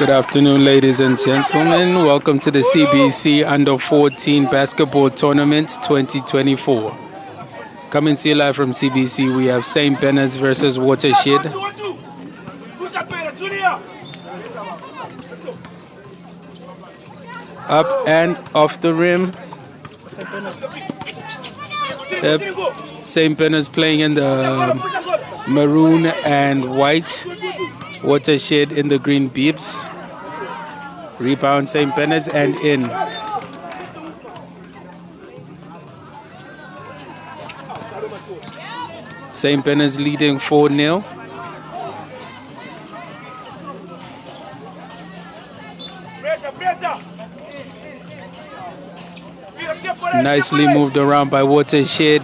Good afternoon, ladies and gentlemen. Welcome to the CBC U14 Basketball Tournament 2024. Coming to you live from CBC, we have St. Bernard's versus Watershed. Up and off the rim. Yep. St. Bernard's playing in the maroon and white. Watershed in the green beeps. Rebound St. Bernard's and in. St. Bernard's leading 4-0. Nicely moved around by Watershed.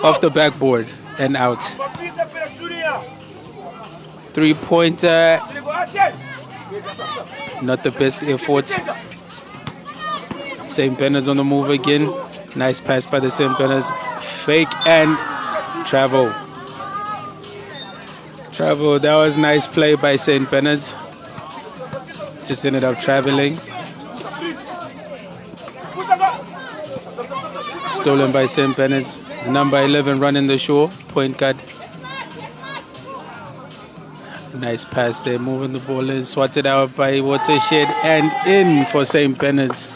Off the backboard and out. Three-pointer. Not the best effort. St. Bernard's on the move again. Nice pass by the St. Bernard's. Fake and travel. Travel. That was nice play by St. Bernard's. Just ended up traveling. Stolen by St. Bernard's. Number 11 running the show. Point guard. Nice pass there, moving the ball in, swatted out by Watershed and in for St. Bernard's.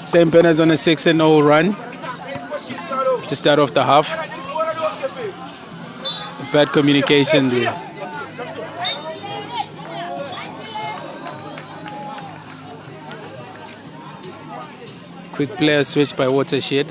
St. Bernard's on a 6-0 run to start off the half. Bad communication there. Quick player switch by Watershed.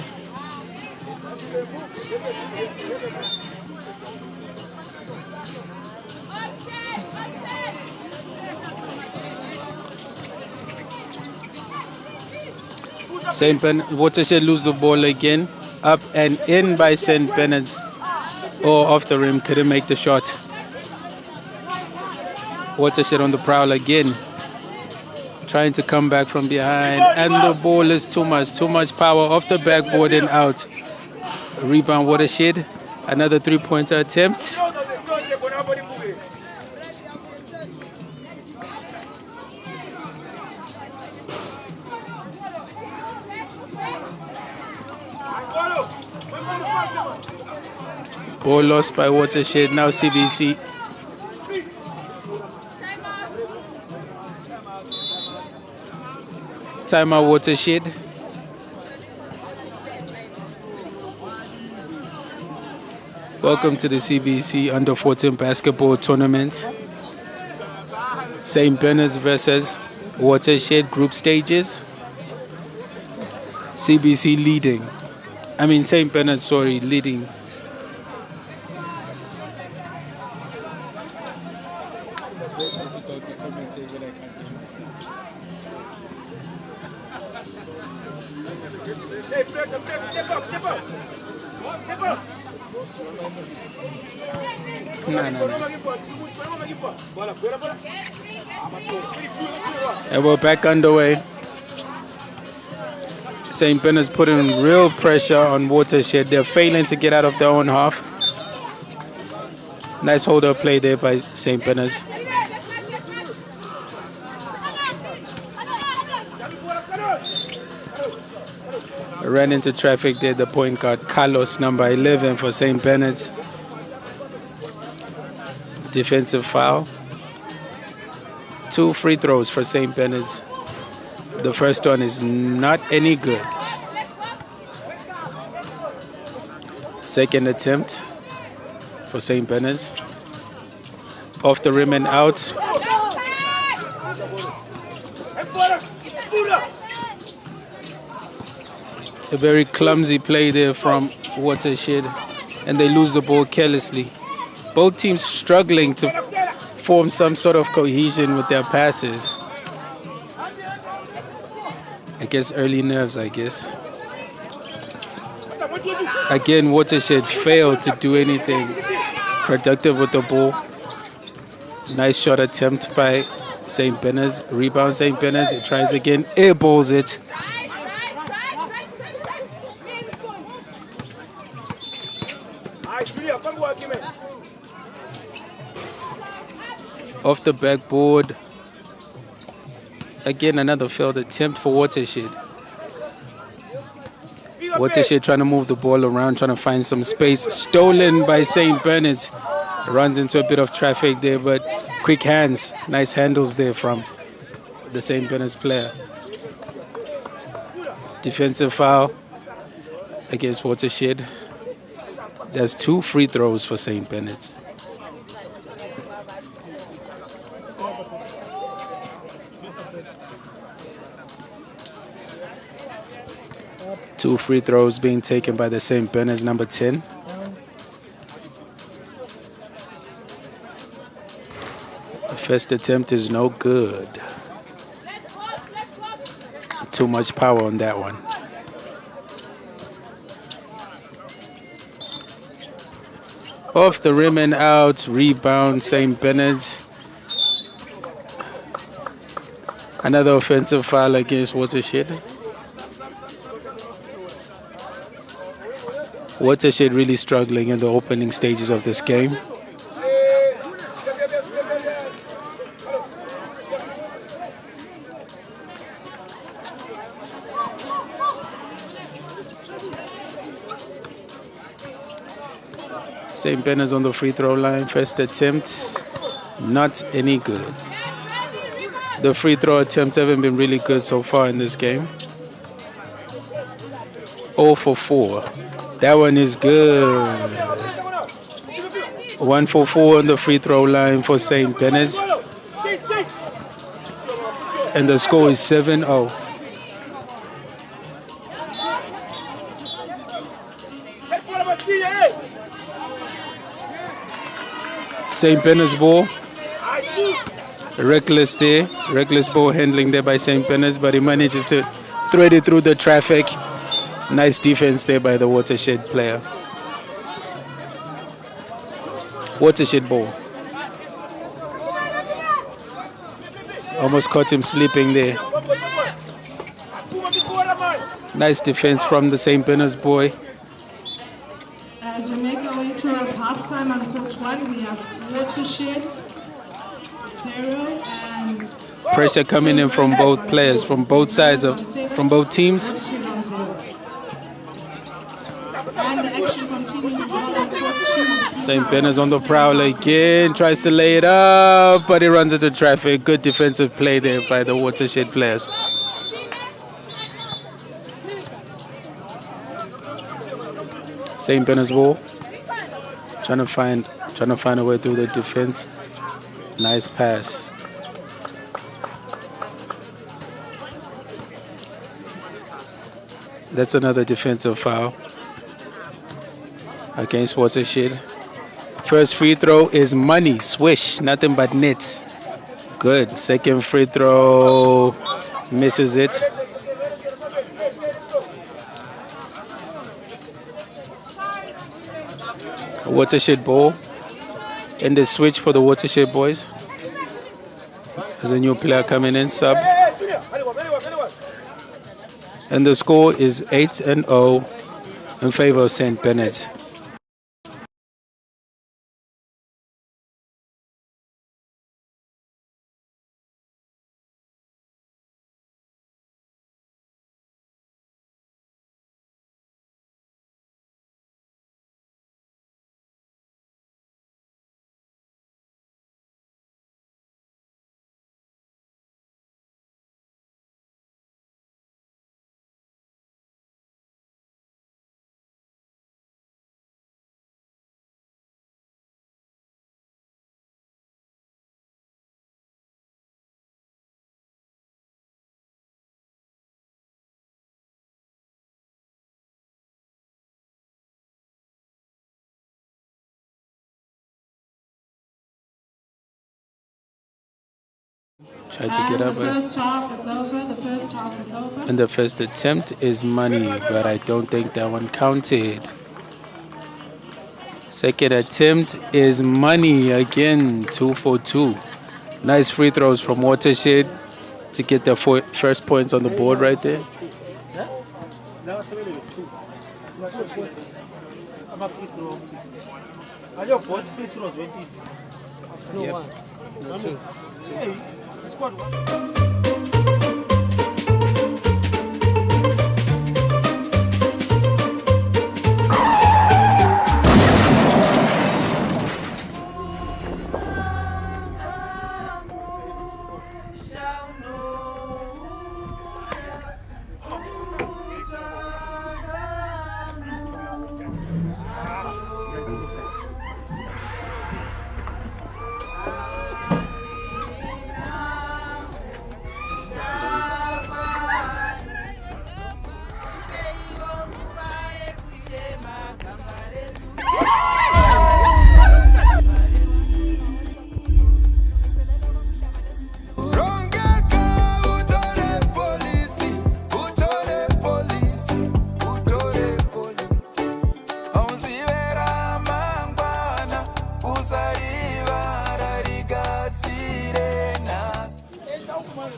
Watershed lose the ball again. Up and in by St. Bernard's. Oh, off the rim, couldn't make the shot. Watershed on the prowl again. Trying to come back from behind. And the ball is too much power off the backboard and out. Rebound Watershed. Another three-pointer attempt. Ball lost by Watershed. Now CBC. Timeout Watershed. Welcome to the CBC Under-14 Basketball Tournament. St. Bernard's versus Watershed group stages. CBC leading. St. Bernard's, sorry, leading. No. And we're back underway. St. Bernard's putting real pressure on Watershed. They're failing to get out of their own half. Nice hold-up play there by St. Bernard's. Ran into traffic there, the point guard, Carlos, number 11 for St. Bernard's. Defensive foul. 2 free throws for St. Bernard's. The first one is not any good. Second attempt for St. Bernard's. Off the rim and out. A very clumsy play there from Watershed, and they lose the ball carelessly. Both teams struggling to form some sort of cohesion with their passes. I guess early nerves, Again, Watershed failed to do anything productive with the ball. Nice shot attempt by St. Bernard's. Rebound St. Bernard's. It tries again. Airballs it. Off the backboard. Again, another failed attempt for Watershed. Watershed trying to move the ball around, trying to find some space. Stolen by St. Bernard's. Runs into a bit of traffic there, but quick hands. Nice handles there from the St. Bernard's player. Defensive foul against Watershed. There's 2 free throws for St. Bernard's. Two free throws being taken by the St. Bernard's number 10. The first attempt is no good. Too much power on that one. Off the rim and out. Rebound St. Bernard's. Another offensive foul against Watershed. Watershed really struggling in the opening stages of this game. St. Bernard's on the free throw line. First attempt, not any good. The free throw attempts haven't been really good so far in this game. 0 for 4. That one is good. 1 for 4 on the free throw line for St. Bernard's. And the score is 7-0. St. Bernard's ball. Reckless there. Reckless ball handling there by St. Bernard's, but he manages to thread it through the traffic. Nice defense there by the Watershed player. Watershed ball. Almost caught him sleeping there. Nice defense from the St. Bernard's boy. As we make our way towards halftime on court 1, we have Watershed 0 and pressure coming in from both players, from both sides from both teams. And the action continues as well on court 2. St. Bernard's on the prowl again, tries to lay it up, but he runs into traffic. Good defensive play there by the Watershed players. St. Bernard's ball, trying to find a way through the defense. Nice pass. That's another defensive foul against Watershed. First free throw is money, swish, nothing but net. Good. Second free throw, misses it. Watershed ball. And the switch for the Watershed boys. There's a new player coming in, sub. And the score is 8-0 in favor of St. Bernard's. Try to get up. The first half is over. And the first attempt is money, but I don't think that one counted. Second attempt is money again, 2 for 2. Nice free throws from Watershed to get the first points on the board right there.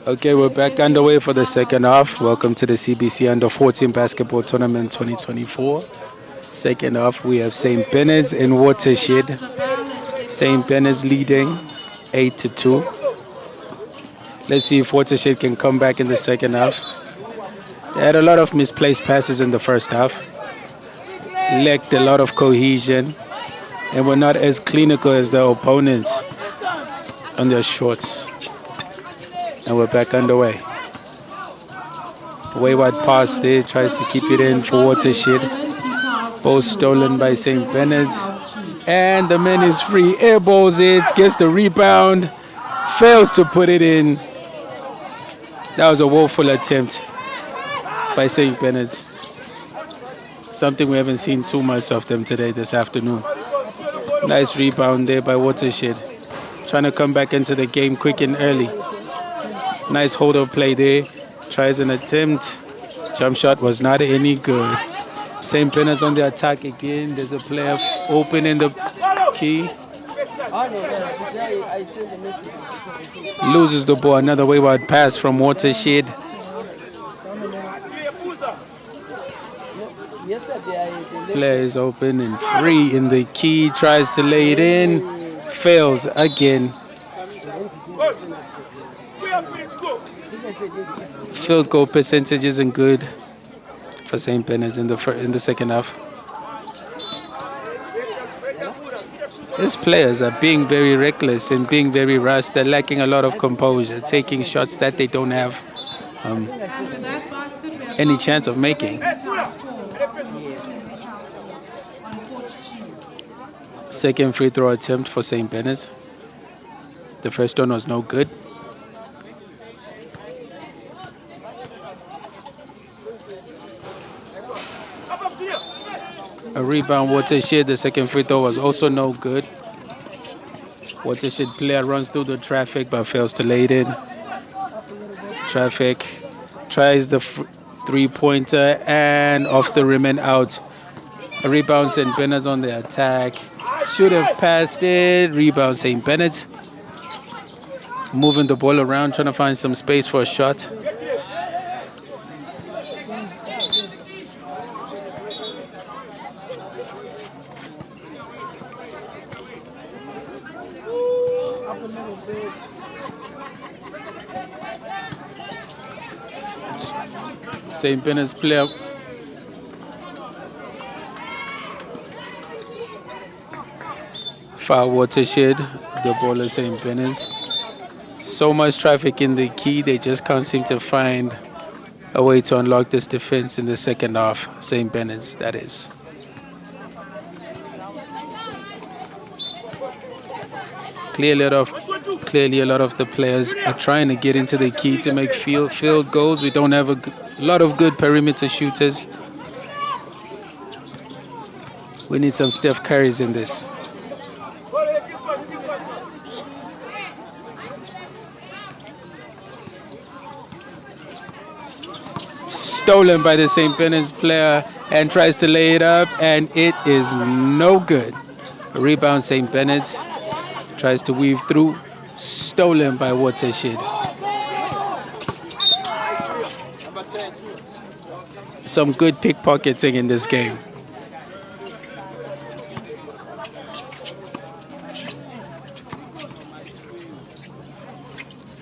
Okay, we're back underway for the second half. Welcome to the CBC Under-14 Basketball Tournament 2024. Second half, we have St. Bernard's and Watershed. St. Bernard's leading 8-2. Let's see if Watershed can come back in the second half. They had a lot of misplaced passes in the first half. Lacked a lot of cohesion. And were not as clinical as their opponents on their shorts. And we're back underway. Wayward pass there, tries to keep it in for Watershed. Ball stolen by St. Bernard's. And the man is free, airballs it, gets the rebound, fails to put it in. That was a woeful attempt by St. Bernard's. Something we haven't seen too much of them today, this afternoon. Nice rebound there by Watershed. Trying to come back into the game quick and early. Nice hold-up play there. Tries an attempt. Jump shot was not any good. St. Bernard's on the attack again. There's a player open in the key. Loses the ball. Another wayward pass from Watershed. Yesterday I player is open and free in the key. Tries to lay it in. Fails again. Field goal percentage isn't good for St. Bernard's in the second half. These players are being very reckless and being very rushed. They're lacking a lot of composure, taking shots that they don't have any chance of making. Second free throw attempt for St. Bernard's. The first one was no good. A rebound, Watershed. The second free throw was also no good. Watershed player runs through the traffic but fails to lay it in. Traffic tries the three-pointer and off the rim and out. A rebound, St. Bernard's on the attack. Should have passed it. Rebound, St. Bernard's. Moving the ball around, trying to find some space for a shot. St. Bernard's player foul, Watershed. The ball is St. Bernard's. So much traffic in the key, they just can't seem to find a way to unlock this defense in the second half. St. Bernard's, that is. Clearly a lot of the players are trying to get into the key to make field goals. We don't have a lot of good perimeter shooters. We need some Steph Currys in this. Stolen by the St. Bernard's player and tries to lay it up, and it is no good. A rebound, St. Bernard's. Tries to weave through. Stolen by Watershed. Some good pickpocketing in this game.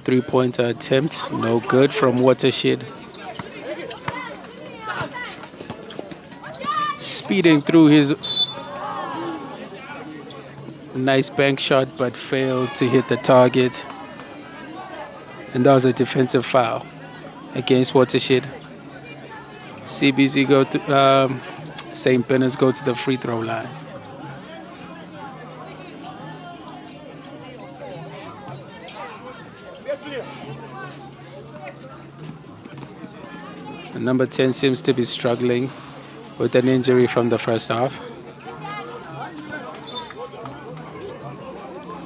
Three-pointer attempt, no good from Watershed. Speeding through his nice bank shot, but failed to hit the target. And that was a defensive foul against Watershed. CBC go to St. Bernard's go to the free throw line. And number 10 seems to be struggling with an injury from the first half.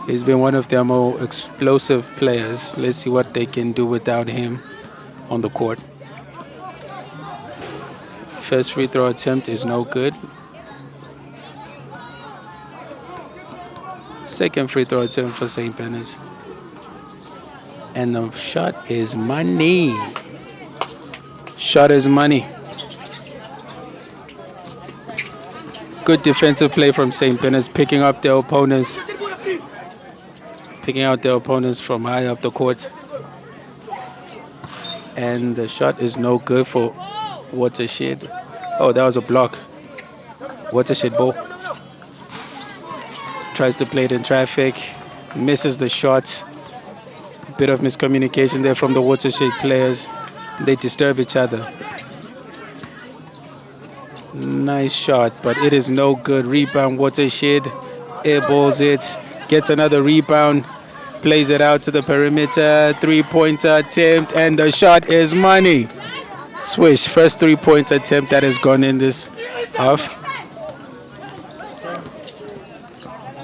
He's been one of their more explosive players. Let's see what they can do without him on the court. First free throw attempt is no good. Second free throw attempt for St. Bernard's. And the shot is money. Shot is money. Good defensive play from St. Bernard's, picking up their opponents. Picking out their opponents from high up the court. And the shot is no good for Watershed. Oh, that was a block. Watershed ball. Tries to play it in traffic. Misses the shot. Bit of miscommunication there from the Watershed players. They disturb each other. Nice shot, but it is no good. Rebound, Watershed. Airballs it. Gets another rebound. Plays it out to the perimeter. Three-pointer attempt, and the shot is money. Swish, first three-pointer attempt that has gone in this half.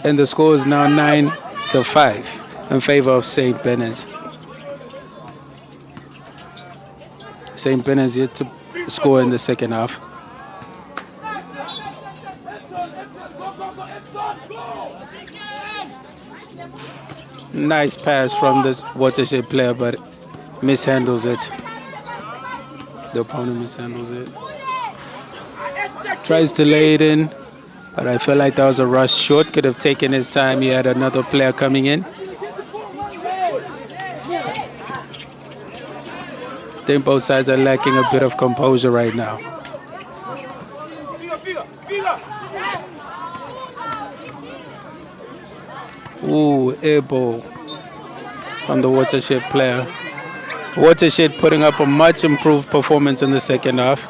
And the score is now 9-5 in favor of St. Bernard's. St. Bernard's yet to score in the second half. Nice pass from this Watershed player, but mishandles it. The opponent mishandles it. Tries to lay it in, but I felt like that was a rush short. Could have taken his time. He had another player coming in. I think both sides are lacking a bit of composure right now. Ooh, air ball from the Watershed player. Watershed putting up a much improved performance in the second half.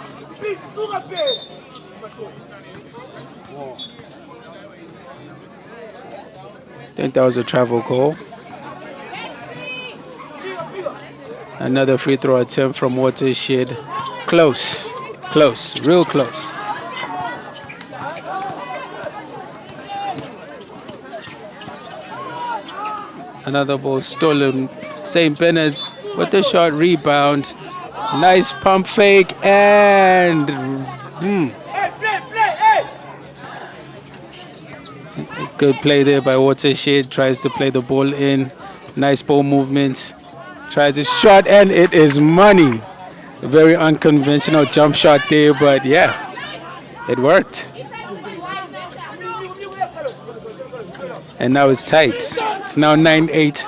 I think that was a travel call. Another free throw attempt from Watershed. Close, close, real close. Another ball stolen. St. Bennett's with the short rebound. Nice pump fake and good play there by Watershed. Tries to play the ball in. Nice ball movement. Tries a shot and it is money. A very unconventional jump shot there, but yeah, it worked. And now it's tight. It's now 9-8.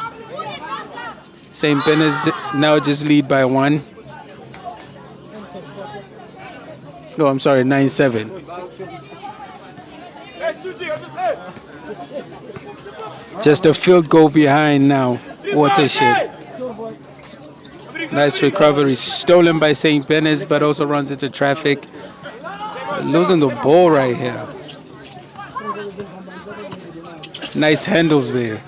St. Bennett's now just lead by 1. No, I'm sorry, 9-7. Just a field goal behind now, Watershed. Nice recovery, stolen by St. Bennett's, but also runs into traffic. Losing the ball right here. Nice handles there.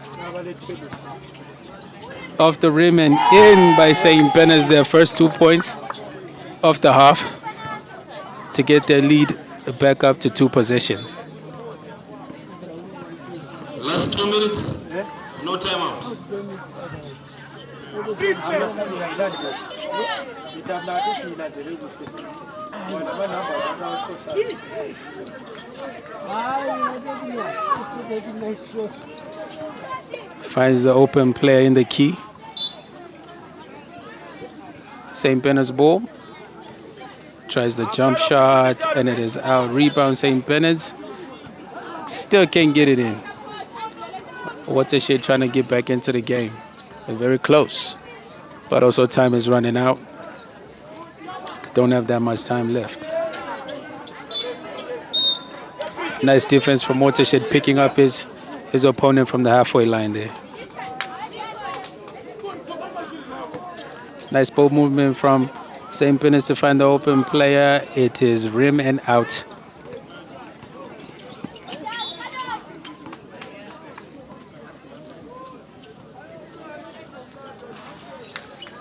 Off the rim and in by St. Bennett's, their first 2 points of the half to get their lead back up to 2 possessions. Last 2 minutes, no timeout. Finds the open player in the key. St. Bennett's ball. Tries the jump shot and it is out. Rebound St. Bennett's. Still can't get it in. Watershed trying to get back into the game. They're very close, but also time is running out. Don't have that much time left. Nice defense from Watershed, picking up his opponent from the halfway line there. Nice ball movement from St. Bennett's to find the open player. It is rim and out.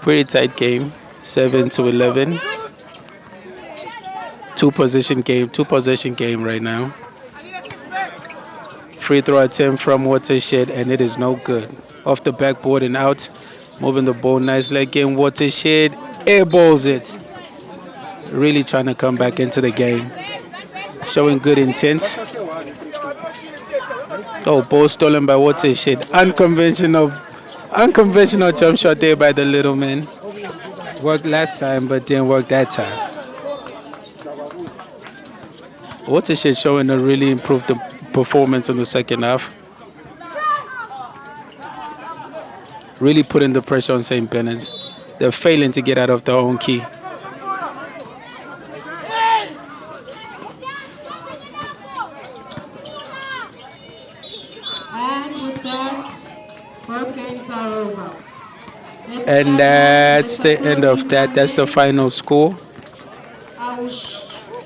Pretty tight game, 7-11. Two possession game right now. Free throw attempt from Watershed and it is no good. Off the backboard and out. Moving the ball nicely again. Watershed airballs it. Really trying to come back into the game. Showing good intent. Oh, ball stolen by Watershed. Unconventional jump shot there by the little man. Worked last time, but didn't work that time. Watershed showing a really improved performance in the second half. Really putting the pressure on St. Bennett's. They're failing to get out of their own key. And that's the end of that. That's the final score.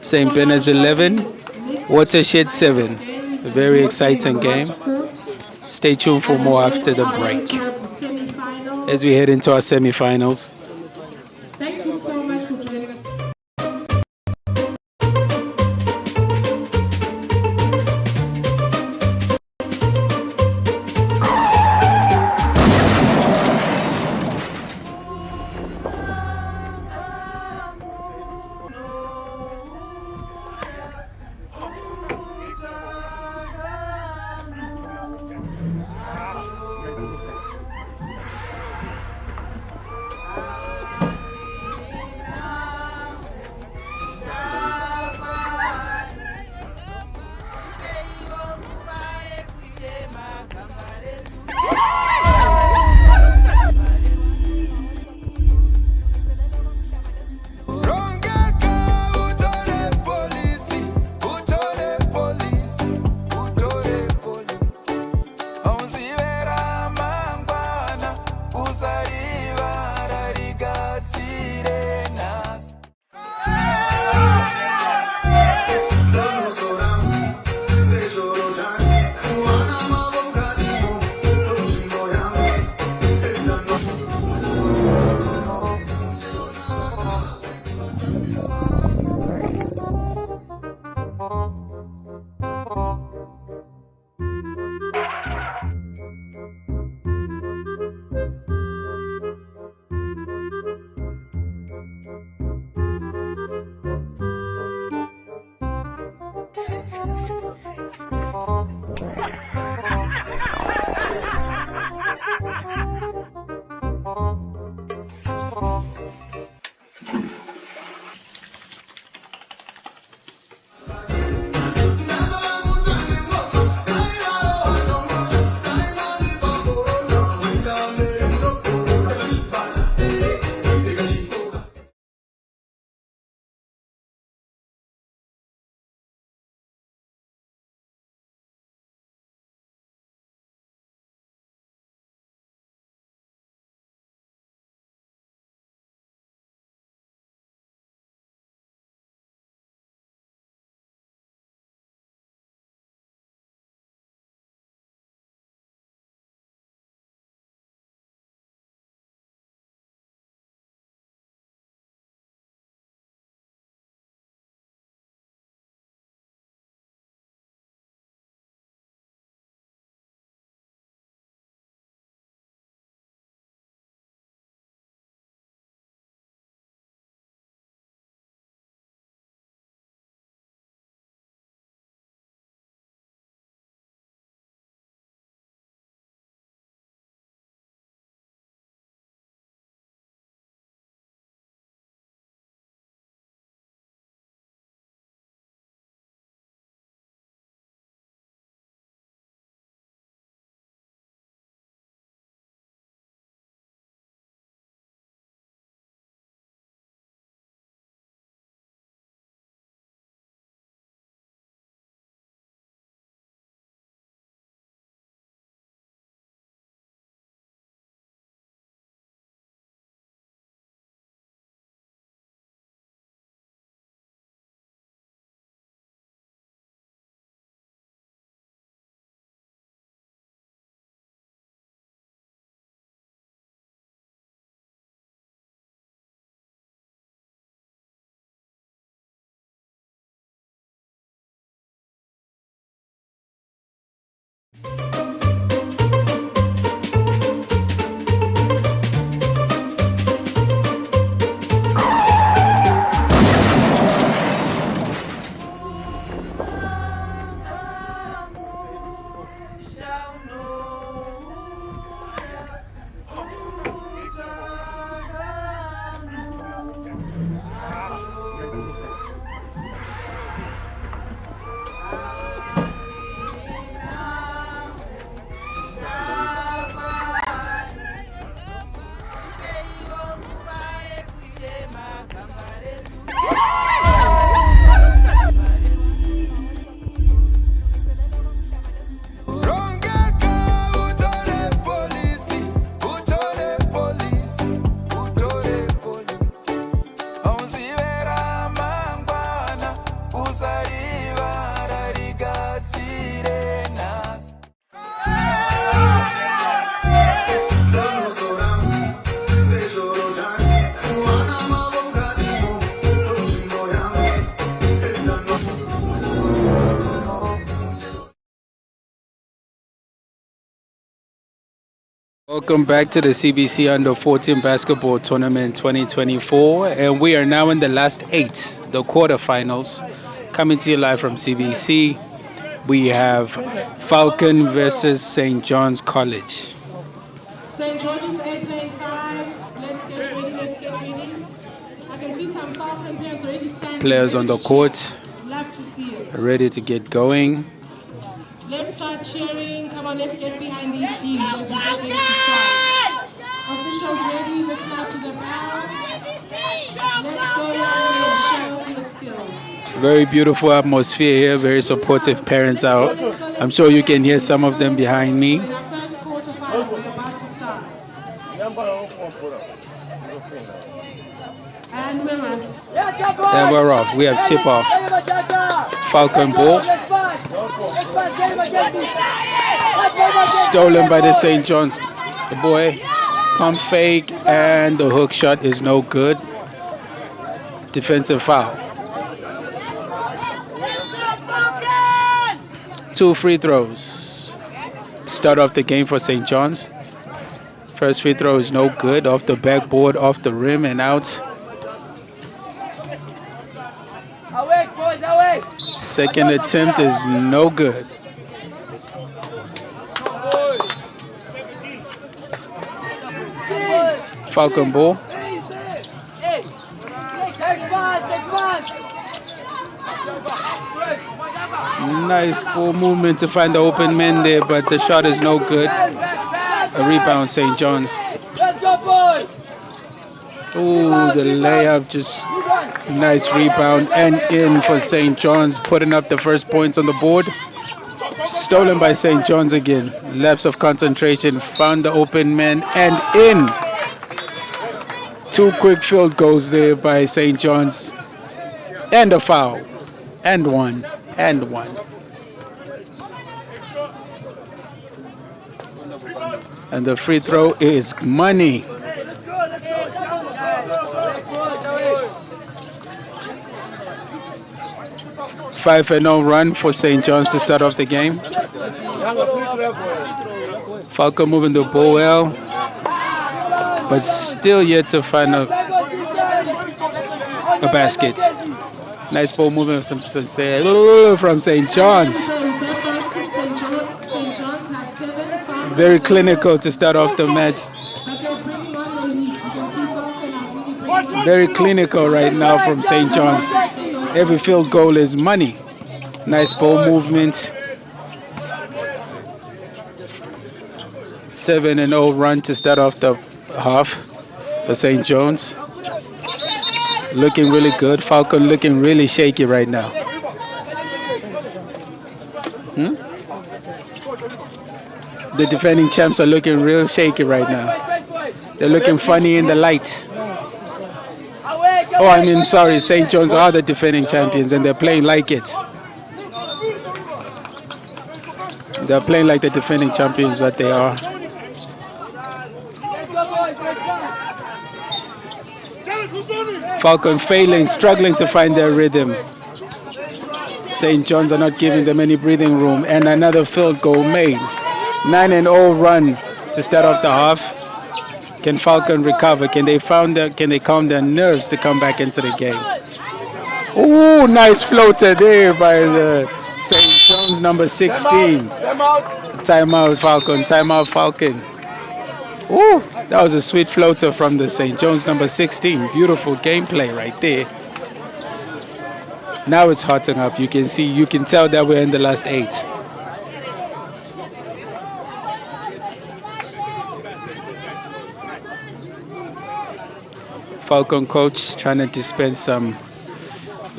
St. Bennett's 11, Watershed 7. A very exciting game. Stay tuned for more after the break as we head into our semifinals. Thank you so much for joining us. Welcome back to the CBC Under-14 Basketball Tournament 2024, and we are now in the last 8, the quarterfinals. Coming to you live from CBC, we have Falcon versus St. John's College. St. George's A playing 5. Let's get ready. I can see some Falcon parents already standing. Players on the court, Love to see it. ready to get going. Let's start cheering. Come on, let's get behind these teams as we get ready to start. Officials ready, listen out to the bell. Let's go young and show your skills. Very beautiful atmosphere here, very supportive parents out. I'm sure you can hear some of them behind me. In our first quarterfinal, we're about to start. And we're off. And we're off. We have tip-off. Falcon ball. Stolen by the St. John's. The boy. Pump fake. And the hook shot is no good. Defensive foul. 2 free throws. Start off the game for St. John's. First free throw is no good. Off the backboard, off the rim, and out. Away, boys, away. Second attempt is no good. Falcon ball. Hey, take pass. Nice ball movement to find the open man there, but the shot is no good. A rebound, St. John's. Let's go, boys. Ooh, the layup, just nice rebound and in for St. John's, putting up the first points on the board. Stolen by St. John's again. Lapse of concentration, found the open man and in. 2 quick field goals there by St. John's. And a foul. And one. And the free throw is money. Five and no run for St. John's to start off the game. Falcon moving the ball well, but still yet to find a basket. Nice ball movement from St. John's. Very clinical to start off the match. Very clinical right now from St. John's. Every field goal is money. Nice ball movement. 7-0 run to start off the half for St. John's. Looking really good. Falcon looking really shaky right now. The defending champs are looking real shaky right now. They're looking funny in the light. Oh, I mean, sorry, St. John's are the defending champions and they're playing like it. They're playing like the defending champions that they are. Falcon failing, struggling to find their rhythm. St. John's are not giving them any breathing room, and another field goal made. 9-0 run to start off the half. Can Falcon recover? Can they calm their nerves to come back into the game? Ooh, nice floater there by the St. John's number 16. Timeout, Falcon. Timeout, Falcon. Ooh, that was a sweet floater from the St. John's number 16. Beautiful gameplay right there. Now it's hotting up. You can tell that we're in the last 8. Falcon coach trying to dispense some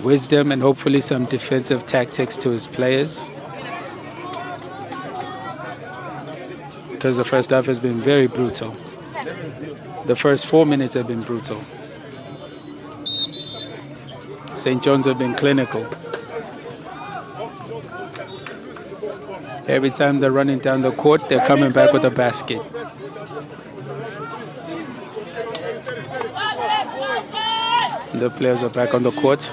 wisdom and hopefully some defensive tactics to his players. Because the first half has been very brutal. The first 4 minutes have been brutal. St. John's have been clinical. Every time they're running down the court, they're coming back with a basket. The players are back on the court.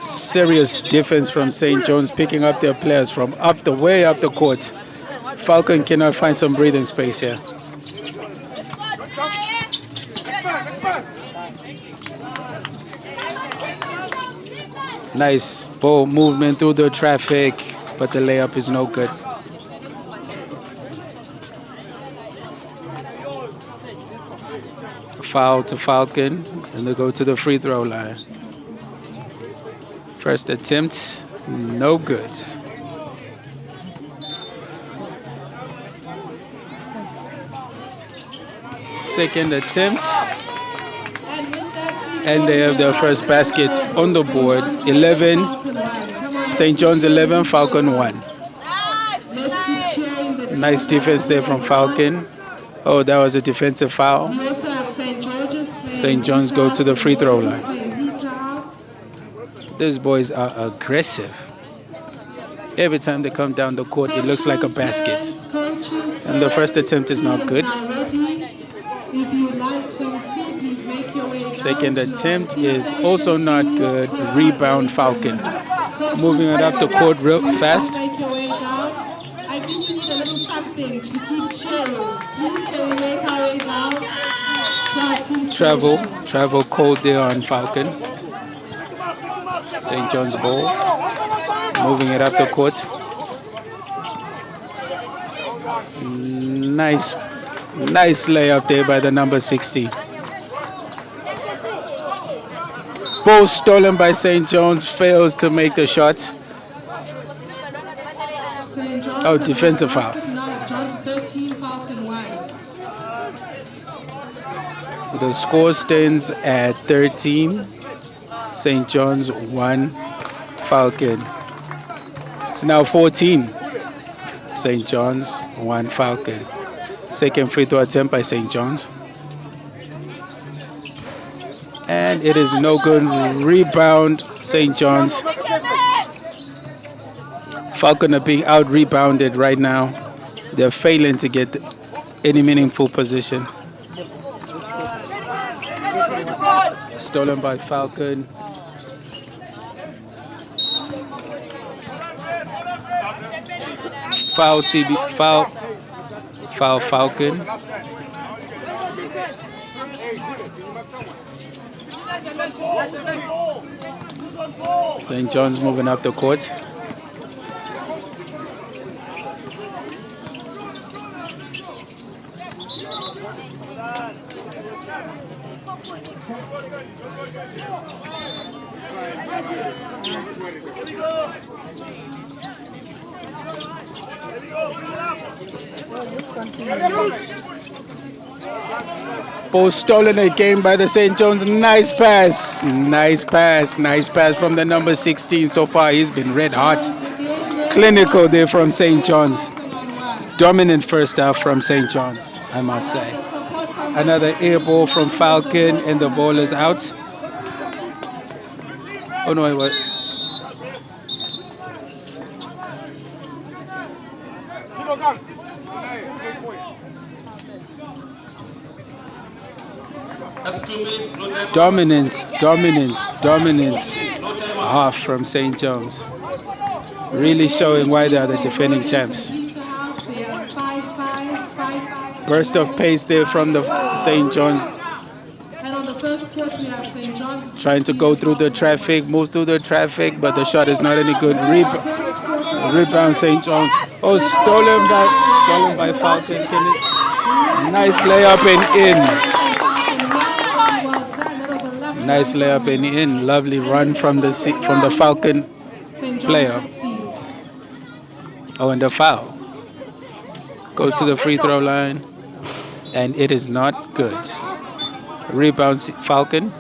Serious defense from St. John's, picking up their players from way up the court. Falcon cannot find some breathing space here. Nice ball movement through the traffic, but the layup is no good. Foul to Falcon, and they go to the free throw line. First attempt, no good. Second attempt, and they have their first basket on the board. 11, St. John's 11, Falcon 1. Nice defense there from Falcon. Oh, that was a defensive foul. St. John's go to the free throw line. These boys are aggressive. Every time they come down the court, it looks like a basket. And the first attempt is not good. Second attempt is also not good. Rebound Falcon. Moving it up the court real fast. I think we need a little something to keep cheering. Please can we make our way down to our team station? Travel cold there on Falcon. St. John's ball. Moving it up the court. Nice layup there by the number 60. Ball stolen by St. John's, fails to make the shot. Oh, defensive foul. The score stands at 13. St. John's 1, Falcon. It's now 14. St. John's 1, Falcon. Second free throw attempt by St. John's. And it is no good. Rebound, St. John's. Falcon are being out-rebounded right now. They're failing to get any meaningful position. Stolen by Falcon. Foul Falcon. St. John's moving up the court. Ball stolen again by the St. John's. Nice pass from the number 16 so far. He's been red hot. Clinical there from St. John's. Dominant first half from St. John's, I must say. Another air ball from Falcon and the ball is out. Oh no, it was. Dominant half from St. John's. Really showing why they are the defending champs. Burst of pace there from the St. John's. Trying to go through the traffic, moves through the traffic, but the shot is not any good. Rebound St. John's. Oh, stolen by Falcon. Nice layup and in. Nice layup and in. Lovely run from the Falcon player. Oh, and the foul. Goes to the free throw line. And it is not good. Rebounds Falcon.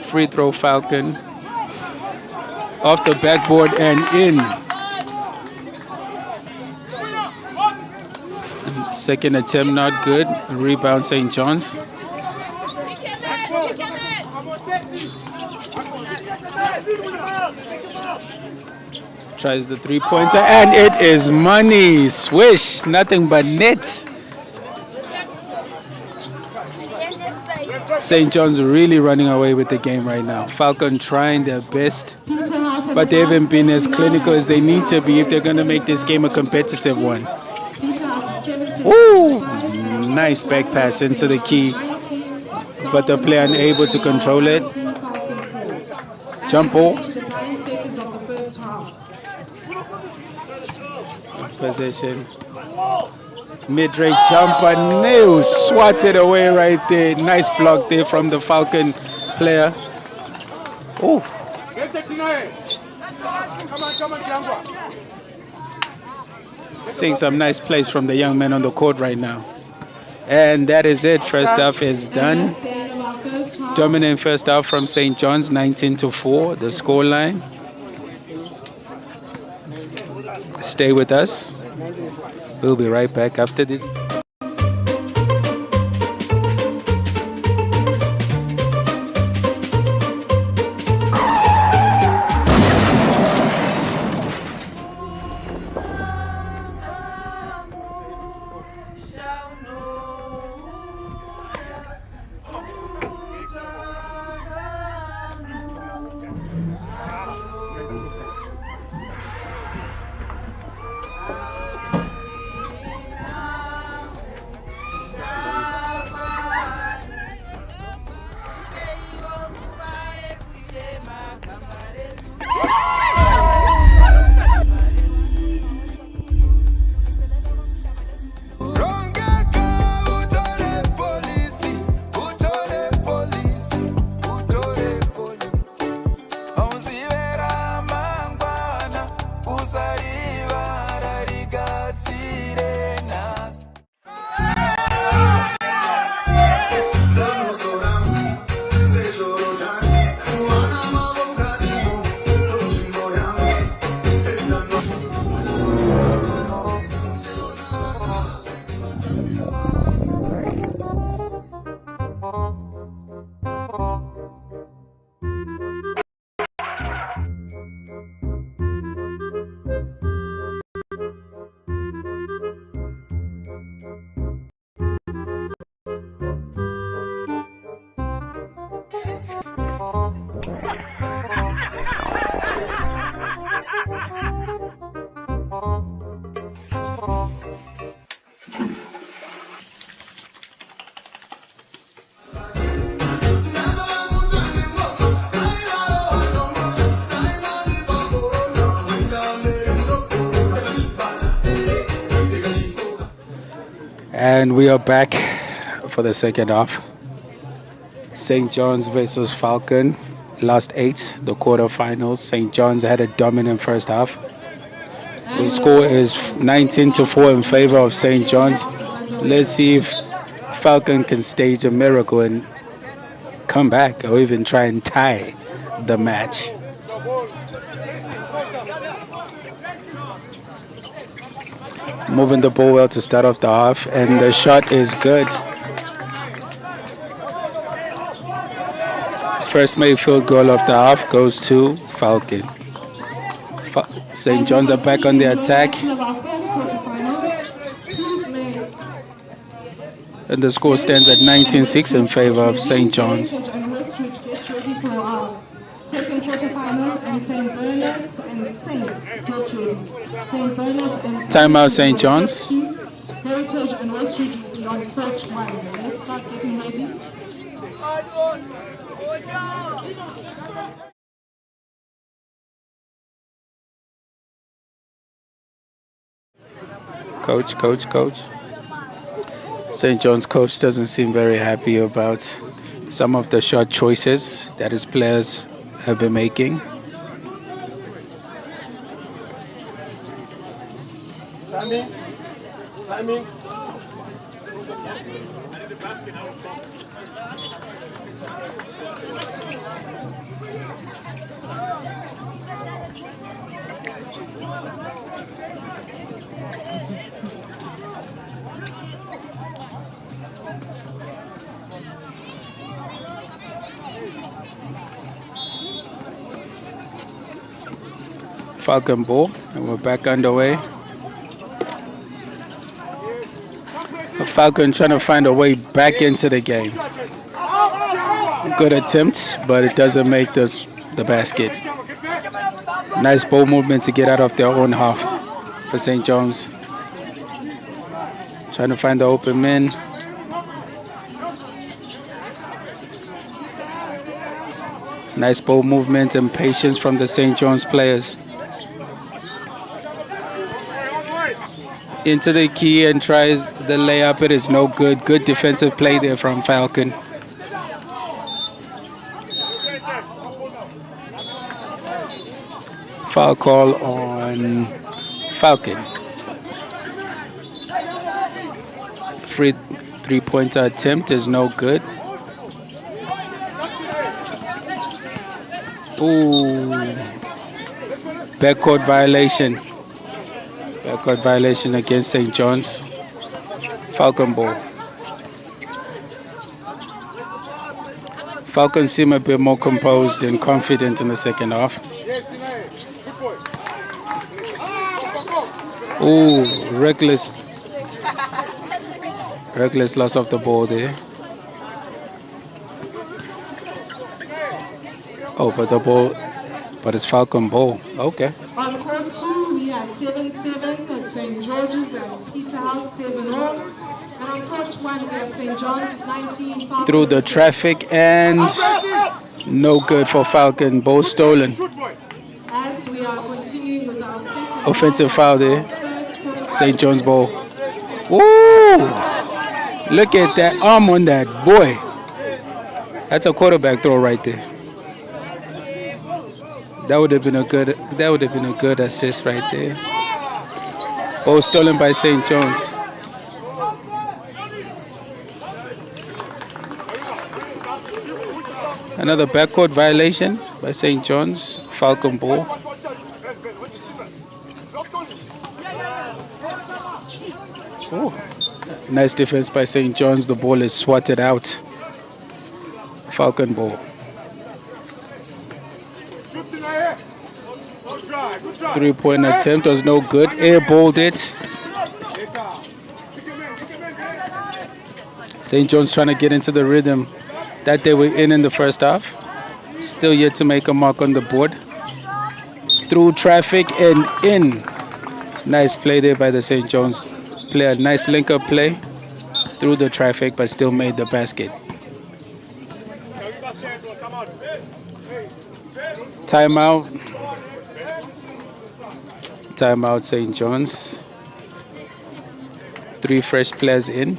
Free throw Falcon. Off the backboard and in. Second attempt not good. Rebound St. John's. Tries the three-pointer and it is money. Swish, nothing but net. St. John's really running away with the game right now. Falcon trying their best, but they haven't been as clinical as they need to be if they're going to make this game a competitive one. Woo! Nice back pass into the key, but the player unable to control it. Jump ball. Possession. Mid-range jumper, nails, swatted away right there. Nice block there from the Falcon player. Oh. Seeing some nice plays from the young men on the court right now. And that is it. First half is done. Dominant first half from St. John's, 19-4, the score line. Stay with us. We'll be right back after this. And we are back for the second half. St. John's versus Falcon. Last 8, the quarterfinals. St. John's had a dominant first half. The score is 19-4 in favor of St. John's. Let's see if Falcon can stage a miracle and come back or even try and tie the match. Moving the ball well to start off the half, and the shot is good. First made field goal of the half goes to Falcon. St. John's are back on the attack. And the score stands at 19-6 in favor of St. John's. Second quarterfinals, and St. Bernard's and Saints get ready. St. Bernard's and Timeout, St. John's. Heritage and Westridge will be on court 1. Let's start getting ready. Coach. St. John's coach doesn't seem very happy about some of the shot choices that his players have been making. Timing. Falcon ball, and we're back underway. Falcon trying to find a way back into the game. Good attempts, but it doesn't make the basket. Nice ball movement to get out of their own half for St. John's. Trying to find the open man. Nice ball movement and patience from the St. John's players. Into the key and tries the layup. It is no good. Good defensive play there from Falcon. Foul call on Falcon. Free three-pointer attempt is no good. Ooh. Backcourt violation. Backcourt violation against St. John's. Falcon ball. Falcons seem a bit more composed and confident in the second half. Ooh, reckless loss of the ball there. Oh, but it's Falcon ball. Okay. On court 2, we have 7-7, St. George's and Peterhouse 7-0. And on court 1, we have St. John's 19. Falcon Through the traffic and no good for Falcon. Ball stolen. As we are continuing with our second Offensive foul there. St. John's ball. Woo! Look at that arm on that boy. That's a quarterback throw right there. That would have been a good assist right there. Ball stolen by St. John's. Another backcourt violation by St. John's. Falcon ball. Oh, nice defense by St. John's. The ball is swatted out. Falcon ball. Three-point attempt was no good. Airballed it. St. John's trying to get into the rhythm that they were in the first half. Still yet to make a mark on the board. Through traffic and in. Nice play there by the St. John's player. Nice link-up play through the traffic, but still made the basket. Timeout. Timeout, St. John's. 3 fresh players in.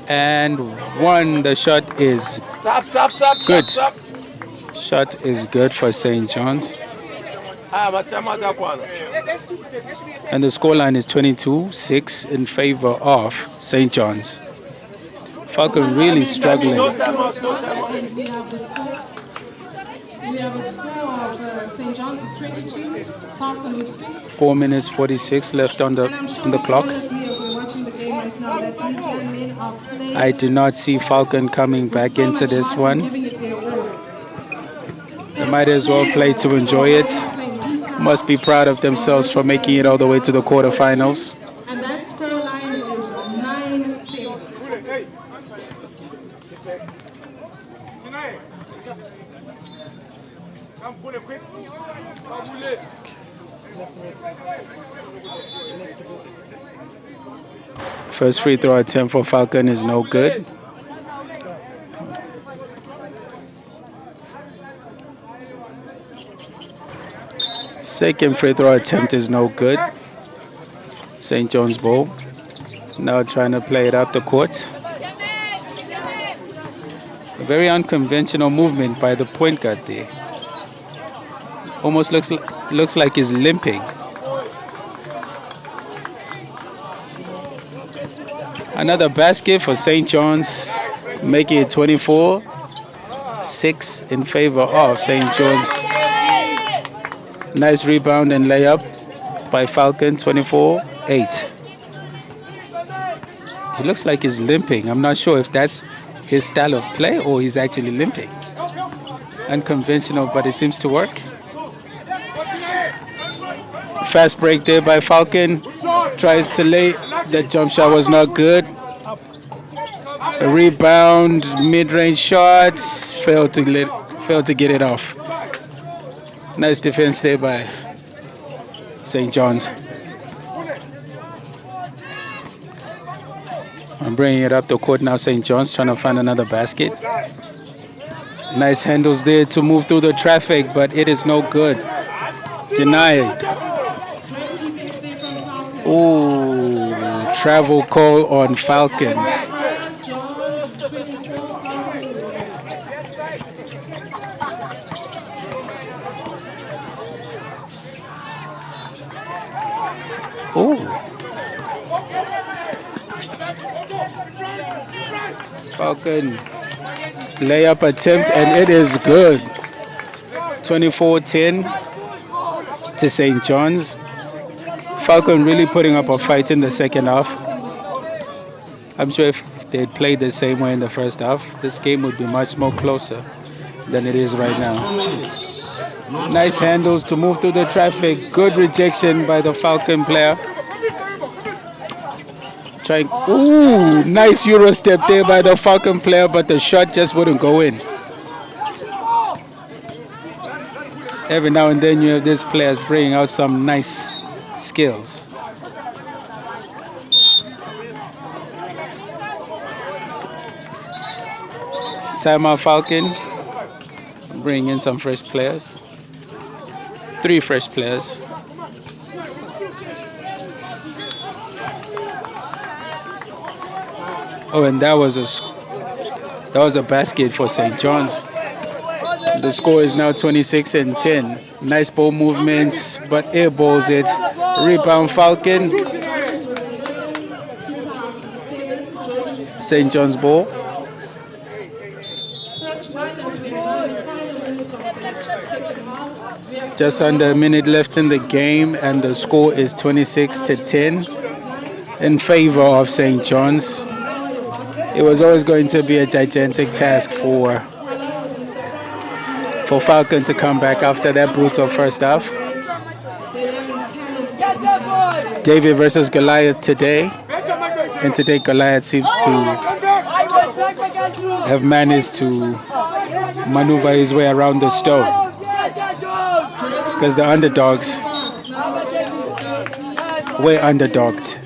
And 1, the shot is good. Shot is good for St. John's. And the scoreline is 22-6 in favor of St. John's. Falcon really struggling. We have a score of St. John's with 22, Falcon with 6. 4 minutes 46 left on the clock. I do not see Falcon coming back into this one. They might as well play to enjoy it. Must be proud of themselves for making it all the way to the quarterfinals. And that scoreline is 9-6. First free throw attempt for Falcon is no good. Second free throw attempt is no good. St. John's ball. Now trying to play it up the court. A very unconventional movement by the point guard there. Almost looks like he's limping. Another basket for St. John's, making it 24-6 in favor of St. John's. Nice rebound and layup by Falcon, 24-8. He looks like he's limping. I'm not sure if that's his style of play or he's actually limping. Unconventional, but it seems to work. Fast break there by Falcon. Tries to lay. That jump shot was not good. A rebound, mid-range shots. Failed to get it off. Nice defense there by St. John's. I'm bringing it up the court now. St. John's trying to find another basket. Nice handles there to move through the traffic, but it is no good. Denied. Ooh, travel call on Falcon. Ooh. Falcon layup attempt, and it is good. 24-10 to St. John's. Falcon really putting up a fight in the second half. I'm sure if they'd played the same way in the first half, this game would be much more closer than it is right now. Nice handles to move through the traffic. Good rejection by the Falcon player. Trying, ooh, nice Euro step there by the Falcon player, but the shot just wouldn't go in. Every now and then you have these players bringing out some nice skills. Timeout Falcon. Bring in some fresh players. 3 fresh players. Oh, and that was a basket for St. John's. The score is now 26-10. Nice ball movements, but airballs it. Rebound Falcon. St. John's ball. Just under a minute left in the game, and the score is 26-10 in favor of St. John's. It was always going to be a gigantic task for Falcon to come back after that brutal first half. David versus Goliath today. And today Goliath seems to have managed to maneuver his way around the stone. Because the underdogs were underdogged.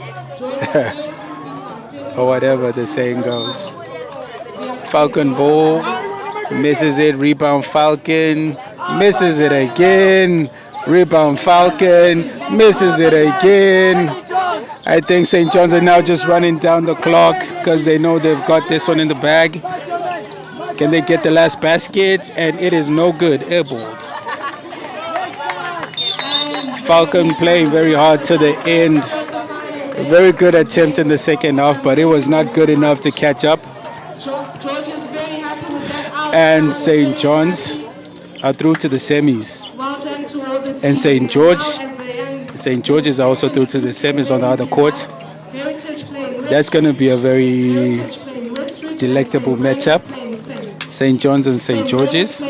Or whatever the saying goes. Falcon ball. Misses it. Rebound Falcon. Misses it again. Rebound Falcon, misses it again. I think St. John's are now just running down the clock because they know they've got this one in the bag. Can they get the last basket? And it is no good, airball. Falcon playing very hard to the end. A very good attempt in the second half, but it was not good enough to catch up. And St. John's are through to the semis. And St. George is also through to the semis on the other court. That's going to be a very delectable matchup. St. John's and St. George's.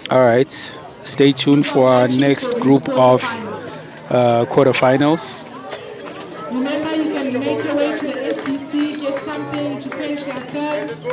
All right. Stay tuned for our next group of quarterfinals. Remember, you can make your way to the SEC, get something to quench their thirst.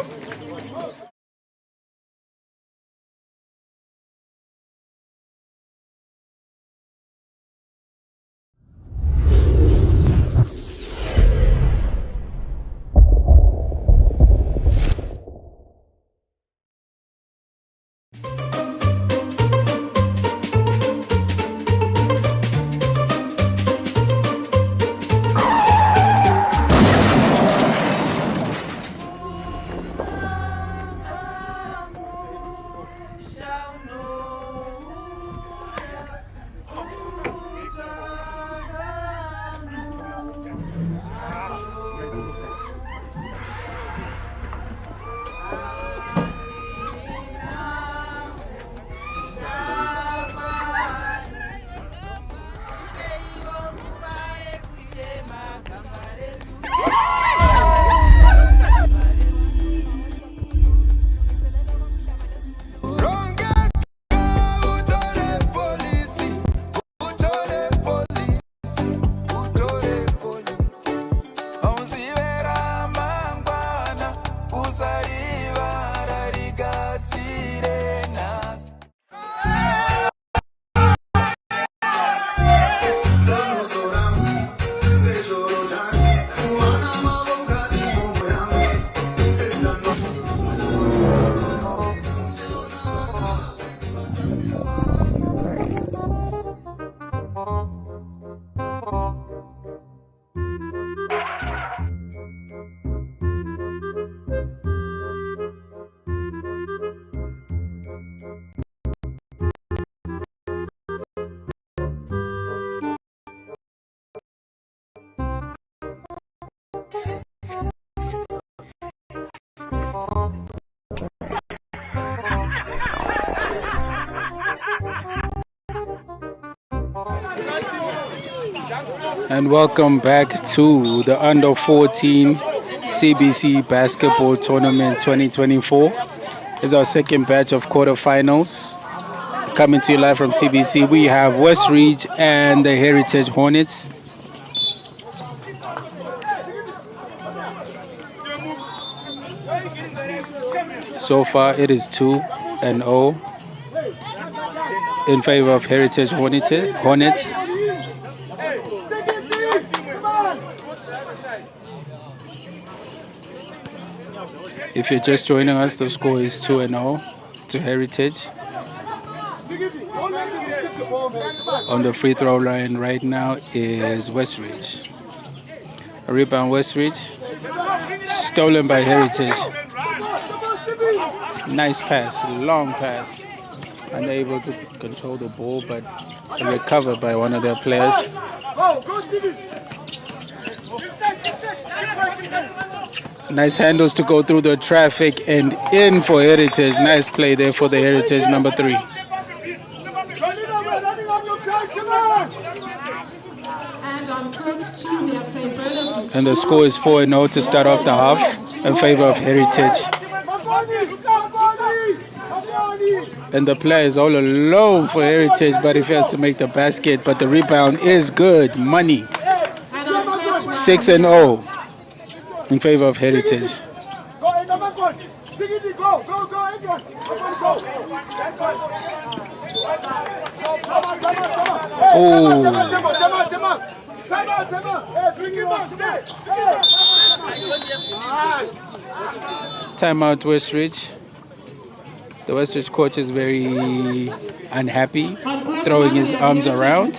And welcome back to the Under 14 CBC Basketball Tournament 2024. It's our second batch of quarterfinals. Coming to you live from CBC, we have Westridge and the Heritage Hornets. So far, it is 2-0 in favor of Heritage Hornets. If you're just joining us, the score is 2-0 to Heritage. On the free throw line right now is Westridge. A rebound Westridge. Stolen by Heritage. Nice pass, long pass. Unable to control the ball, but recovered by one of their players. Nice handles to go through the traffic and in for Heritage. Nice play there for the Heritage number 3. And the score is 4-0 to start off the half in favor of Heritage. And the player is all alone for Heritage, but he fails to make the basket. But the rebound is good. Money. 6-0 in favor of Heritage. Oh. Timeout Westridge. The Westridge coach is very unhappy, throwing his arms around.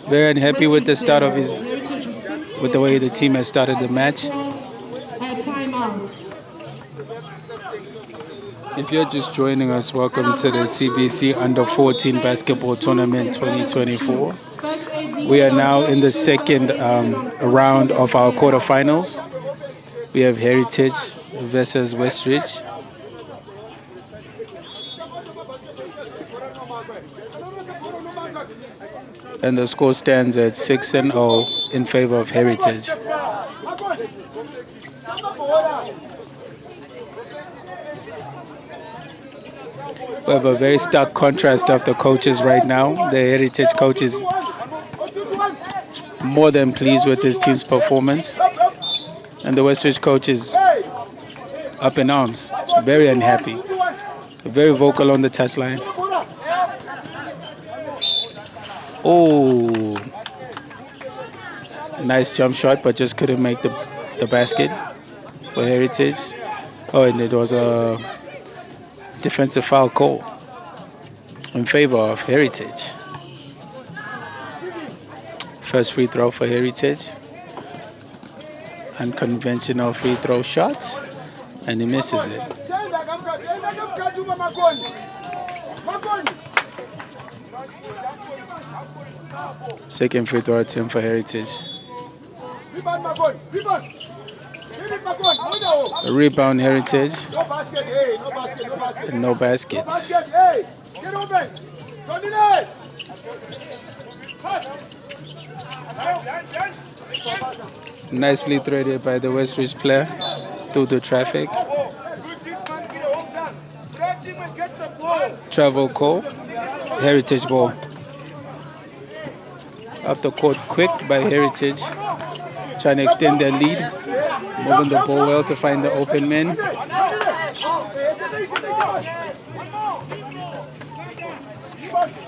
Very unhappy with the start of with the way the team has started the match. If you're just joining us, welcome to the CBC Under-14 Basketball Tournament 2024. We are now in the second round of our quarterfinals. We have Heritage versus Westridge. And the score stands at 6-0 in favor of Heritage. We have a very stark contrast of the coaches right now. The Heritage coach is more than pleased with his team's performance. And the Westridge coach is up in arms, very unhappy, very vocal on the touchline. Oh, nice jump shot, but just couldn't make the basket for Heritage. Oh, and it was a defensive foul call in favor of Heritage. First free throw for Heritage. Unconventional free throw shot, and he misses it. Second free throw attempt for Heritage. A rebound Heritage. And no baskets. Nicely threaded by the Westridge player through the traffic. Travel call. Heritage ball. Up the court quick by Heritage, trying to extend their lead, moving the ball well to find the open man.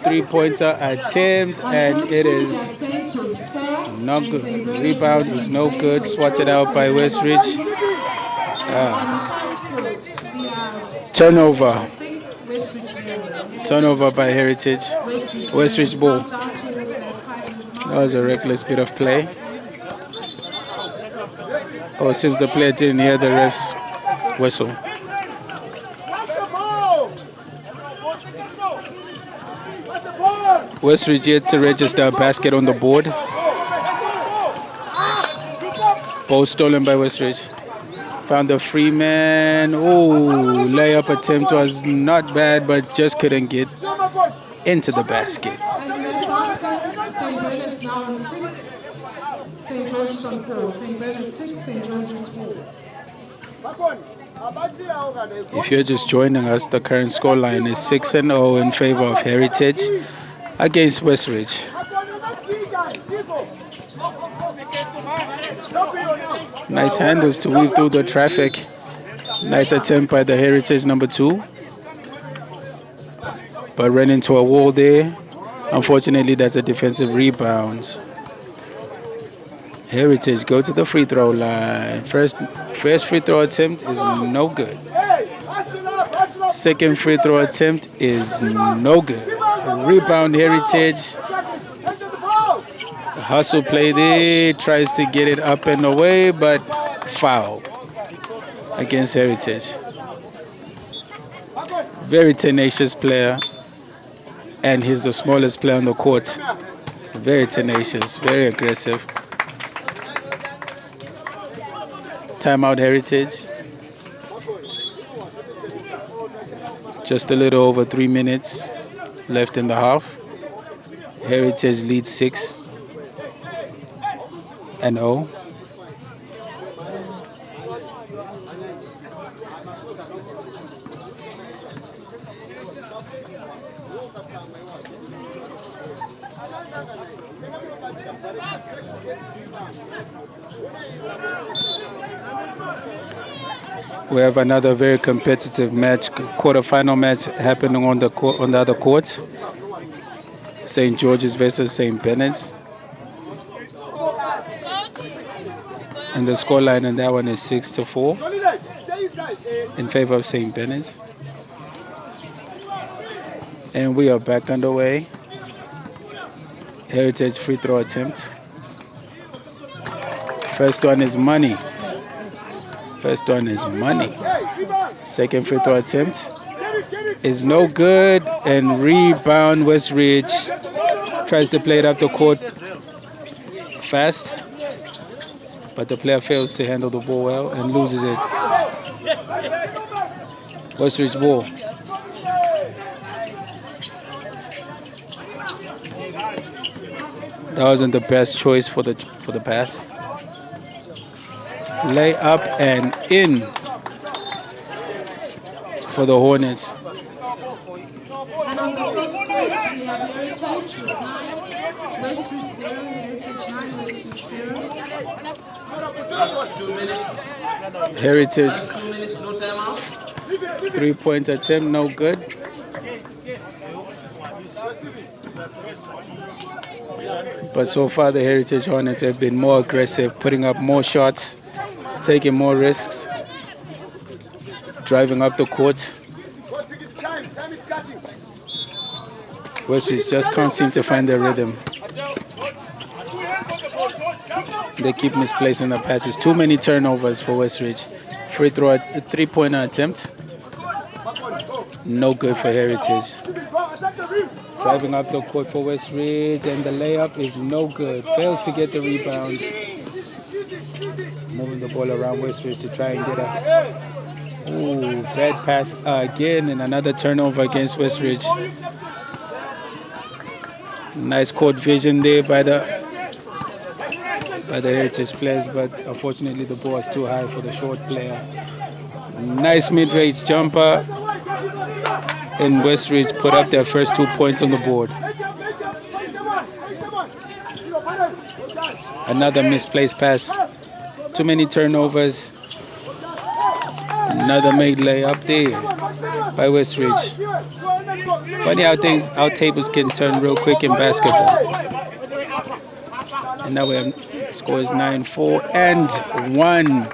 Three-pointer attempt, and it is not good. Rebound is no good, swatted out by Westridge. Turnover. Turnover by Heritage. Westridge ball. That was a reckless bit of play. Oh, it seems the player didn't hear the ref's whistle. Westridge yet to register a basket on the board. Ball stolen by Westridge. Found the free man. Oh, layup attempt was not bad, but just couldn't get into the basket. St. George's on 4, St. Bernard's 6, St. George's 4. If you're just joining us, the current scoreline is 6-0 in favor of Heritage against Westridge. Nice handles to weave through the traffic. Nice attempt by the Heritage number 2. But ran into a wall there. Unfortunately, that's a defensive rebound. Heritage go to the free throw line. First free throw attempt is no good. Second free throw attempt is no good. Rebound Heritage. Hustle play there. Tries to get it up and away, but foul against Heritage. Very tenacious player. And he's the smallest player on the court. Very tenacious, very aggressive. Timeout Heritage. Just a little over 3 minutes left in the half. Heritage leads 6-0. We have another very competitive match, quarterfinal match happening on the other court. St. George's versus St. Bennett's. And the scoreline on that one is 6-4 in favor of St. Bennett's. And we are back underway. Heritage free throw attempt. First one is money. First one is money. Second free throw attempt is no good. And rebound, Westridge tries to play it up the court fast. But the player fails to handle the ball well and loses it. Westridge ball. That wasn't the best choice for the pass. Lay up and in for the Hornets. And on the first court, we have Heritage 9, Westridge 0, Heritage 9, Westridge 0. Last 2 minutes. Heritage Last 2 minutes, no timeout. 3-point attempt, no good. But so far the Heritage Hornets have been more aggressive, putting up more shots, taking more risks, driving up the court. Westridge just can't seem to find their rhythm. They keep misplacing the passes. Too many turnovers for Westridge. Free throw, 3-point attempt. No good for Heritage. Driving up the court for Westridge, and the layup is no good. Fails to get the rebound. Moving the ball around Westridge to try and get a... Ooh, bad pass again, and another turnover against Westridge. Nice court vision there by the Heritage players, but unfortunately the ball is too high for the short player. Nice mid-range jumper, and Westridge put up their first 2 points on the board. Another misplaced pass. Too many turnovers. Another made layup there by Westridge. Funny how tables can turn real quick in basketball. And now we have scores 9-4 and 1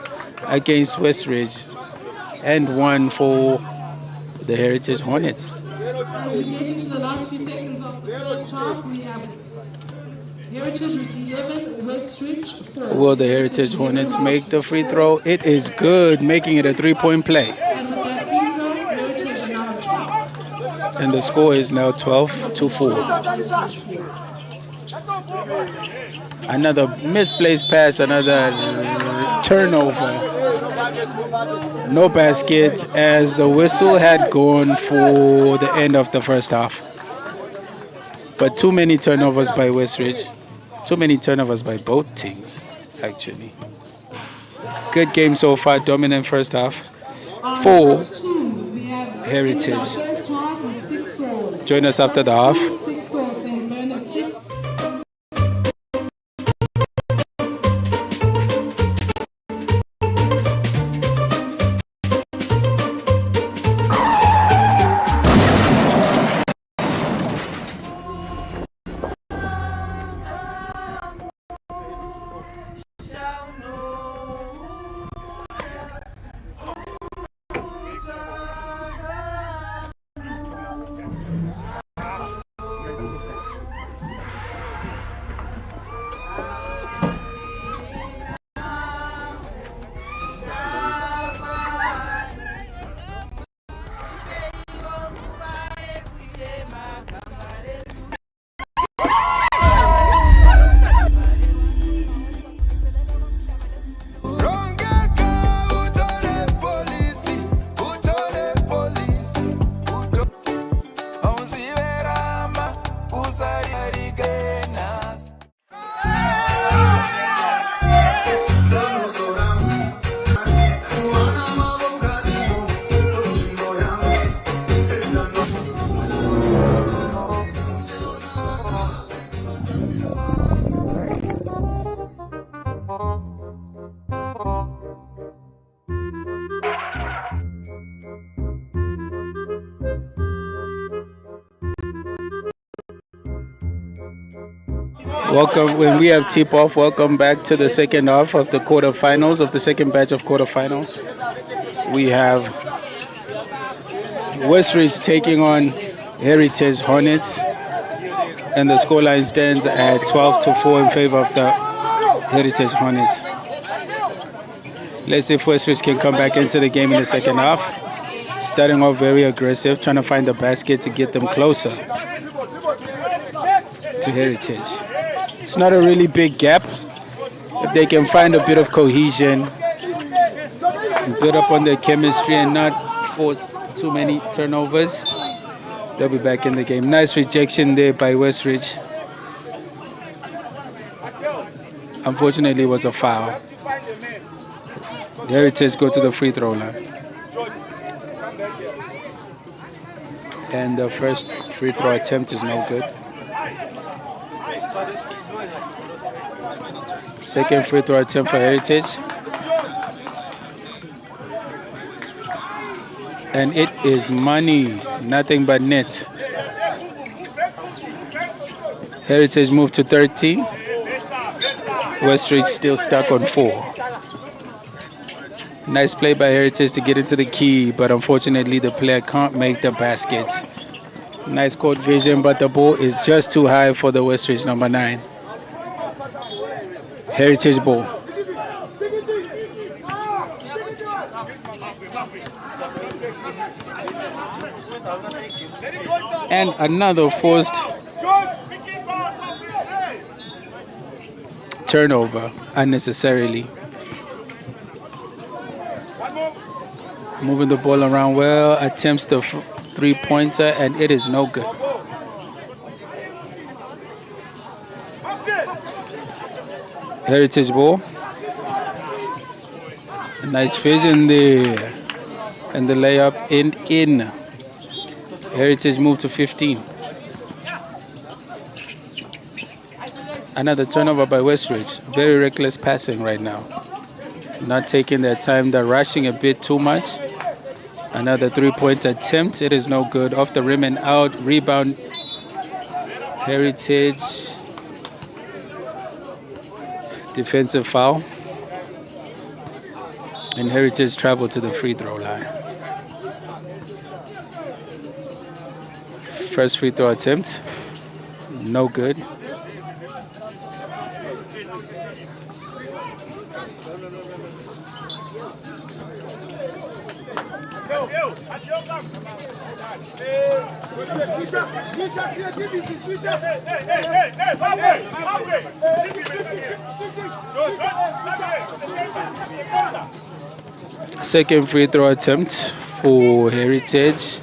against Westridge, and 1 for the Heritage Hornets. As we get into the last few seconds of the first half, we have Heritage with 11, Westridge 4. Will the Heritage Hornets make the free throw? It is good, making it a 3-point play. And with that free throw, Heritage are now 12. And the score is now 12-4. Another misplaced pass, another turnover. No basket, as the whistle had gone for the end of the first half. But too many turnovers by Westridge. Too many turnovers by both teams, actually. Good game so far, dominant first half for Heritage. Join us after the half. Welcome, when we have tip-off, welcome back to the second half of the quarterfinals, of the second batch of quarterfinals. We have Westridge taking on Heritage Hornets. And the scoreline stands at 12-4 in favor of the Heritage Hornets. Let's see if Westridge can come back into the game in the second half. Starting off very aggressive, trying to find the basket to get them closer to Heritage. It's not a really big gap. If they can find a bit of cohesion, and build up on their chemistry and not force too many turnovers, they'll be back in the game. Nice rejection there by Westridge. Unfortunately, it was a foul. Heritage go to the free throw line. And the first free throw attempt is no good. Second free throw attempt for Heritage. And it is money, nothing but net. Heritage moved to 13. Westridge still stuck on 4. Nice play by Heritage to get into the key, but unfortunately the player can't make the basket. Nice court vision, but the ball is just too high for the Westridge number 9. Heritage ball. And another forced turnover unnecessarily. Moving the ball around well, attempts the three-pointer, and it is no good. Heritage ball. A nice vision there. And the layup in. Heritage moved to 15. Another turnover by Westridge. Very reckless passing right now. Not taking their time. They're rushing a bit too much. Another three-point attempt. It is no good. Off the rim and out. Rebound. Heritage. Defensive foul. And Heritage traveled to the free throw line. First free throw attempt. No good. Second free throw attempt for Heritage,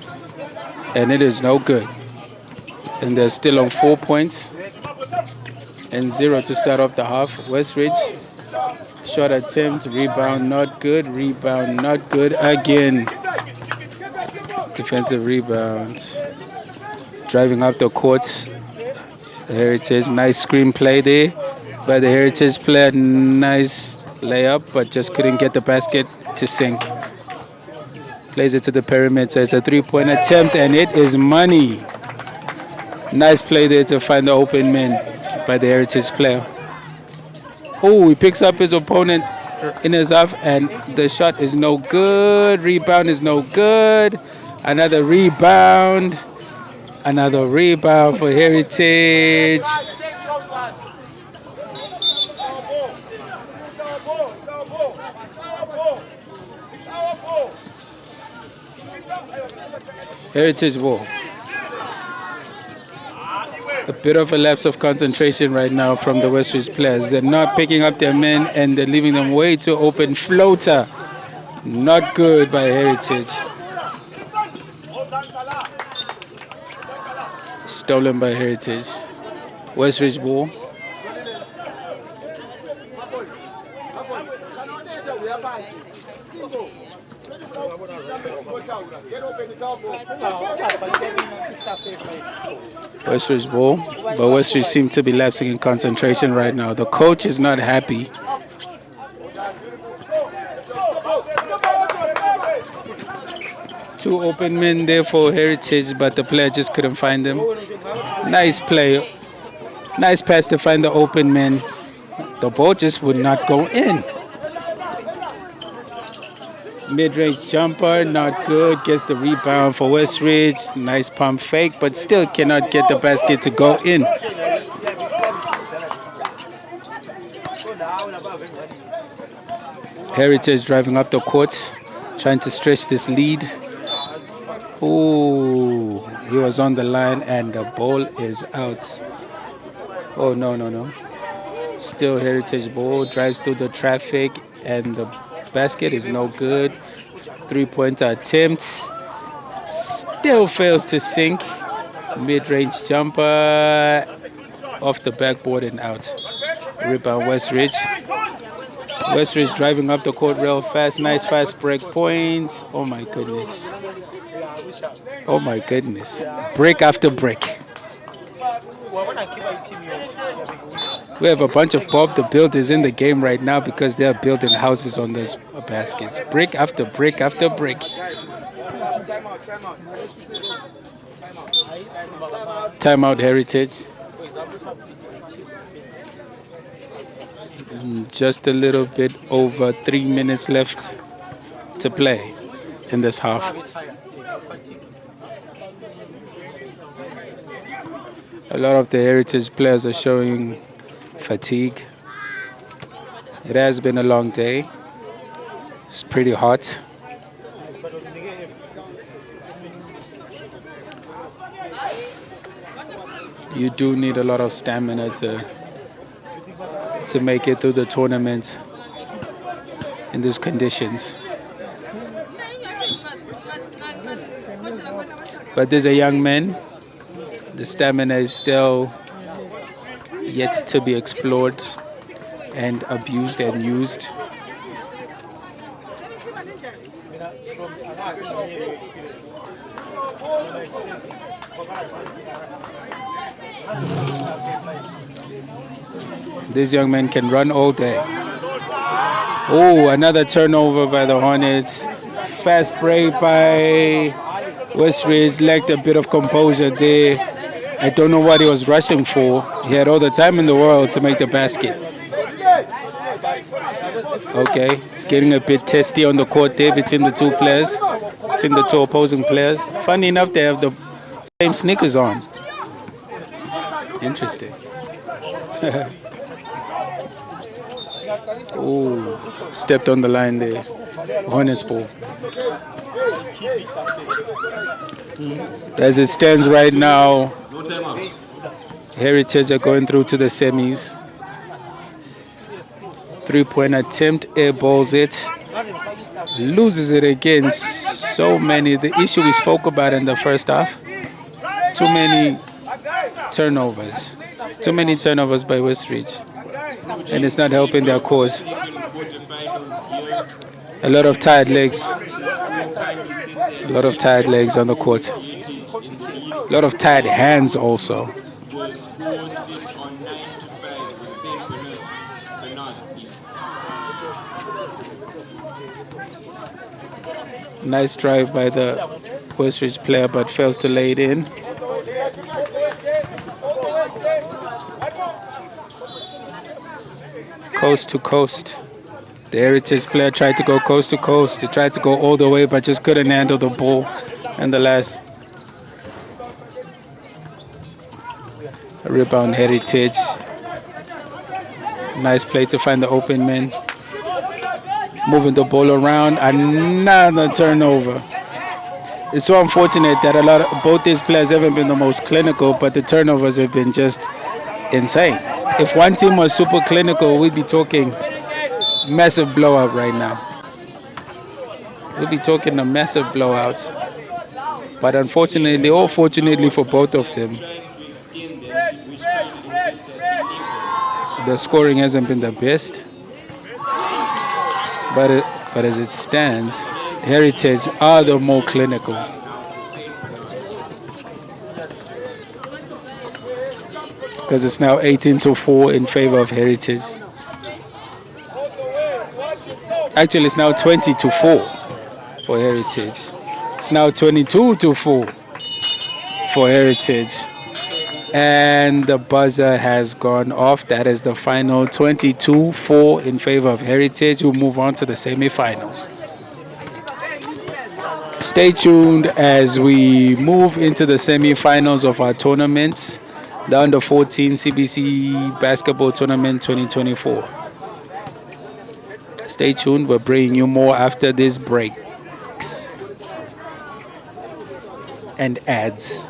and it is no good. And they're still on 4 points and 0 to start off the half. Westridge, short attempt, rebound not good, rebound not good again. Defensive rebound. Driving up the court. The Heritage, nice screen play there by the Heritage player. Nice layup, but just couldn't get the basket to sink. Plays it to the perimeter. It's a three-point attempt, and it is money. Nice play there to find the open man by the Heritage player. Oh, he picks up his opponent in his half, and the shot is no good. Rebound is no good. Another rebound. Another rebound for Heritage. Heritage ball. A bit of a lapse of concentration right now from the Westridge players. They're not picking up their men and they're leaving them way too open. Floater. Not good by Heritage. Stolen by Heritage. Westridge ball. Westridge ball, but Westridge seem to be lapsing in concentration right now. The coach is not happy. Two open men there for Heritage, but the player just couldn't find them. Nice play. Nice pass to find the open man. The ball just would not go in. Mid-range jumper, not good. Gets the rebound for Westridge. Nice pump fake, but still cannot get the basket to go in. Heritage driving up the court, trying to stretch this lead. Ooh, he was on the line and the ball is out. Oh, no. Still Heritage ball, drives through the traffic and the basket is no good. Three-pointer attempt. Still fails to sink. Mid-range jumper off the backboard and out. Rebound Westridge. Westridge driving up the court real fast. Nice fast break point. Oh my goodness. Oh my goodness. Break after break. We have a bunch of Bob the Builders in the game right now because they're building houses on those baskets. Break after break after break. Timeout Heritage. Just a little bit over 3 minutes left to play in this half. A lot of the Heritage players are showing fatigue. It has been a long day. It's pretty hot. You do need a lot of stamina to make it through the tournament in these conditions. But these are young men. The stamina is still yet to be explored and abused and used. These young men can run all day. Oh, another turnover by the Hornets. Fast break by Westridge, lacked a bit of composure there. I don't know what he was rushing for. He had all the time in the world to make the basket. Okay, it's getting a bit testy on the court there between the two players, between the two opposing players. Funny enough, they have the same sneakers on. Interesting. Oh, stepped on the line there. Hornets ball. As it stands right now, Heritage are going through to the semis. Three-point attempt, airballs it, loses it again. So many, the issue we spoke about in the first half, too many turnovers. Too many turnovers by Westridge. And it's not helping their cause. A lot of tired legs. A lot of tired legs on the court. A lot of tired hands also. Nice drive by the Westridge player, but fails to lay it in. Coast to coast. The Heritage player tried to go coast to coast. He tried to go all the way, but just couldn't handle the ball. And the last rebound, Heritage. Nice play to find the open man. Moving the ball around. Another turnover. It's so unfortunate that both these players haven't been the most clinical, but the turnovers have been just insane. If one team was super clinical, we'd be talking massive blowout right now. We'd be talking a massive blowouts. But unfortunately, or fortunately for both of them, the scoring hasn't been the best. But as it stands, Heritage are the more clinical. Because it's now 18-4 in favor of Heritage. Actually, it's now 20-4 for Heritage. It's now 22-4 for Heritage. And the buzzer has gone off. That is the final 22-4 in favor of Heritage, who move on to the semifinals. Stay tuned as we move into the semi-finals of our tournaments, the Under 14 CBC Basketball Tournament 2024. Stay tuned. We're bringing you more after these breaks and ads.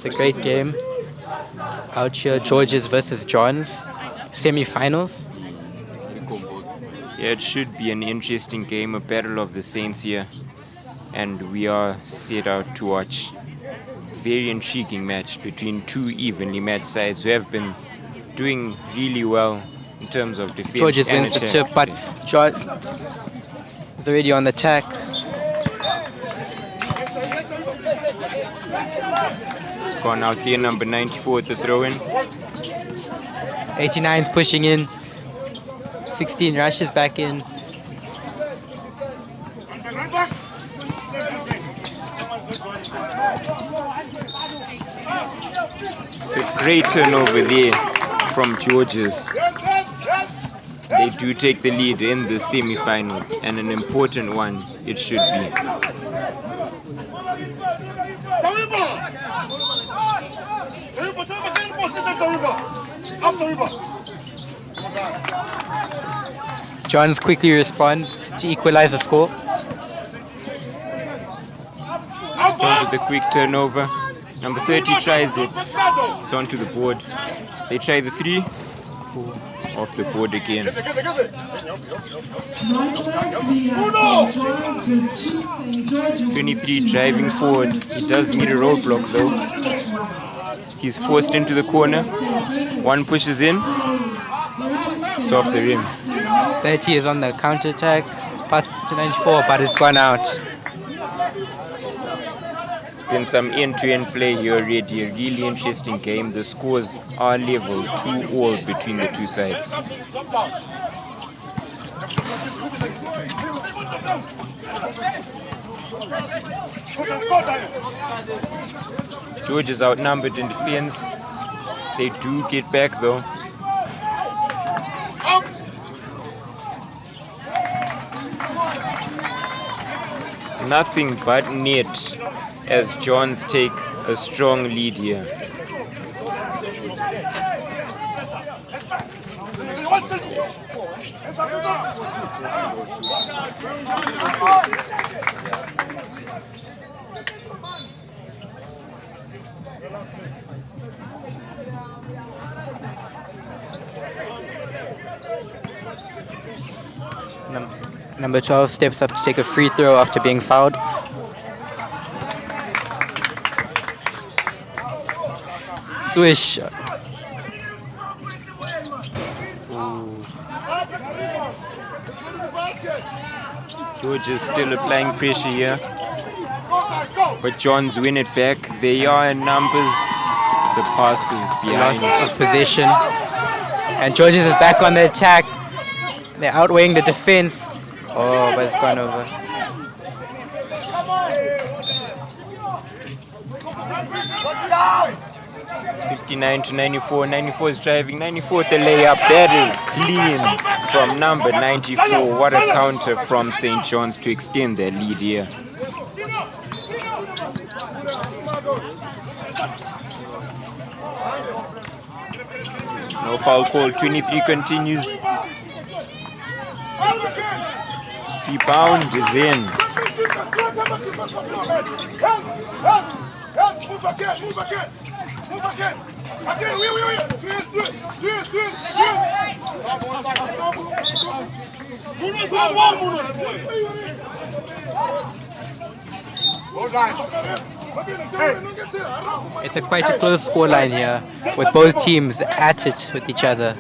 That's a great game. Out here, George's versus John's semi-finals. Yeah, it should be an interesting game, a battle of the Saints here. And we are set out to watch a very intriguing match between two evenly matched sides who have been doing really well in terms of defense. George's and wins the attack. chip, but George is already on the attack. Gone out there, number 94 at the throw-in. 89's pushing in. 16 rushes back in. It's a great turnover there from George's. They do take the lead in the semi-final, and an important one it should be. Johns quickly responds to equalize the score. Johns with a quick turnover. Number 30 tries it. It's onto the board. They try the 3. Off the board again. 23 driving forward. He does meet a roadblock though. He's forced into the corner. One pushes in. It's off the rim. 30 is on the counter-attack. Passes to 94, but it's gone out. It's been some end-to-end play here already. A really interesting game. The scores are level 2-all between the two sides. George is outnumbered in defense. They do get back though. Nothing but net as Johns take a strong lead here. Number 12 steps up to take a free throw after being fouled. Swish. George is still applying pressure here. But Johns win it back. They are in numbers. The pass is behind. Loss of possession. And Georges is back on the attack. They're outweighing the defense. Oh, but it's gone over. Down! 59 to 94. 94 is driving. 94 the layup. That is clean from number 94. What a counter from St. John's to extend their lead here. No foul call. 23 continues. Rebound is in. It's quite a close scoreline here, with both teams at it with each other.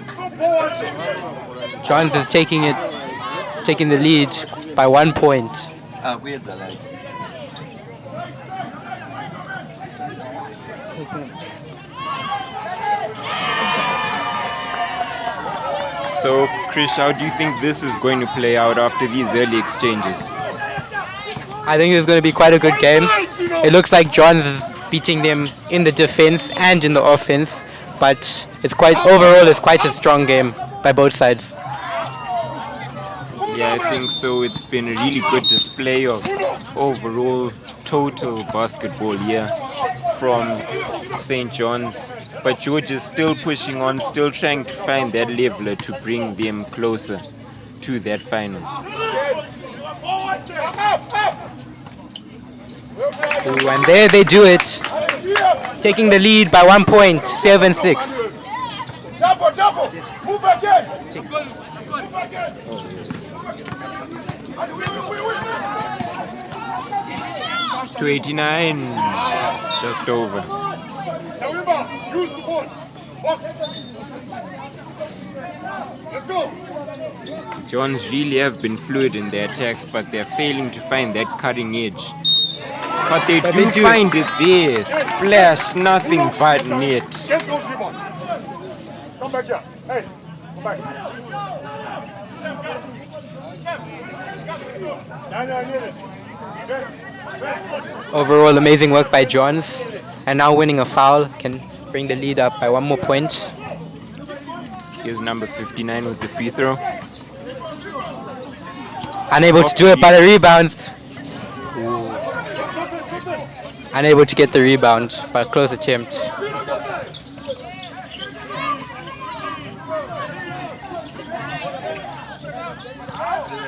Johns is taking the lead by 1 point. So, Krish, how do you think this is going to play out after these early exchanges? I think it's going to be quite a good game. It looks like Johns is beating them in the defense and in the offense, but overall it's quite a strong game by both sides. Yeah, I think so. It's been a really good display of overall total basketball here from St. John's. But George is still pushing on, still trying to find that leveler to bring them closer to that final. Ooh, and there they do it. taking the lead by 1 point, 7-6. Double. Move again. 289, just over. Use the board. Box. Let's go. Johns really have been fluid in their attacks, but they're failing to find that cutting edge. But they do find it there. Splash, nothing but net. Get those rebounds. Come back here. Hey, come back. I need it. Overall, amazing work by Johns. And now winning a foul can bring the lead up by 1 more point. Here's number 59 with the free throw. Unable to do it by the rebound. Unable to get the rebound, but close attempt.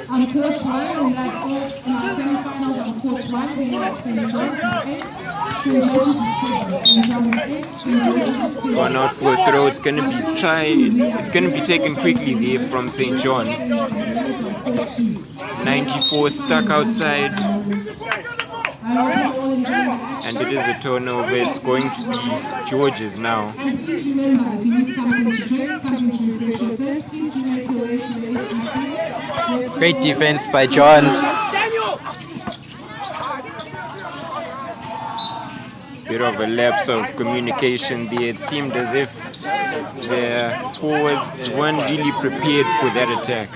On court 1, we had in our semi-finals on court 1, we had St. John's with 8, St. George's with 7, St. John with 8, St. George's with 7. Gone out for a throw. It's gonna be taken quickly there from St. John's. 94 stuck outside. And it is a turnover. It's going to be George's now. And please remember, if you need something to drink, something to refresh your thirst, please do make your way to the SBC. Great defense by Johns. Bit of a lapse of communication there. It seemed as if the forwards weren't really prepared for that attack.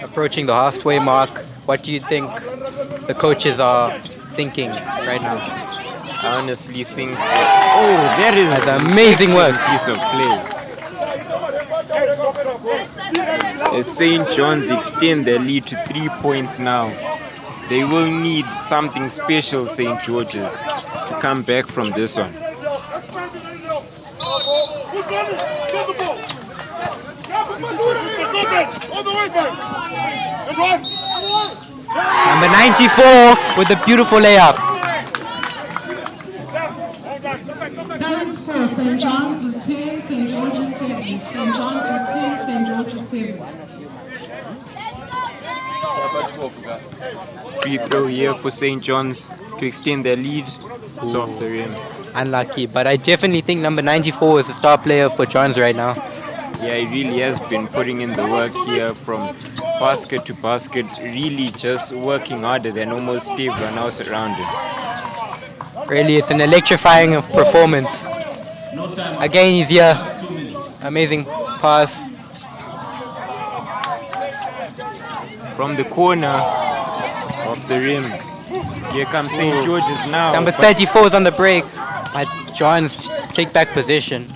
Approaching the halfway mark, what do you think the coaches are thinking right now? I honestly think that is That's amazing work. Piece of play. As St. John's extend their lead to 3 points now, they will need something special, St. George's, to come back from this one. Number 94 with a beautiful layup. Parents for St. John's with 10, St. George's 7. St. John's with 10, St. George's 7. Free throw here for St. John's to extend their lead. It's off the rim. Unlucky, but I definitely think number 94 is the star player for Johns right now. Yeah, he really has been putting in the work here from basket to basket, really just working harder than almost everyone else around him. Really, it's an electrifying performance. Again, he's here. Amazing pass. From the corner of the rim. Here comes St. George's now. Number 34 is on the break, but Johns take back position.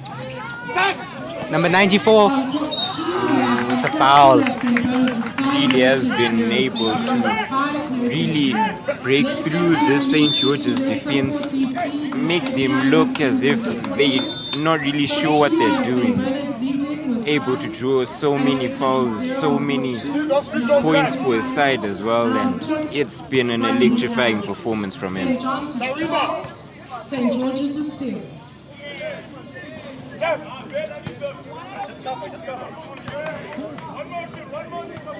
Number 94, it's a foul. Really has been able to really break through this St. George's defense, make them look as if they're not really sure what they're doing. Able to draw so many fouls, so many points for his side as well, and it's been an electrifying performance from him. St. George's with 6.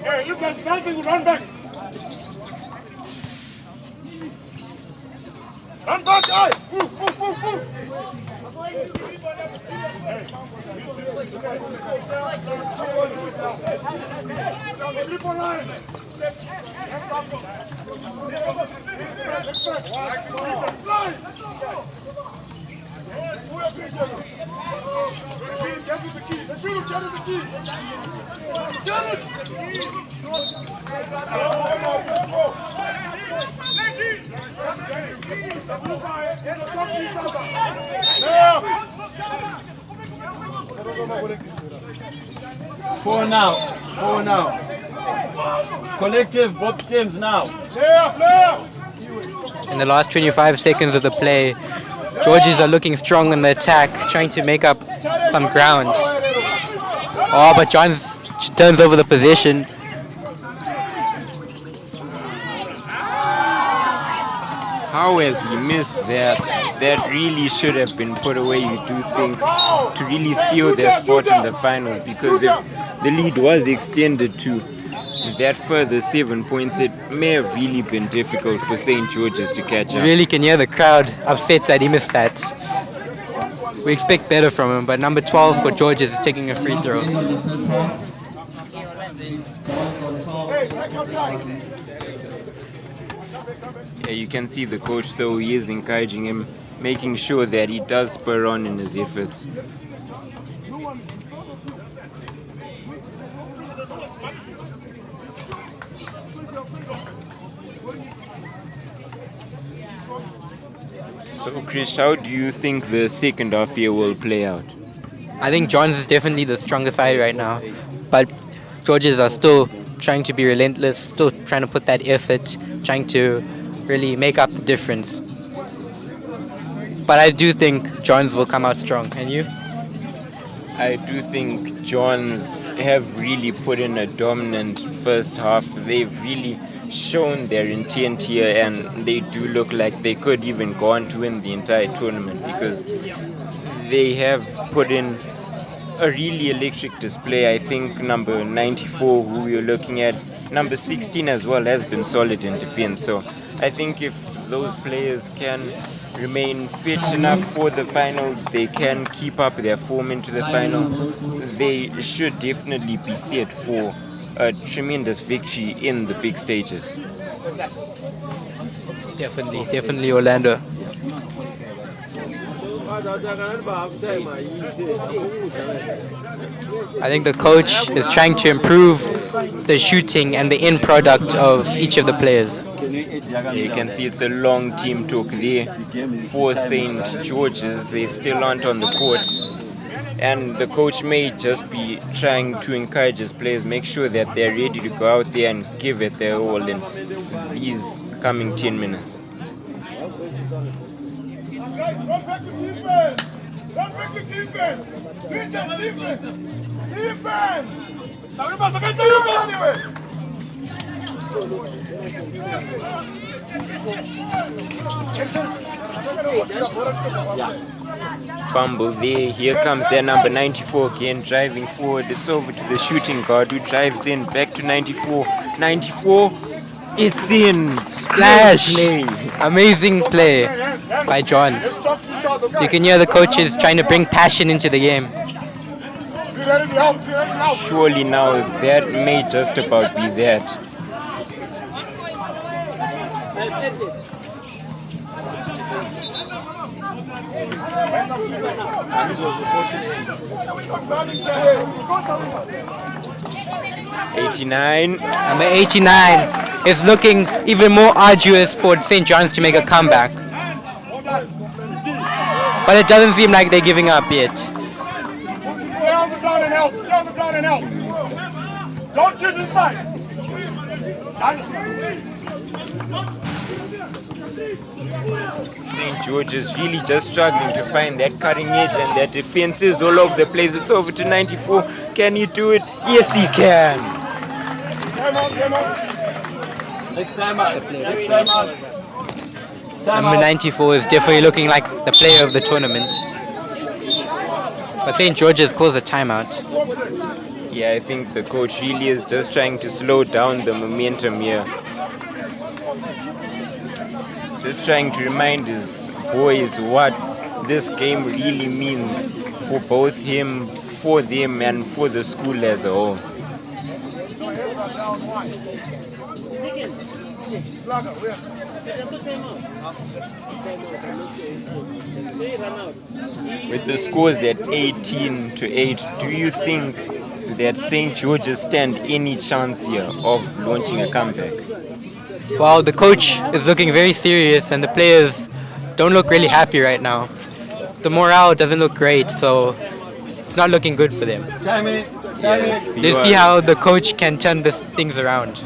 Hey, look, there's nothing. Run back. Run back, guy. Move. Four now. Collective, both teams now. Player. In the last 25 seconds of the play, Georges are looking strong in the attack, trying to make up some ground. Oh, but Johns turns over the possession. How has he missed that? That really should have been put away, you do think, to really seal their spot in the finals, because if the lead was extended to that further 7 points, it may have really been difficult for St. George's to catch You up. really can hear the crowd upset that he missed that. We expect better from him, but number 12 for Georges is taking a free throw. Yeah, you can see the coach, though, he is encouraging him, making sure that he does spur on in his efforts. So, Krish, how do you think the second half here will play out? I think Johns is definitely the stronger side right now, but Georges are still trying to be relentless, still trying to put that effort, trying to really make up the difference. But I do think Johns will come out strong. And you? I do think Johns have really put in a dominant first half. They've really shown their intent here, and they do look like they could even go on to win the entire tournament, because they have put in a really electric display. I think number 94, who we are looking at, number 16 as well, has been solid in defense. So I think if those players can remain fit enough for the final, they can keep up their form into the final, they should definitely be set for a tremendous victory in the big stages. Definitely Orlando. I think the coach is trying to improve the shooting and the end product of each of the players. You can see it's a long team talk there for St. George's. They still aren't on the court, and the coach may just be trying to encourage his players, make sure that they're ready to go out there and give it their all in these coming 10 minutes. Don't break the defense! Don't break the defense! Defense! Defense! Anyway! Fumble there. Here comes their number 94 again, driving forward. It's over to the shooting guard, who drives in back to 94. 94, it's in. Splash! Play. Amazing play by Johns. You can hear the coaches trying to bring passion into the game. Surely now that may just about be that. '89. Number 89 is looking even more arduous for St. John's to make a comeback. But it doesn't seem like they're giving up yet. Stay on the ground and help! Stay on the ground and help! Don't get inside! St. George is really just struggling to find that cutting edge, and their defense is all over the place. It's over to 94. Can he do it? Yes, he can. Next time out. Number 94 is definitely looking like the player of the tournament. But St. George's calls a timeout. Yeah, I think the coach really is just trying to slow down the momentum here. Just trying to remind his boys what this game really means for both him, for them, and for the school as a whole. With the scores at 18-8, do you think that St. George's stand any chance here of launching a comeback? Well, the coach is looking very serious and the players don't look really happy right now. The morale doesn't look great, so it's not looking good for them. Time it. Let's see how the coach can turn things around.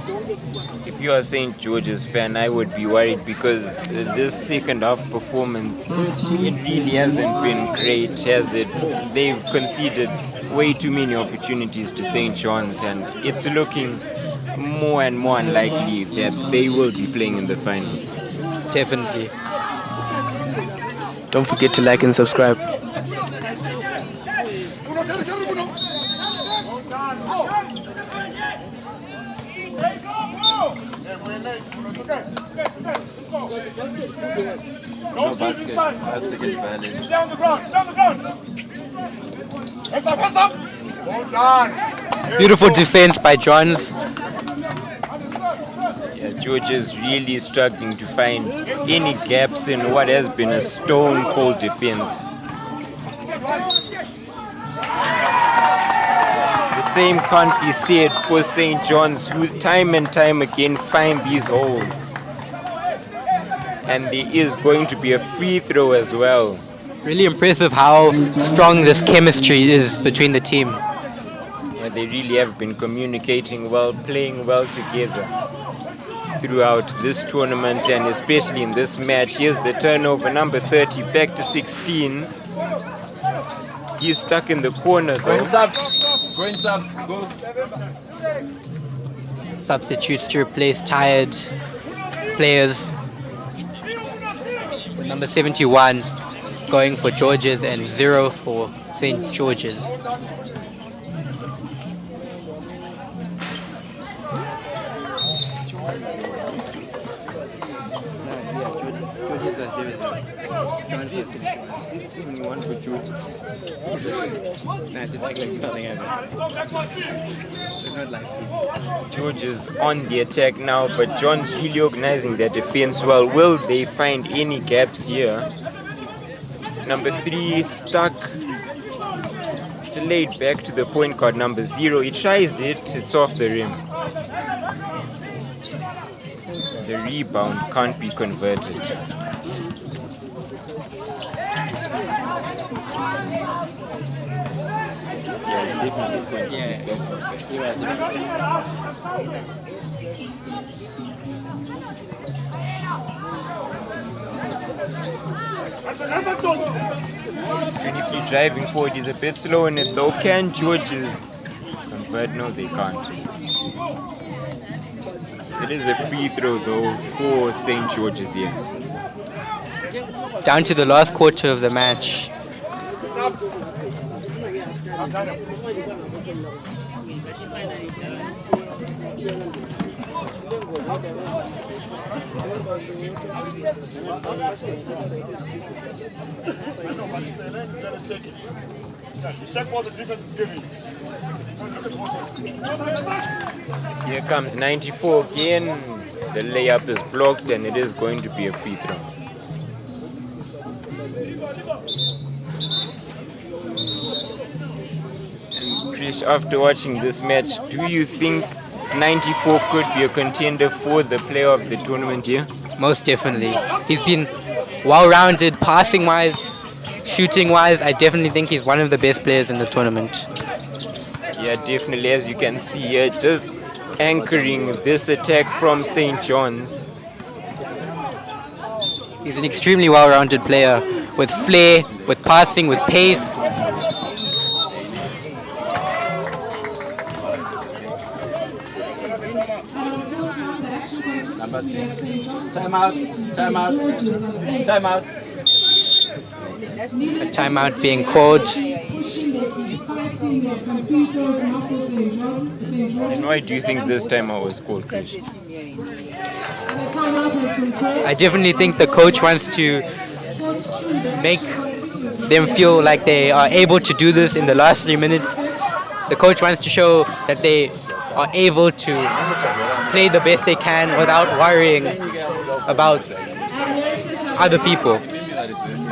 If you are a St. George's fan, I would be worried because this second half performance, it really hasn't been great, has it? They've conceded way too many opportunities to St. John's, and it's looking more and more unlikely that they will be playing in the finals. Definitely. Don't forget to like and subscribe. No basket. That's against violence. Down the ground. Hands up. Well done. Beautiful defense by Johns. Yeah, George is really struggling to find any gaps in what has been a stone-cold defense. The same can't be said for St. John's, who time and time again find these holes. And there is going to be a free throw as well. Really impressive how strong this chemistry is between the team. Yeah, they really have been communicating well, playing well together throughout this tournament, and especially in this match. Here's the turnover, number 30, back to 16. He's stuck in the corner though. Go in subs. Go. Substitutes to replace tired players. With number 71 going for George's and 0 for St. George's. George is on the attack now, but John's really organizing their defense well. Will they find any gaps here? Number 3 stuck. Slade back to the point guard, number 0. He tries it, it's off the rim. The rebound can't be converted. Yeah, it's definitely a point. Yeah. It's definitely. Number 2. 23 driving forward is a bit slow in it though. Can George's convert? No, they can't. It is a free throw though for St. George's here. Down to the last quarter of the match. Check what the defense is giving. Here comes 94 again. The layup is blocked and it is going to be a free throw. And Chris, after watching this match, do you think 94 could be a contender for the player of the tournament here? Most definitely. He's been well-rounded, passing-wise, shooting-wise. I definitely think he's one of the best players in the tournament. Yeah, definitely. As you can see here, just anchoring this attack from St. John's. He's an extremely well-rounded player with flair, with passing, with pace. Number 6. Timeout. A timeout being called. And why do you think this timeout was called, Chris? I definitely think the coach wants to make them feel like they are able to do this in the last 3 minutes. The coach wants to show that they are able to play the best they can without worrying about other people.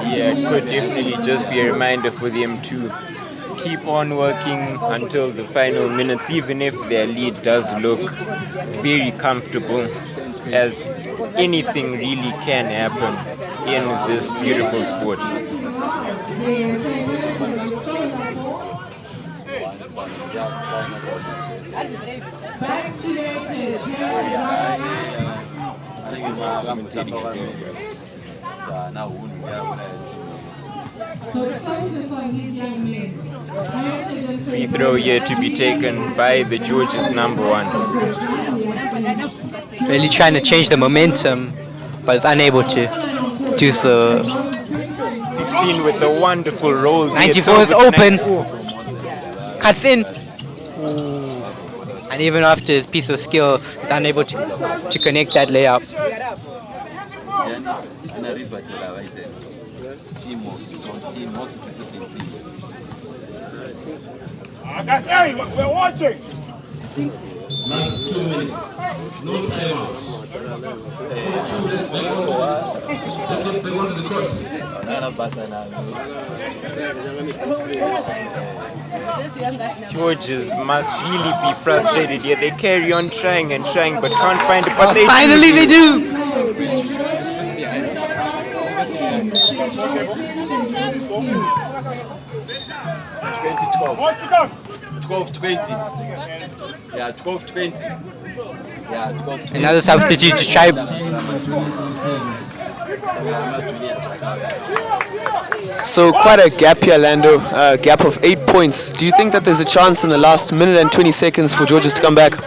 Yeah, it could definitely just be a reminder for them to keep on working until the final minutes, even if their lead does look very comfortable, as anything really can happen in this beautiful sport. Back to Heritage. Heritage right so focus on these young men. Heritage and Free throw here to be taken by the Georges number 1. Really trying to change the momentum, but it's unable to do so. 16 with a wonderful roll. 94 is open. Cuts in. And even after his piece of skill, he's unable to connect that layup. Guys, hey, we're watching. Last 2 minutes. No timeout. 2 minutes back. Let's get back onto the court. Georges must really be frustrated here. They carry on trying and trying, but can't find it. But Finally they do! What's it done? 12-20. Yeah, 12-20. Yeah, 12-20. Another substitute to try. So quite a gap here, Lando. A gap of 8 points. Do you think that there's a chance in the last minute and 20 seconds for Georges to come back?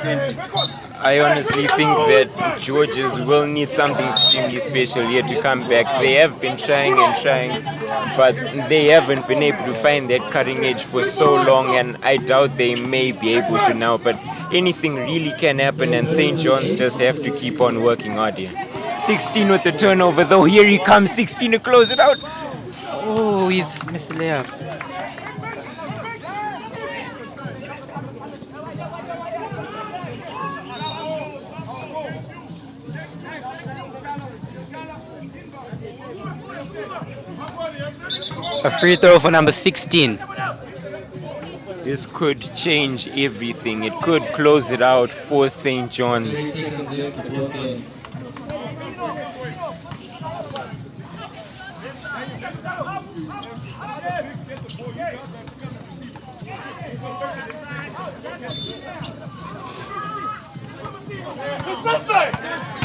I honestly think that Georges will need something extremely special here to come back. They have been trying and trying, but they haven't been able to find that cutting edge for so long, and I doubt they may be able to now. But anything really can happen, and St. John's just have to keep on working hard here. 16 with the turnover, though. Here he comes, 16 to close it out. Oh, he's missed the layup. A free throw for number 16. This could change everything. It could close it out for St. John's.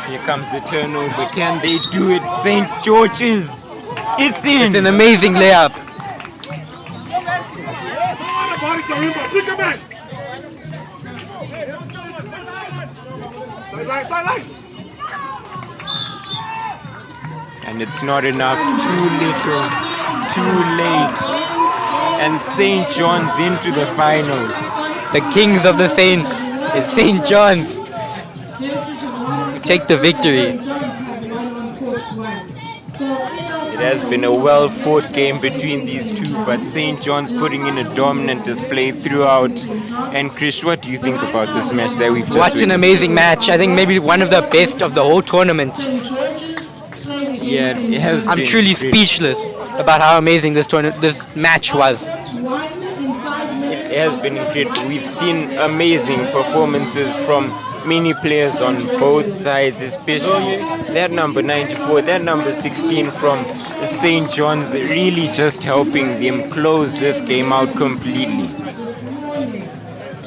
Here comes the turnover. Can they do it? St. George's. It's in. It's an amazing layup. And it's not enough. Too little. Too late. And St. John's into the finals. The kings of the Saints. It's St. John's. Take the victory. It has been a well-fought game between these two, but St. John's putting in a dominant display throughout. And Krish, what do you think about this match that we've just What an witnessed? amazing match. I think maybe one of the best of the whole tournament. Yeah, it has I'm been truly great. speechless about how amazing this match was. It has been incredible. We've seen amazing performances from many players on both sides, especially that number 94, that number 16 from St. John's, really just helping them close this game out completely.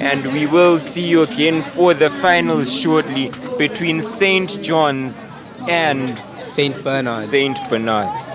And we will see you again for the finals shortly between St. John's and St. Bernard's. St. Bernard's.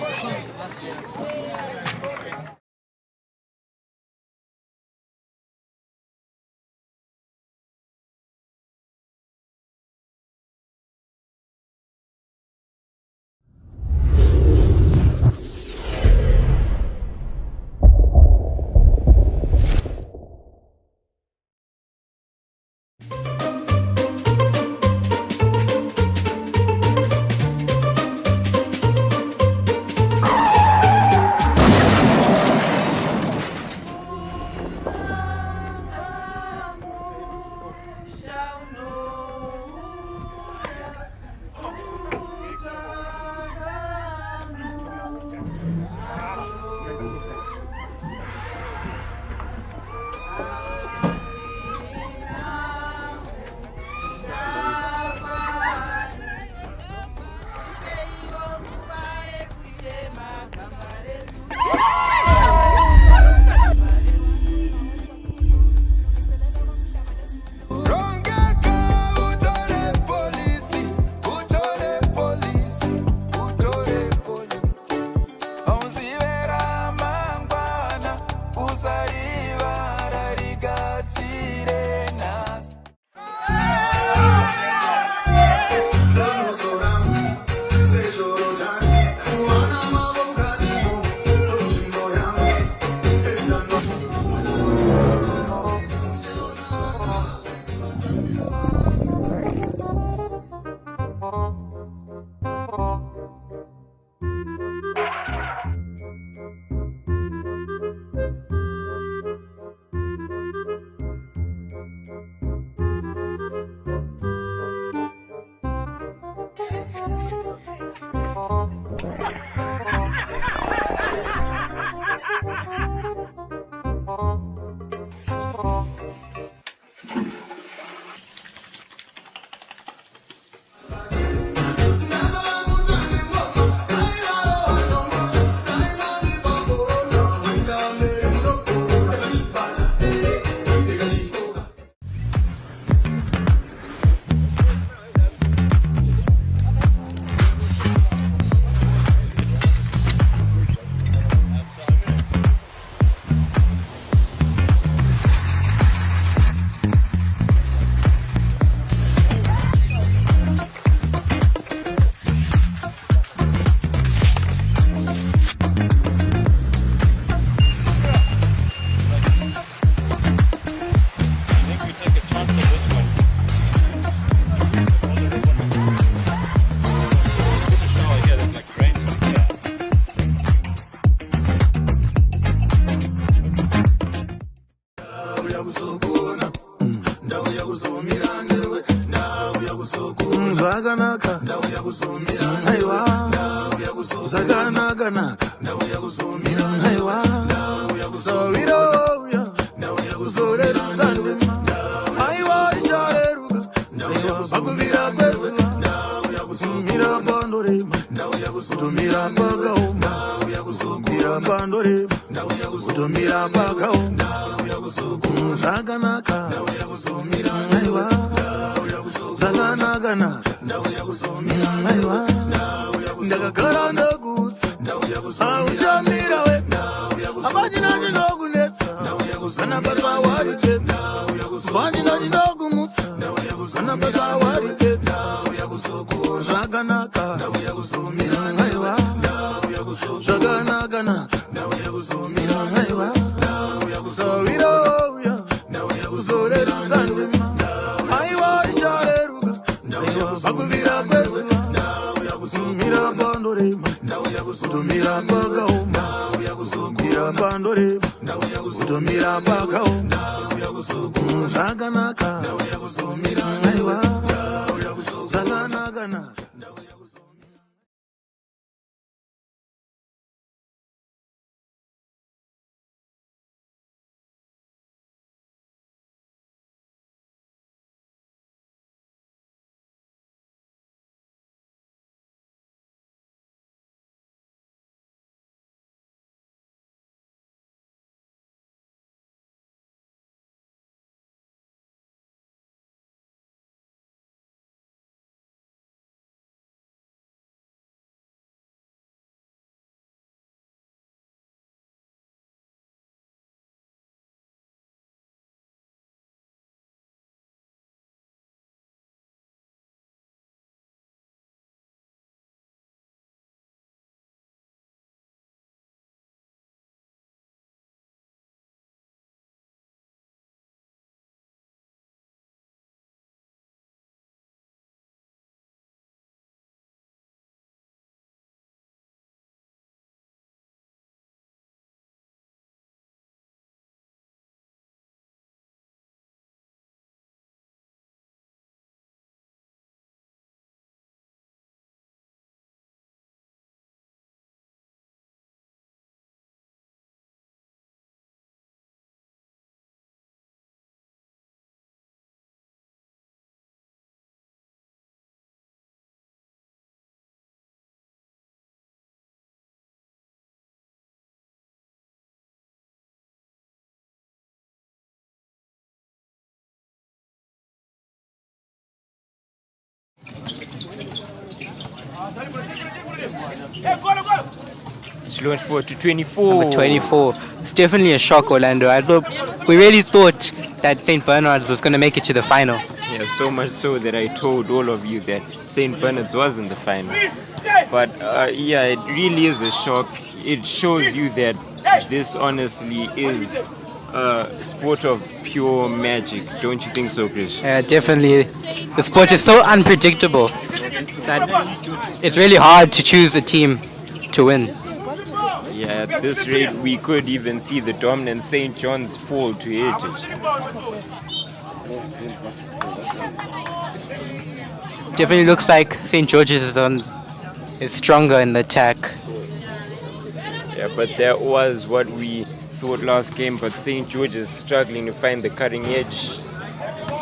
Zaganaka, Aywa, Zaganagana, Aywa, so we don't, so let us send him. Aywa, Jaruga, Bakuvira Besu, Mira Bandore, to Mira Bagao, Mira Bandore, to Mira Bagao, Zaganaka, Aywa, Zaganagana, Aywa, Nagakaranda Goods, Aujamira, Abajina Nogunets, Anabata Warikets, Bajina Nogumuts, Anabata Warikets, Zaganaka, Aywa, Zaganagana, Aywa, so we don't, so let us send him. Aywa, Jaruga, Bakuvira Besu, Mira Bandore, to Mira Bagao, Mira Bandore, to Mira Bagao, Zaganaka, Aywa, Zaganagana. It's launched forward to 24. Number 24. It's definitely a shock, Orlando. We really thought that St. Bernard's was going to make it to the final. Yeah, so much so that I told all of you that St. Bernard's was in the final. But yeah, it really is a shock. It shows you that this honestly is a sport of pure magic. Don't you think so, Krish? Yeah, definitely. The sport is so unpredictable that it's really hard to choose a team to win. Yeah, at this rate, we could even see the dominant St. John's fall to Heritage. Definitely looks like St. George's is stronger in the attack. Yeah, but that was what we thought last game, but St. George is struggling to find the cutting edge.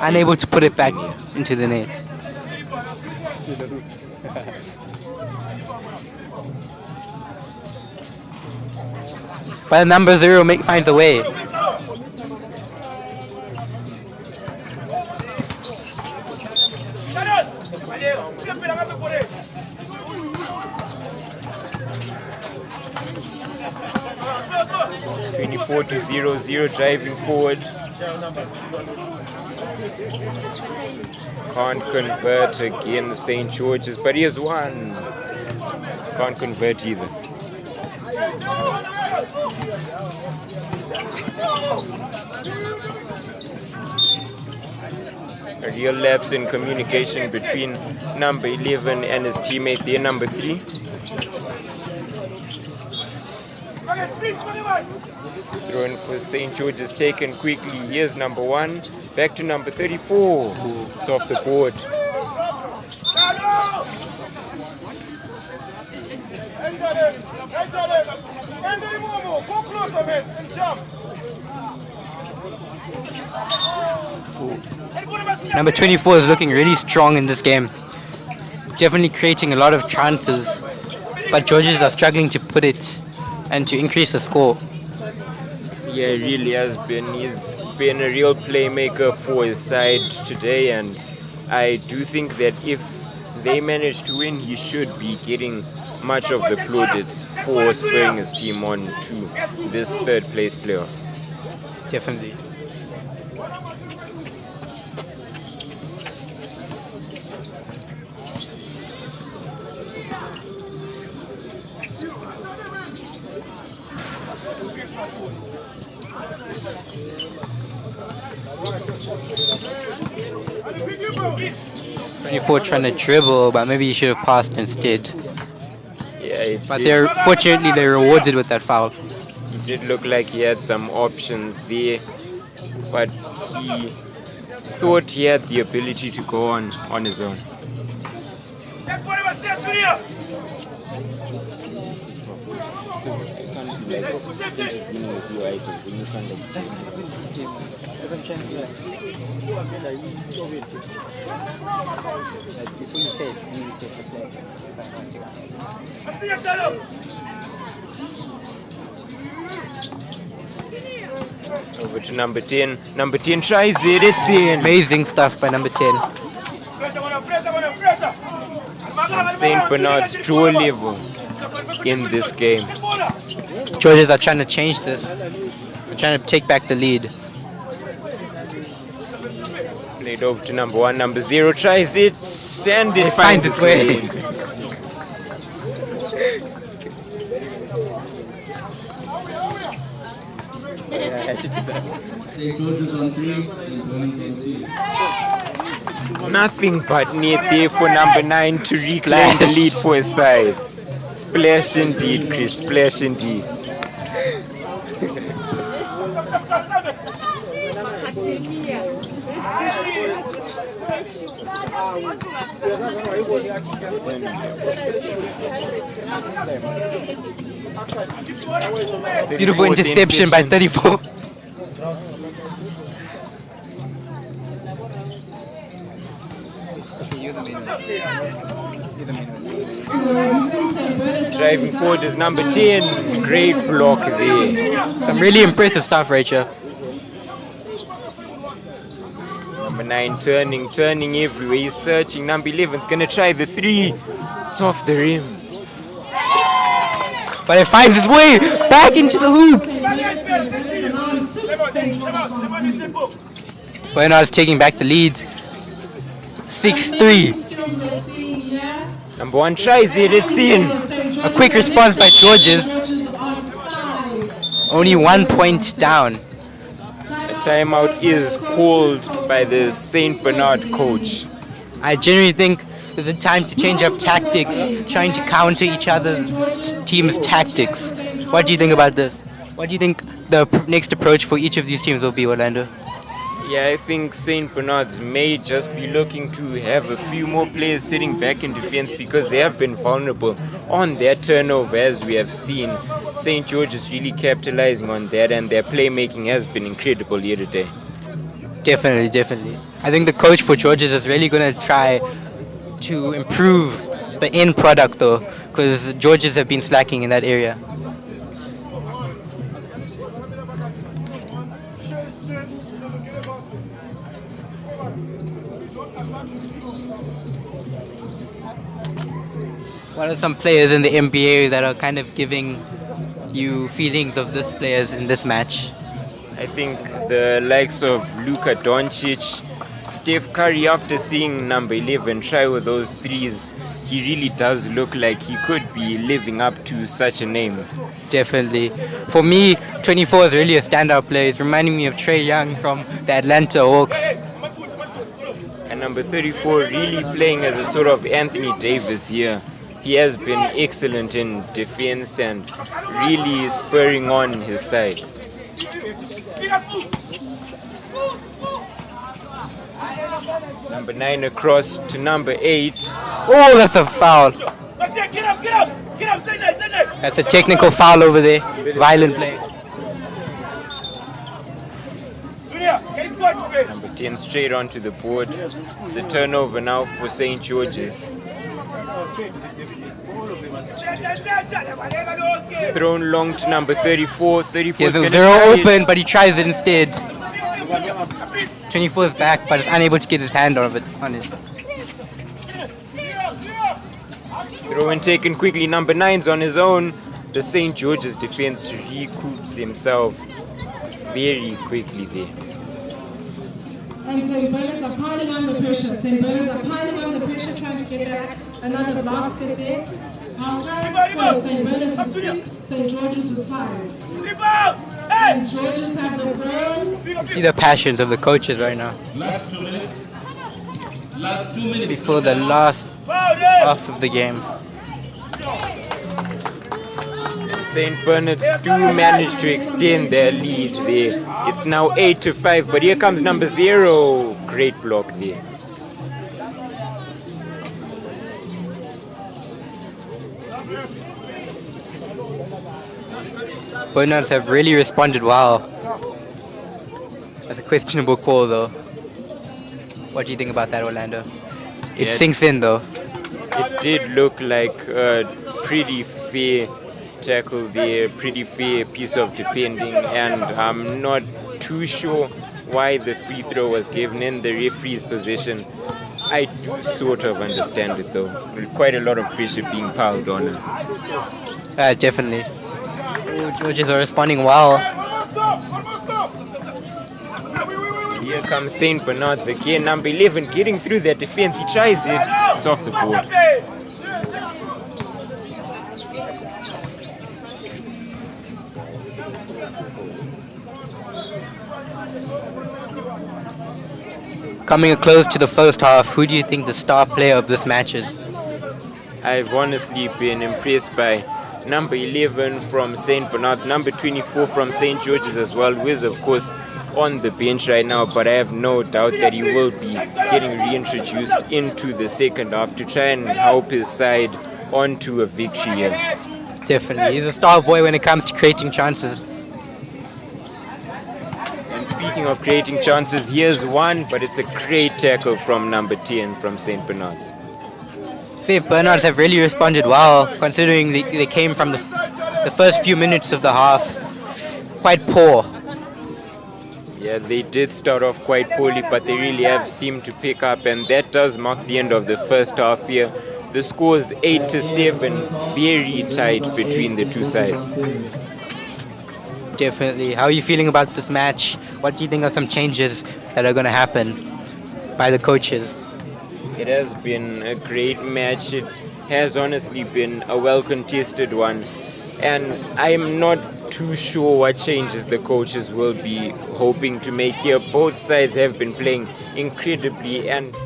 Unable to put it back into the net. But number 0 finds a way. To 0-0, driving forward. Can't convert again, St. George's, but he has one. Can't convert either. A real lapse in communication between number 11 and his teammate there, number 3. Throw in for St. George's taken quickly. Here's number 1. Back to number 34. It's off the board. Number 24 is looking really strong in this game. Definitely creating a lot of chances. But Georges are struggling to put it and to increase the score. Yeah, he really has been. He's been a real playmaker for his side today, and I do think that if they manage to win, he should be getting much of the plaudits for spurring his team on to this third place playoff. Definitely. Trying to dribble, but maybe he should have passed instead. Yeah, but fortunately they're rewarded with that foul. He did look like he had some options there, but he thought he had the ability to go on his own. Over to number 10. Number 10 tries it. It's in. Amazing stuff by number 10. St. Bernard's draw level in this game. Georges are trying to change this. They're trying to take back the lead. Played over to number 1. Number 0 tries it, and it finds its way in. Nothing but net there for number 9 to reclaim the lead for his side. Splash indeed, Chris. Splash indeed. Beautiful interception by 34. Driving forward is number 10. Great block there. Some really impressive stuff, Rachel. Number 9 turning everywhere. He's searching. Number 11's gonna try the 3. It's off the rim. But it finds its way back into the hoop. Bernard's taking back the lead. 6-3. Number 1 tries it. It's in. A quick response by Georges. Only 1 point down. A timeout is called by the St. Bernard coach. I genuinely think there's a time to change up tactics, trying to counter each other's team's tactics. What do you think about this? What do you think the next approach for each of these teams will be, Orlando? Yeah, I think St. Bernard's may just be looking to have a few more players sitting back in defense because they have been vulnerable on their turnover, as we have seen. St. George is really capitalizing on that, and their playmaking has been incredible here today. Definitely, definitely. I think the coach for Georges is really going to try to improve the end product, though, because Georges have been slacking in that area. What are some players in the NBA that are kind of giving you feelings of these players in this match? I think the likes of Luka Doncic, Steph Curry, after seeing number 11 try with those threes, he really does look like he could be living up to such a name. Definitely. For me, 24 is really a standout player. It's reminding me of Trae Young from the Atlanta Hawks. And number 34 really playing as a sort of Anthony Davis here. He has been excellent in defense and really spurring on his side. Number 9 across to number 8. Oh, that's a foul. That's a technical foul over there. Violent play. Number 10 straight onto the board. It's a turnover now for St. George's. It's thrown long to number 34. 34 is going to zero try it. open, but he tries it instead. 24 is back, but is unable to get his hand on it. Throw in taken quickly. Number 9's on his own. The St. George's defense recoups himself very quickly there. And St. Bernard's are piling on the pressure. St. Bernard's are piling on the pressure, trying to get that another basket there. Our current score, St. Bernard's with 6, St. George's with 5. St. George's have the ball. See the passions of the coaches right now. Last 2 minutes. Last 2 minutes. Before the last half of the game. St. Bernard's do manage to extend their lead there. It's now 8-5, but here comes number 0. Great block there. Bernards have really responded well. That's a questionable call though. What do you think about that, Orlando? It sinks in though. It did look like a pretty fair tackle there, pretty fair piece of defending, and I'm not too sure why the free throw was given in the referee's possession. I do sort of understand it though. Quite a lot of pressure being piled on him. Definitely. Oh, Georges are responding well. Here comes St. Bernard's again. Number 11 getting through that defense. He tries it. It's off the board. Coming close to the first half, who do you think the star player of this match is? I've honestly been impressed by number 11 from St. Bernard's, number 24 from St. George's as well, who is of course on the bench right now, but I have no doubt that he will be getting reintroduced into the second half to try and help his side onto a victory here. Definitely. He's a star boy when it comes to creating chances. And speaking of creating chances, here's one, but it's a great tackle from number 10 from St. Bernard's. St. Bernard's have really responded well, considering they came from the first few minutes of the half quite poor. Yeah, they did start off quite poorly, but they really have seemed to pick up, and that does mark the end of the first half here. The score is 8-7, very tight between the two sides. Definitely. How are you feeling about this match? What do you think are some changes that are going to happen by the coaches? It has been a great match. It has honestly been a well-contested one. And I'm not too sure what changes the coaches will be hoping to make here. Both sides have been playing incredibly, and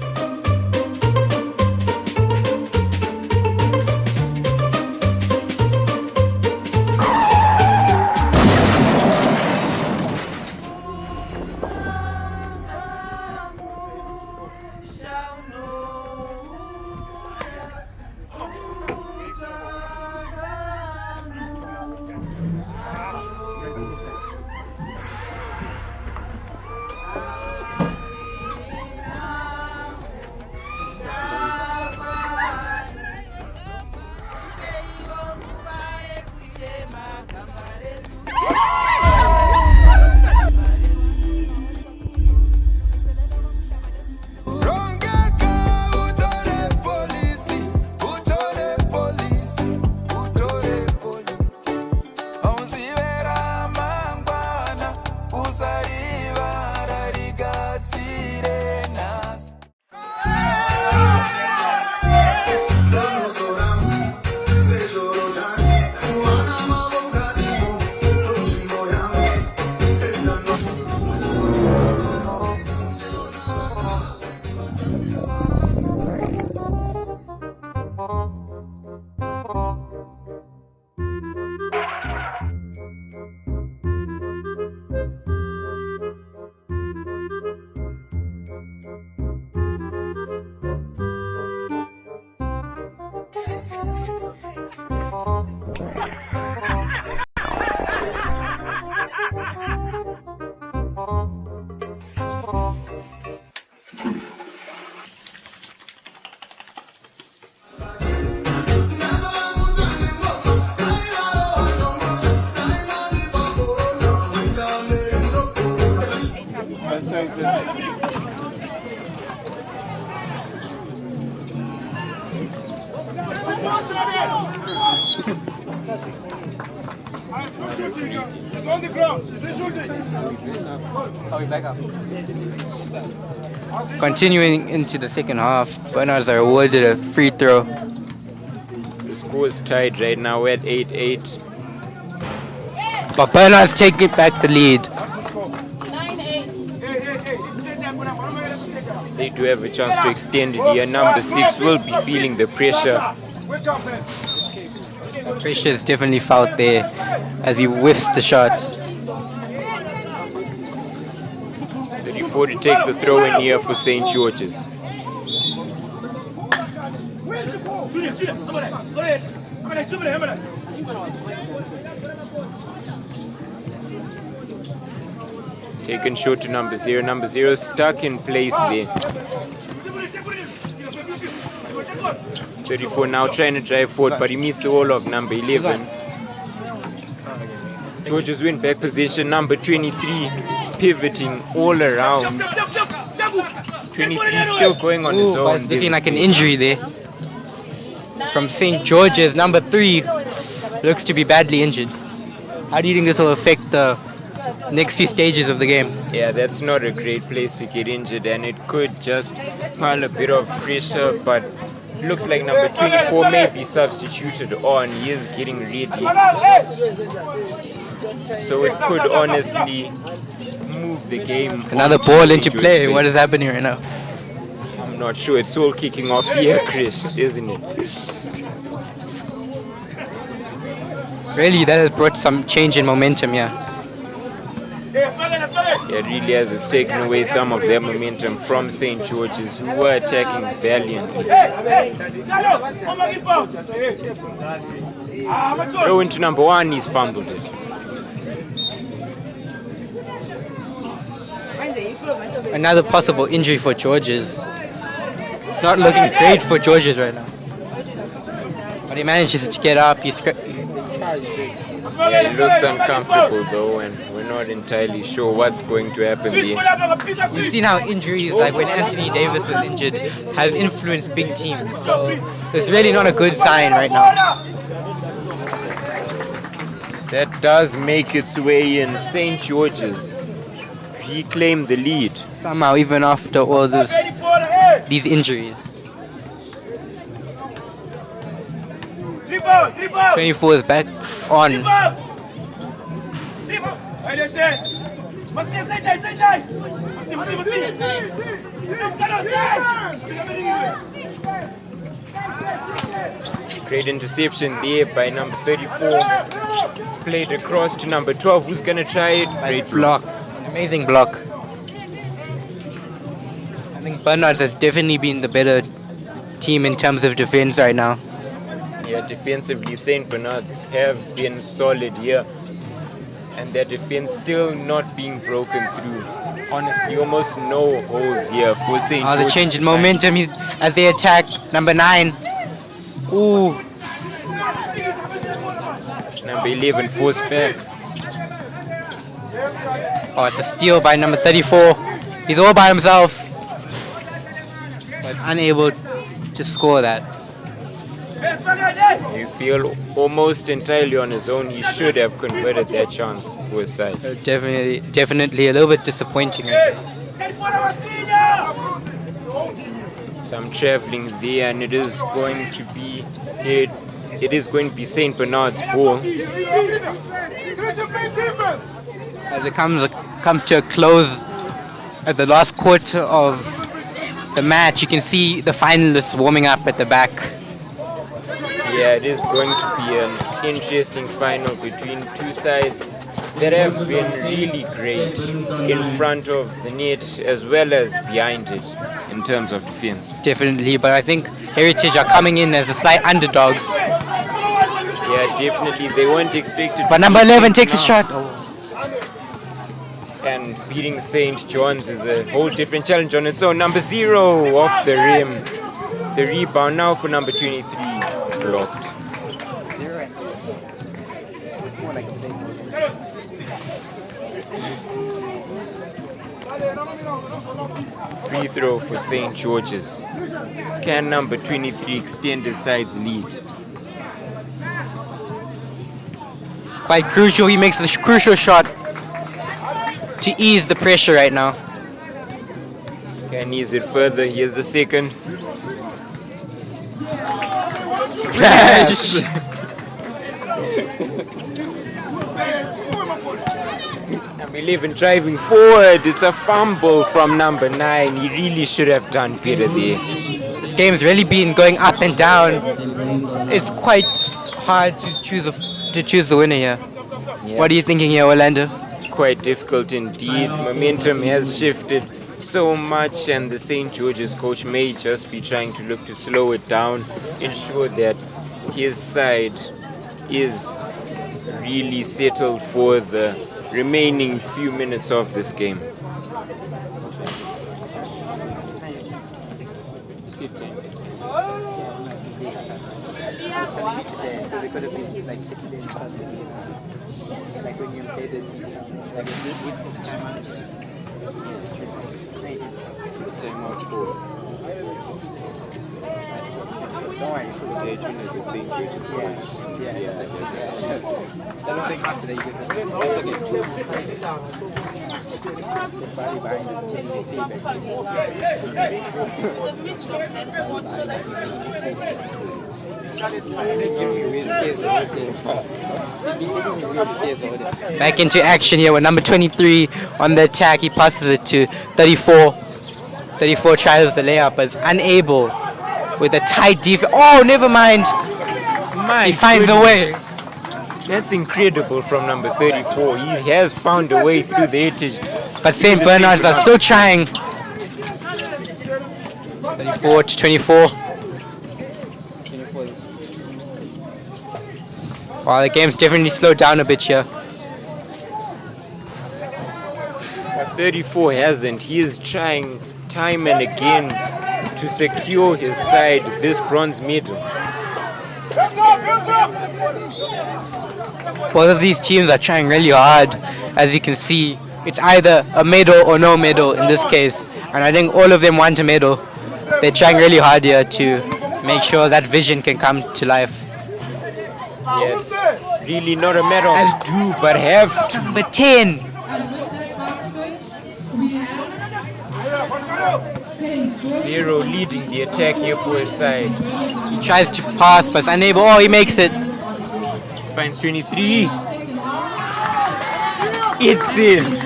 He's on the ground. He's shooting. Continuing into the second half, Bernards are awarded a free throw. The score is tied right now at 8-8. But Bernards take it back the lead. They do have a chance to extend it here. Number 6 will be feeling the pressure. Pressure is definitely felt there as he whiffs the shot. 34 to take the throw in here for St. George's. Taken short to number 0. Number 0 stuck in place there. 34 now trying to drive forward, but he missed the wall of number 11. George's win back position. Number 23 pivoting all around. 23 still going on his own. It's looking like an injury there. From St. George's, number 3 looks to be badly injured. How do you think this will affect the next few stages of the game? Yeah, that's not a great place to get injured, and it could just pile a bit of pressure, but looks like number 24 may be substituted on. He is getting ready. So it could honestly move the game. Another ball into play. What is happening right now? I'm not sure. It's all kicking off here, Chris, isn't it? Really, that has brought some change in momentum, yeah. Yeah, it really has. It's taken away some of their momentum from St. George's, who were attacking valiantly. Throw into number 1, he's fumbled it. Another possible injury for George's. It's not looking great for George's right now. But he manages to get up. Yeah, he looks uncomfortable though, and we're not entirely sure what's going to happen there. We've seen how injuries, like when Anthony Davis was injured, has influenced big teams. So it's really not a good sign right now. That does make its way in. St. George's reclaim the lead. Somehow, even after all these injuries. 24 is back on. Great interception there by number 34. It's played across to number 12. Who's going to try it? Great block. An amazing block. I think Bernards has definitely been the better team in terms of defense right now. Yeah, defensively, St. Bernards have been solid here. And their defense still not being broken through. Honestly, almost no holes here for St. George's. The change in momentum as they attack. Number 9. Ooh. Number 11 forced back. Oh, it's a steal by number 34. He's all by himself. But unable to score that. You feel almost entirely on his own. He should have converted that chance for his side. Definitely a little bit disappointing. Some traveling there, and it is going to be St. Bernard's ball. As it comes to a close at the last quarter of the match, you can see the finalists warming up at the back. Yeah, it is going to be an interesting final between two sides that have been really great in front of the net as well as behind it in terms of defense. Definitely, but I think Heritage are coming in as a slight underdogs. Yeah, definitely. They weren't expected. But number 11 takes a shot. And beating St. John's is a whole different challenge on its own. Number 0 off the rim. The rebound now for number 23 is blocked. Free throw for St. George's. Can number 23 extend his side's lead? Quite crucial. He makes the crucial shot to ease the pressure right now. Can ease it further. Here's the second. Splash! Number 11 driving forward. It's a fumble from number 9. He really should have done better there. This game's really been going up and down. It's quite hard to choose the winner here. Yeah. What are you thinking here, Orlando? Quite difficult indeed. Momentum has shifted so much, and the St. George's coach may just be trying to look to slow it down, ensure that his side is really settled for the remaining few minutes of this game. Back into action here with number 23 on the attack. He passes it to 34. 34 tries the layup, but is unable with a tight defense. Oh, never mind. He finds a way. That's incredible from number 34. He has found a way through the edge. But St. Bernards are still trying. 34 to 24. Wow, the game's definitely slowed down a bit here. 34 hasn't. He is trying time and again to secure his side this bronze medal. Both of these teams are trying really hard. As you can see, it's either a medal or no medal in this case. And I think all of them want a medal. They're trying really hard here to make sure that vision can come to life. Yes, really not a matter of do, but have to. Number 10. Zero leading the attack here for his side. He tries to pass, but is unable. Oh, he makes it. Finds 23. It's in.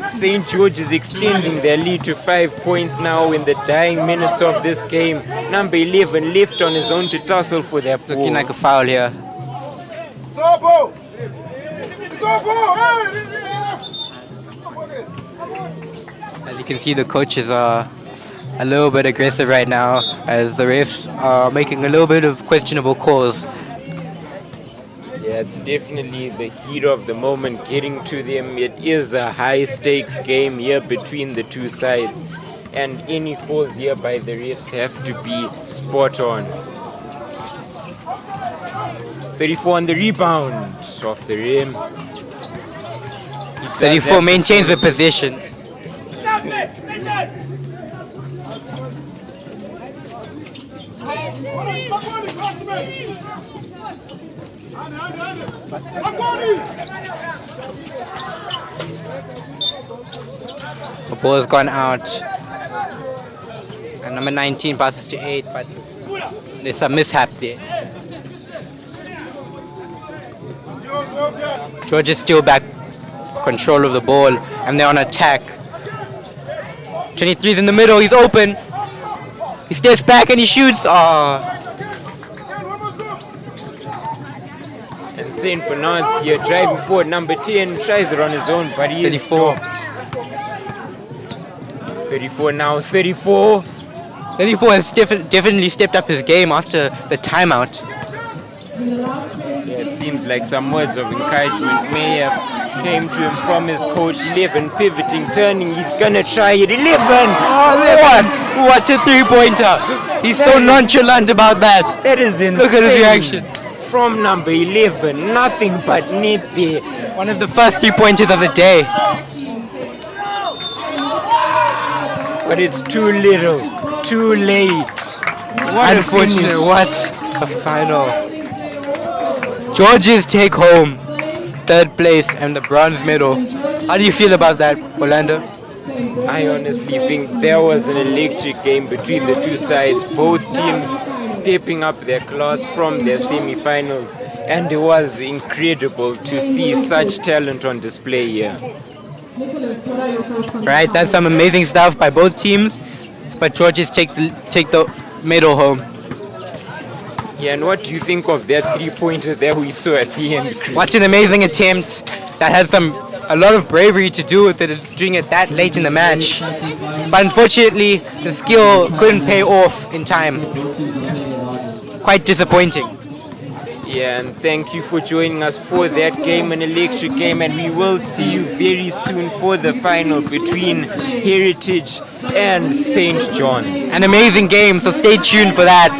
St. George is extending their lead to 5 points now in the dying minutes of this game. Number 11 left on his own to tussle for their ball. Looking like a foul here. As you can see, the coaches are a little bit aggressive right now as the refs are making a little bit of questionable calls. Yeah, it's definitely the heat of the moment getting to them. It is a high-stakes game here between the two sides, and any calls here by the refs have to be spot on. 34 on the rebound, off the rim. 34 maintains the possession. The ball has gone out. And number 19 passes to 8, but there's a mishap there. George is still back control of the ball, and they're on attack. 23's in the middle, he's open. He steps back and he shoots. And St. Bernard's here driving forward. Number 10 tries it on his own, but he is 34. stopped. 34 now, 34. 34 has definitely stepped up his game after the timeout. Yeah, it seems like some words of encouragement may have came to him from his coach. 11 pivoting, turning, he's gonna try it. 11! What a three-pointer! He's so nonchalant about that. That is insane. Look at his reaction. From number 11, nothing but net there. One of the first 3 pointers of the day. But it's too little, too late. What Unfortunate, what a final. Georges take home 3rd place and the bronze medal. How do you feel about that, Orlando? I honestly think there was an electric game between the two sides, both teams stepping up their class from their semi-finals, and it was incredible to see such talent on display here. Right, that's some amazing stuff by both teams, but Georges take the medal home. Yeah, and what do you think of that 3-pointer that we saw at the end? Watch an amazing attempt that had a lot of bravery to do with it, doing it that late in the match. But unfortunately, the skill couldn't pay off in time. Quite disappointing. Yeah, and thank you for joining us for that game, an electric game, and we will see you very soon for the final between Heritage and St. John's. An amazing game, so stay tuned for that.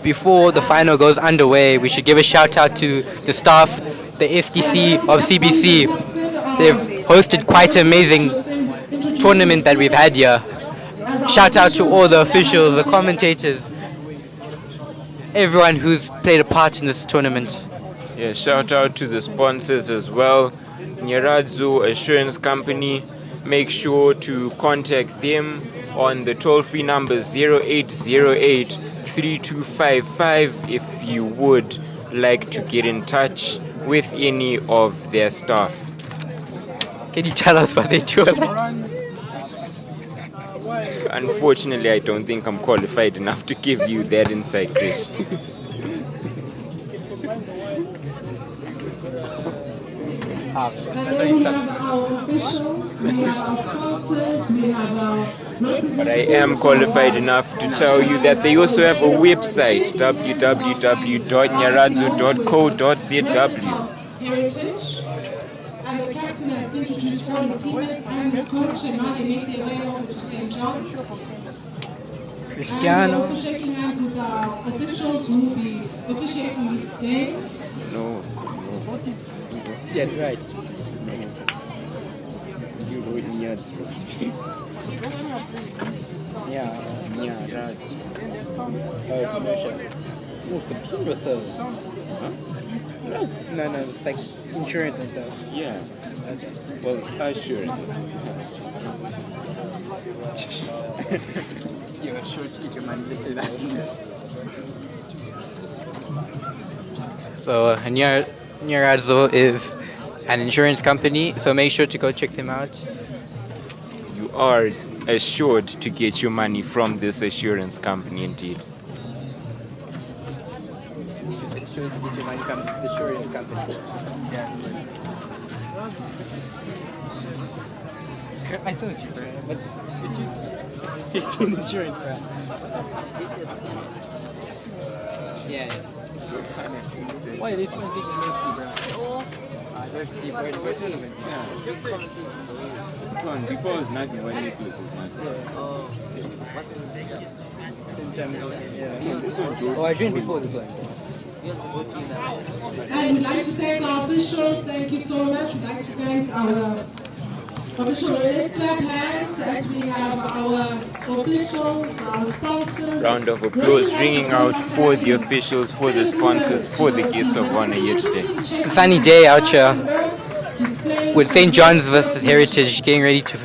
Before the final goes underway, we should give a shout out to the staff, the SDC of CBC. They've hosted quite an amazing tournament that we've had here. Shout out to all the officials, the commentators, everyone who's played a part in this tournament. Yeah, shout out to the sponsors as well. Nyaradzo Assurance Company. Make sure to contact them on the toll-free number 0808 3255 if you would like to get in touch with any of their staff. Can you tell us what they do? Unfortunately, I don't think I'm qualified enough to give you that insight, Chris. But I am qualified enough to tell you that they also have a website, www.nyaradzo.co.zw. Heritage. And the captain has introduced all his teammates and his coach, and now they make their way over to St. John's. And we're also shaking hands with our officials who will be officiating this game. No. Yes, right. No, it's like insurance and stuff. Yeah. Well, assurance. You're sure to get your money lifted out. So, Nyaradzo is an insurance company, so make sure to go check them out. You are assured to get your money from this assurance company, indeed. Make sure to get your money from this insurance company. Yeah. I told you, bro. But did you take an insurance, bro? Yeah. Why are they so big and nasty, bro? That's cheap. We're tournament. Yeah. Before it was nothing, when Nicholas was nothing. Yeah. Oh, I drank before this one. And we'd like to thank our officials. Thank you so much. We'd like to thank our officials. Let's clap hands as we have our officials, our sponsors. Round of applause ringing out for the officials, for the sponsors, for the guests of honor here today. It's a sunny day out here with St. John's versus Heritage getting ready to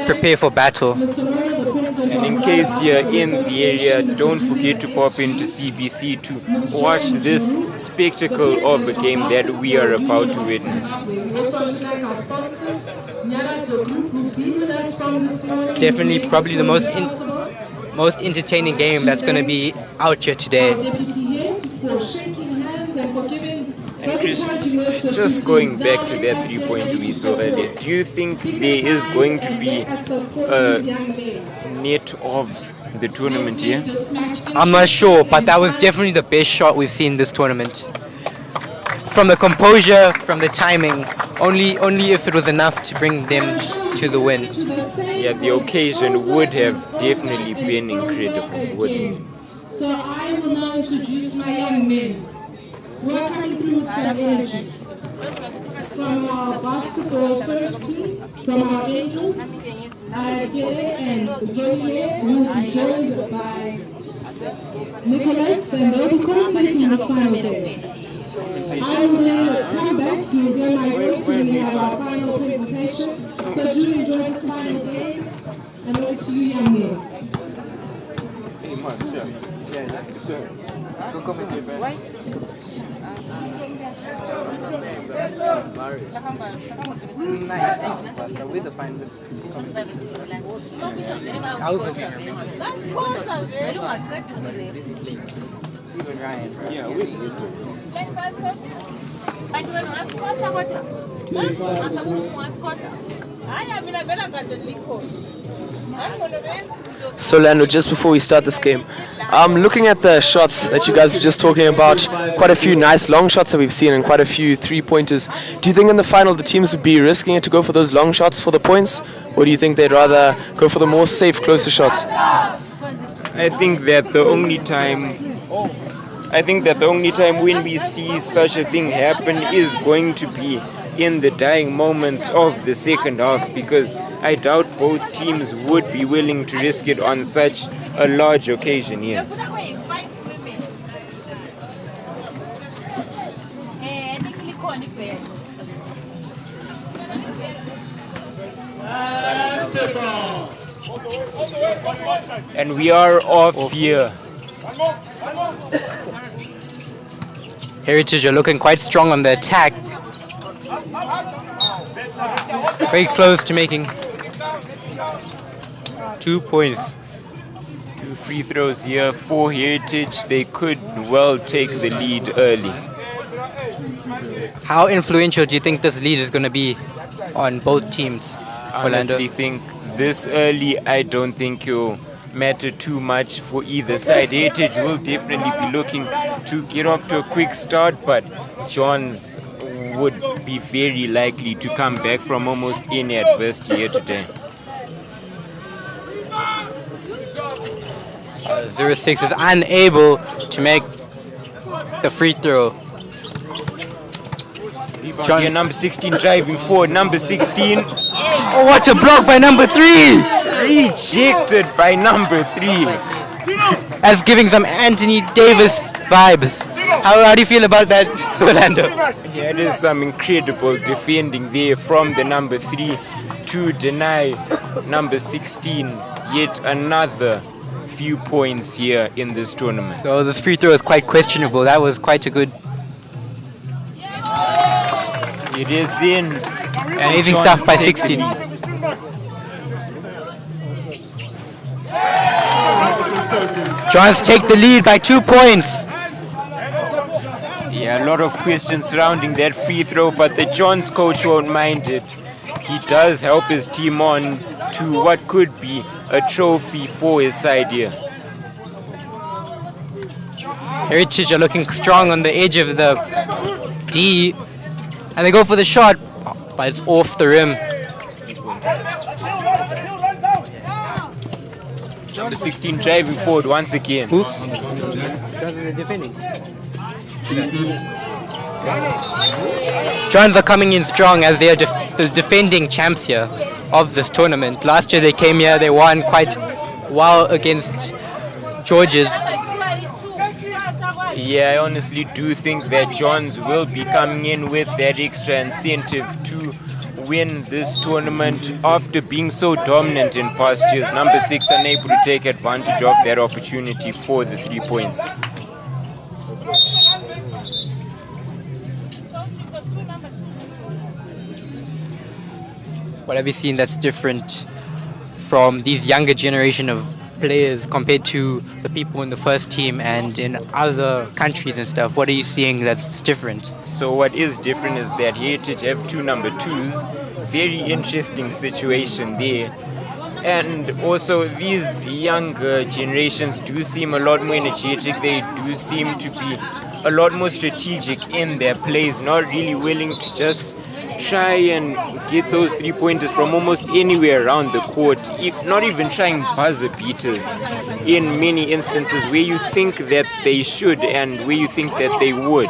prepare for battle. And in case you're in the area, don't forget to pop into CBC to watch this spectacle of a game that we are about to witness. Definitely probably the most entertaining game that's going to be out here today. And Chris, just going back to that 3-point we saw earlier, do you think there is going to be a net of the tournament here? I'm not sure, but that was definitely the best shot we've seen this tournament. From the composure, from the timing, only if it was enough to bring them to the win. Yeah, the occasion would have definitely been incredible, wouldn't it? So I will now introduce my young men. We're coming through with some energy. From our basketball first team, from our Angels, Gere and Zoe, who will be joined by Nicholas, and they'll be commentating this final game. I will then come back, you'll hear my voice when we have our final presentation. So do enjoy this final game, and over to you, young men. Even Ryan. Yeah, with you. So Lando, just before we start this game, looking at the shots that you guys were just talking about, quite a few nice long shots that we've seen and quite a few three-pointers. Do you think in the final the teams would be risking it to go for those long shots for the points, or do you think they'd rather go for the more safe, closer shots? I think that the only time when we see such a thing happen is going to be in the dying moments of the second half, because I doubt both teams would be willing to risk it on such a large occasion here. And we are off here. Heritage are looking quite strong on the attack. Very close to making 2 points. 2 free throws here for Heritage. They could well take the lead early. How influential do you think this lead is going to be on both teams? I honestly think this early, I don't think it'll matter too much for either side. Heritage will definitely be looking to get off to a quick start, but Johns would be very likely to come back from almost any adversity here today. 06 is unable to make the free throw. Rebound here, number 16 driving forward. Number 16. Oh, what a block by number 3! Rejected by number 3. That's giving some Anthony Davis vibes. How do you feel about that, Orlando? Yeah, it is some incredible defending there from the number 3 to deny number 16 yet another few points here in this tournament. So this free throw is quite questionable. That was quite a good... It is in. Amazing stuff by 16. Johns take the lead by 2 points. Yeah, a lot of questions surrounding that free throw, but the Johns coach won't mind it. He does help his team on to what could be a trophy for his side here. Heritage are looking strong on the edge of the D, and they go for the shot, but it's off the rim. Number 16 driving forward once again. Who? Johns are coming in strong as they are the defending champs here of this tournament. Last year they came here, they won quite well against Georges. Yeah, I honestly do think that Johns will be coming in with that extra incentive to win this tournament after being so dominant in past years. Number 6 unable to take advantage of that opportunity for the 3 points. What have you seen that's different from these younger generation of players compared to the people in the first team and in other countries and stuff? What are you seeing that's different? So what is different is that Heritage have 2 number 2s. Very interesting situation there. And also these younger generations do seem a lot more energetic. They do seem to be a lot more strategic in their plays, not really willing to just try and get those 3-pointers from almost anywhere around the court, not even trying buzzer beaters in many instances where you think that they should and where you think that they would.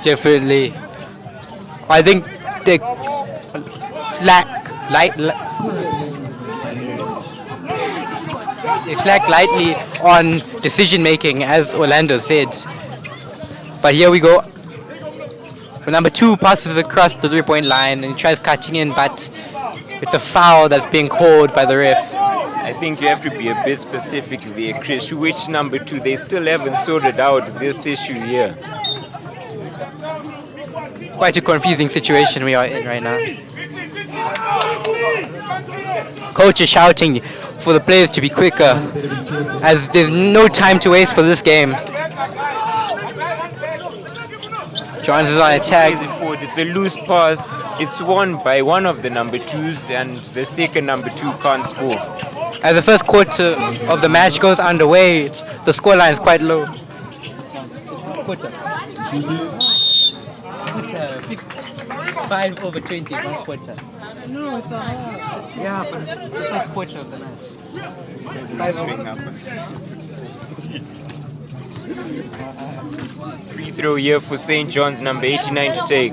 Definitely. I think they slack lightly on decision making, as Orlando said. But here we go. Number 2 passes across the 3-point line and he tries cutting in, but it's a foul that's being called by the ref. I think you have to be a bit specific there, Chris. Which number 2? They still haven't sorted out this issue here. Quite a confusing situation we are in right now. Coach is shouting for the players to be quicker, as there's no time to waste for this game. Johns is on attack. Plays it forward. It's a loose pass. It's won by one of the number 2s, and the second number 2 can't score. As the first quarter of the match goes underway, the scoreline is quite low. Quarter. 5 over 20, one quarter. No, it's not. Yeah, but it's the first quarter of the match. 5 over. Free throw here for St. John's, number 89 to take.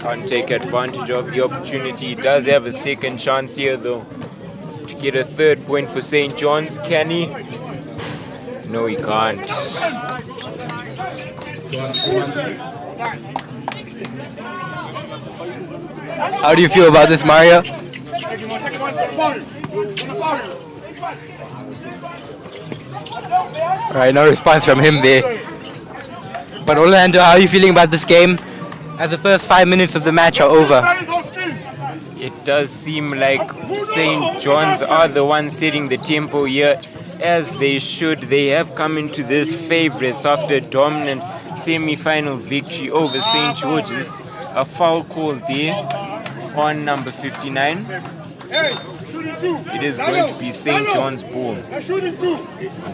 Can't take advantage of the opportunity. He does have a second chance here though to get a third point for St. John's. Can he? No, he can't. How do you feel about this, Mario? Alright, no response from him there. But Orlando, how are you feeling about this game as the first 5 minutes of the match are over? It does seem like St. John's are the ones setting the tempo here, as they should. They have come into this favourites after a dominant semi-final victory over St. George's. A foul call there on number 59. It is going to be St. John's ball.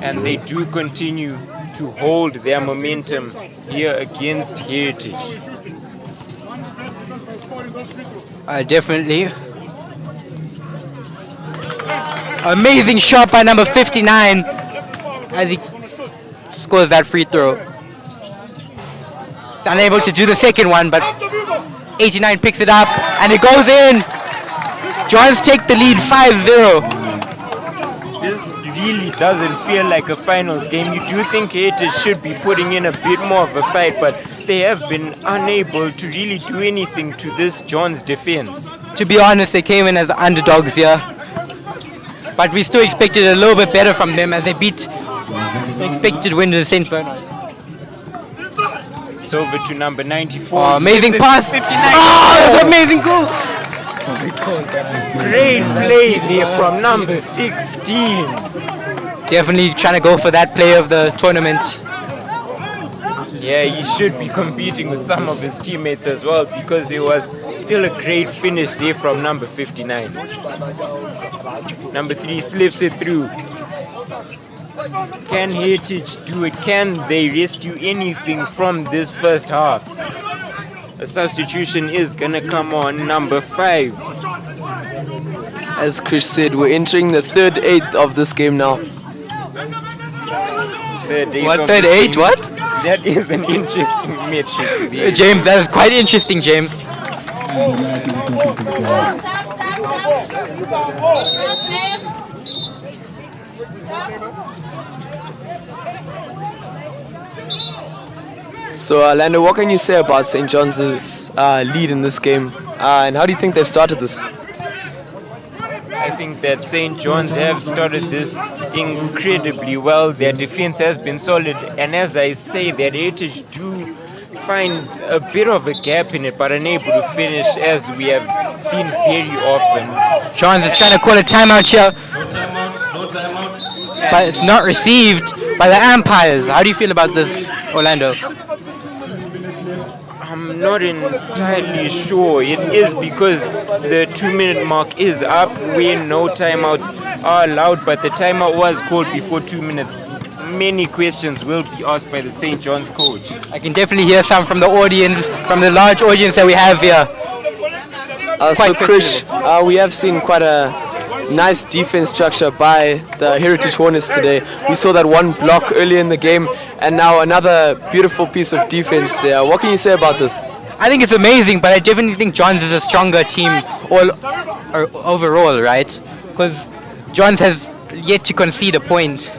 And they do continue to hold their momentum here against Heritage. Definitely. Amazing shot by number 59 as he scores that free throw. He's unable to do the second one, but 89 picks it up and it goes in. Johns take the lead 5-0. This really doesn't feel like a finals game. You do think Heritage should be putting in a bit more of a fight, but they have been unable to really do anything to this Johns defense. To be honest, they came in as the underdogs here, but we still expected a little bit better from them as they beat the expected winner of St. Bernard. It's over to number 94. Oh, amazing pass! 59. Oh, that's amazing goal! Great play there from number 16. Definitely trying to go for that play of the tournament. Yeah, he should be competing with some of his teammates as well, because it was still a great finish there from number 59. Number 3 slips it through. Can Heritage do it? Can they rescue anything from this first half? A substitution is going to come on, number 5. As Chris said, we're entering the third eighth of this game now. What, third eighth? What? That is an interesting matchup. James, that is quite interesting, James. So, Lando, what can you say about St. John's lead in this game? And how do you think they've started this? I think that St. John's have started this incredibly well. Their defense has been solid, and as I say, their Heritage do find a bit of a gap in it, but unable to finish, as we have seen very often. Johns is trying to call a timeout here, No timeout, no timeout. but it's not received by the umpires. How do you feel about this, Orlando? I'm not entirely sure. It is because the 2-minute mark is up when no timeouts are allowed, but the timeout was called before 2 minutes. Many questions will be asked by the St. John's coach. I can definitely hear some from the audience, from the large audience that we have here. So, Krish, we have seen quite a nice defense structure by the Heritage Hornets today. We saw that one block earlier in the game, and now another beautiful piece of defense there. What can you say about this? I think it's amazing, but I definitely think Johns is a stronger team overall, right? Because Johns has yet to concede a point.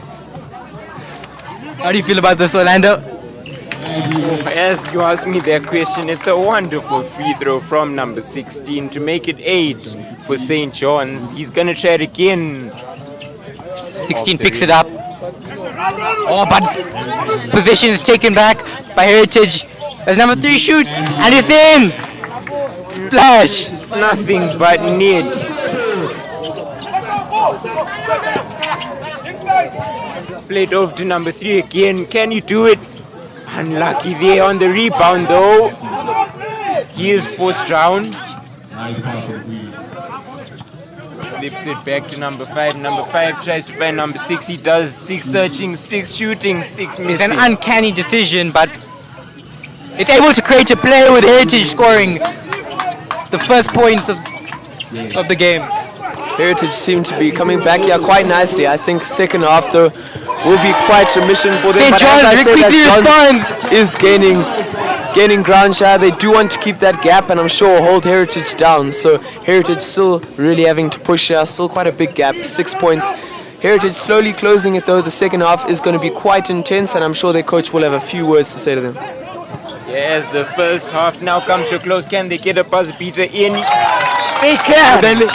How do you feel about this, Orlando? As you asked me that question, it's a wonderful free throw from number 16 to make it 8 for St. John's. He's going to try it again. 16 picks it up. Oh, but possession is taken back by Heritage. As number 3 shoots, and it's in! Splash! Nothing but net. Played over to number 3 again. Can he do it? Unlucky there on the rebound though. He is forced down. Slips it back to number 5. Number 5 tries to find number 6. He does. 6 searching, 6 shooting, 6 missing. It's an uncanny decision, but it's able to create a play with Heritage scoring the first points of the game. Heritage seem to be coming back here quite nicely. I think second half though will be quite a mission for them. St. But John's as I said, quickly that John is gaining ground share. They do want to keep that gap and I'm sure hold Heritage down. So Heritage still really having to push here. Still quite a big gap, 6 points. Heritage slowly closing it though. The second half is going to be quite intense and I'm sure their coach will have a few words to say to them. Yes, the first half now comes to a close. Can they get a buzzer beater in? They can!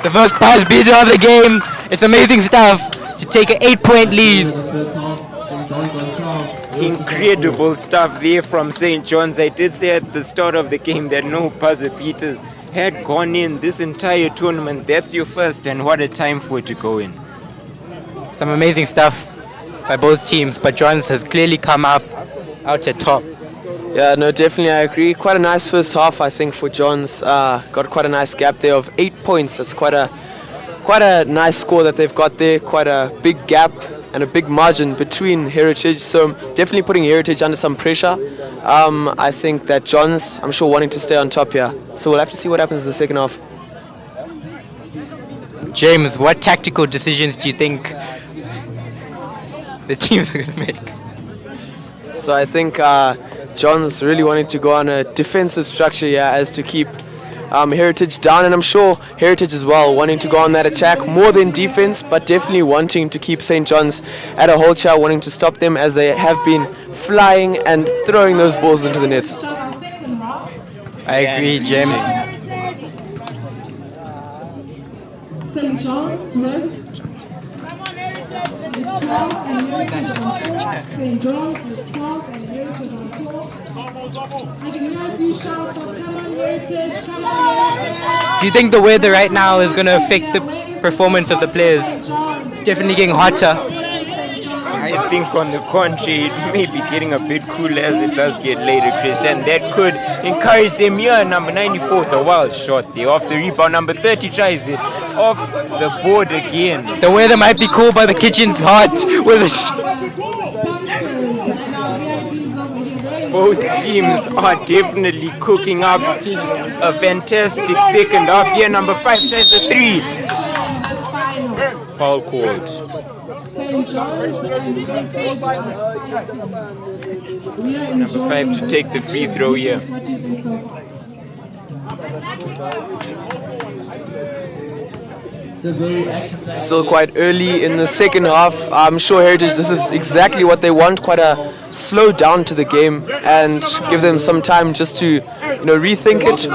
The first buzzer beater of the game. It's amazing stuff to take an 8-point lead. Incredible stuff there from St. John's. I did say at the start of the game that no buzzer beaters had gone in this entire tournament. That's your first, and what a time for it to go in. Some amazing stuff by both teams, but John's has clearly come out at top. Yeah, no, definitely I agree. Quite a nice first half, I think, for Johns. Got quite a nice gap there of 8 points. That's quite a nice score that they've got there. Quite a big gap and a big margin between Heritage. So definitely putting Heritage under some pressure. I think that Johns, I'm sure, wanting to stay on top here. So we'll have to see what happens in the second half. James, what tactical decisions do you think the teams are going to make? So I think John's really wanting to go on a defensive structure here as to keep Heritage down, and I'm sure Heritage as well wanting to go on that attack more than defense, but definitely wanting to keep St. John's at a hold chair, wanting to stop them as they have been flying and throwing those balls into the nets. I agree, James. St. John's with 12 and Heritage on 4. St. John's with 12 and Heritage on 4. I can hear a few shouts of come on Heritage, come on Heritage. Do you think the weather right now is going to affect the performance of the players? It's definitely getting hotter. I think on the contrary, it may be getting a bit cooler as it does get later, Chris, and that could encourage them here. Number 94, a wild shot there off the rebound. Number 30 tries it off the board again. The weather might be cool, but the kitchen's hot. Both teams are definitely cooking up a fantastic second half here. Number 5 tries the 3. Foul called. Number 5 to take the free throw here. Still quite early in the second half. I'm sure Heritage, this is exactly what they want, quite a slow down to the game and give them some time just to rethink it,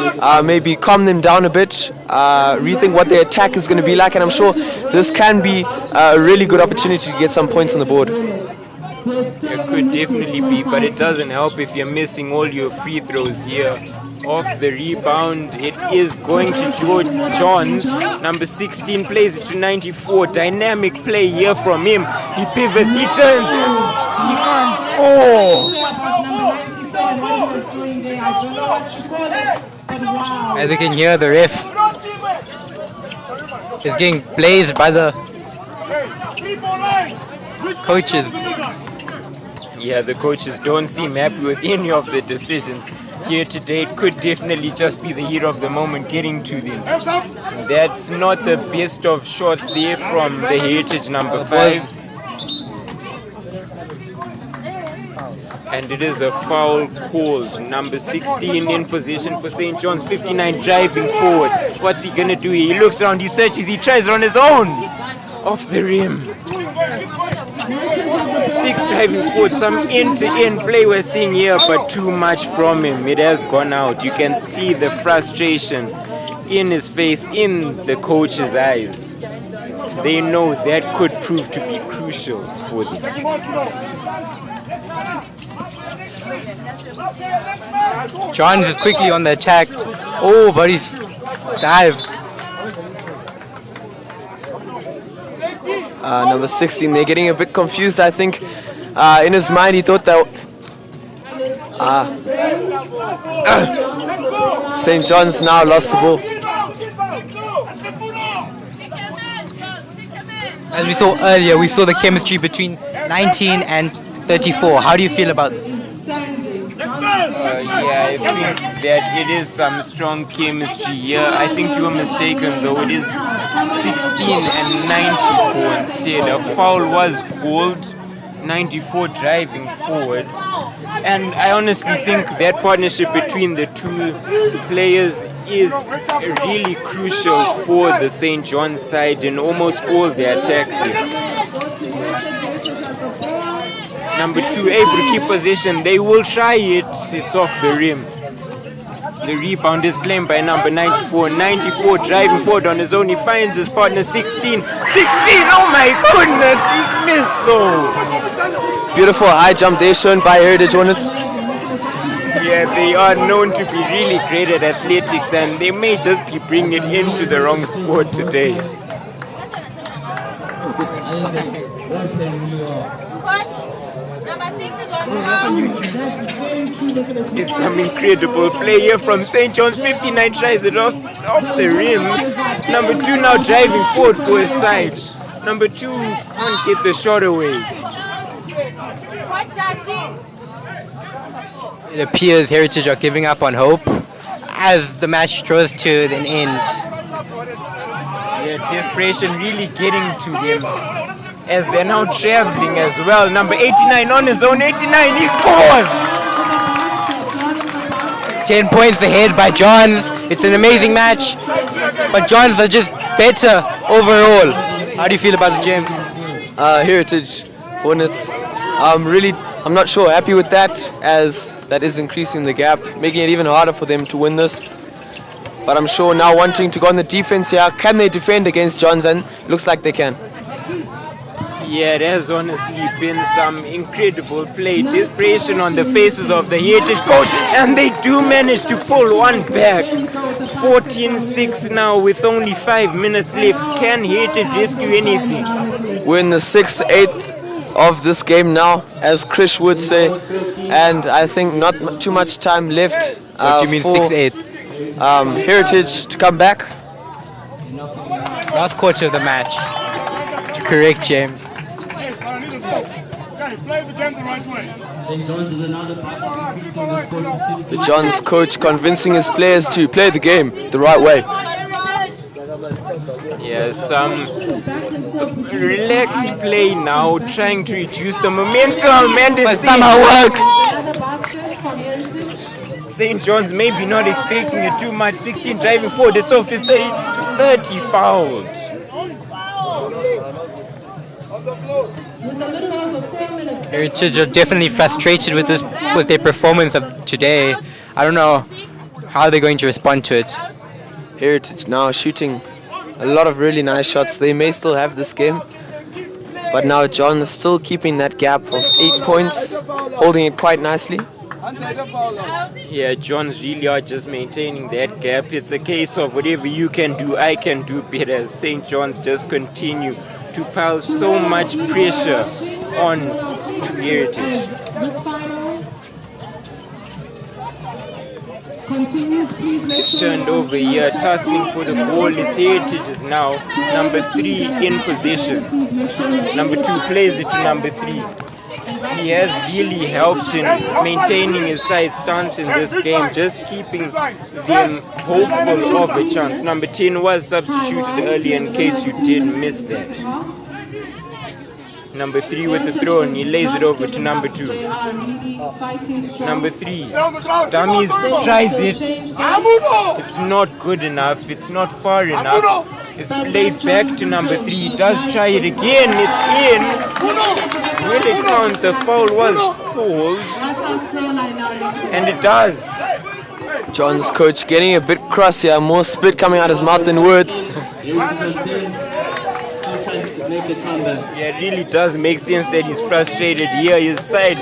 maybe calm them down a bit, rethink what their attack is going to be like, and I'm sure this can be a really good opportunity to get some points on the board. It could definitely be, but it doesn't help if you're missing all your free throws here. Off the rebound, it is going to George Johns. Number 16 plays it to 94. Dynamic play here from him. He pivots, he turns. He can't score. As you can hear, the ref is getting blazed by the coaches. Yeah, the coaches don't seem happy with any of the decisions here today. It could definitely just be the heat of the moment getting to them. That's not the best of shots there from the Heritage number 5. And it is a foul called. Number 16 in position for St. John's, 59 driving forward. What's he gonna do here? He looks around, he searches, he tries it on his own. Off the rim. 6 driving forward, some end-to-end play we're seeing here, but too much from him. It has gone out. You can see the frustration in his face, in the coach's eyes. They know that could prove to be crucial for them. Johns is quickly on the attack. Oh, but he's dived. number 16. They're getting a bit confused, I think. In his mind, he thought that St. John's now lost the ball. As we saw earlier, we saw the chemistry between 19 and 34. How do you feel about this? Yeah, I think that it is some strong chemistry here. I think you were mistaken though. It is 16 and 94 instead. A foul was called. 94 driving forward. And I honestly think that partnership between the two players is really crucial for the St. John's side in almost all their attacks here. Number 2 able to keep possession. They will try it. It's off the rim. The rebound is claimed by number 94. 94 driving forward on his own. He finds his partner 16. 16! Oh my goodness! He's missed though. Beautiful high jump there shown by Heritage Hornets. Yeah, they are known to be really great at athletics and they may just be bringing it into the wrong sport today. It's some incredible play here from St. John's. 59 tries it off the rim. Number 2 now driving forward for his side. Number 2 can't get the shot away. It appears Heritage are giving up on hope as the match draws to an end. Yeah, desperation really getting to them as they're now traveling as well. Number 89 on his own. 89, he scores! 10 points ahead by Johns. It's an amazing match, but Johns are just better overall. How do you feel about this game? Heritage Hornets, I'm not sure happy with that, as that is increasing the gap, making it even harder for them to win this. But I'm sure now wanting to go on the defense here, can they defend against Johns? And looks like they can. Yeah, there has honestly been some incredible play. Desperation on the faces of the Heritage coach, and they do manage to pull one back. 14-6 now with only 5 minutes left. Can Heritage rescue anything? We're in the 6th, 8th of this game now, as Chris would say, and I think not too much time left. What do you mean 6-8? Heritage to come back. Last quarter of the match. To correct James. Play the game the right way. The Johns coach convincing his players to play the game the right way. Yeah, some relaxed play now, trying to reduce the momentum, and it somehow works. St. John's maybe not expecting it too much. 16 driving forward, it's off to 30 fouled. Heritage are definitely frustrated with their performance of today. I don't know how they're going to respond to it. Heritage now shooting a lot of really nice shots. They may still have this game, but now John is still keeping that gap of 8 points, holding it quite nicely. Yeah, Johns really are just maintaining that gap. It's a case of whatever you can do, I can do better. St. John's just continue to pile so much pressure on to Heritage. It's turned over here, tussling for the ball. It's Heritage's now. Number 3 in possession. Number 2 plays it to number 3. He has really helped in maintaining his side stance in this game, just keeping them hopeful of a chance. Number 10 was substituted earlier in case you did miss that. Number 3 with the throw, and he lays it over to number 2. Number 3, Dummies tries it. It's not good enough. It's not far enough. It's played back to number 3. He does try it again. It's in. Will it count? The foul was called, and it does. John's coach getting a bit cross here, more spit coming out his mouth than words. make the comeback. Yeah, it really does make sense that he's frustrated here. His side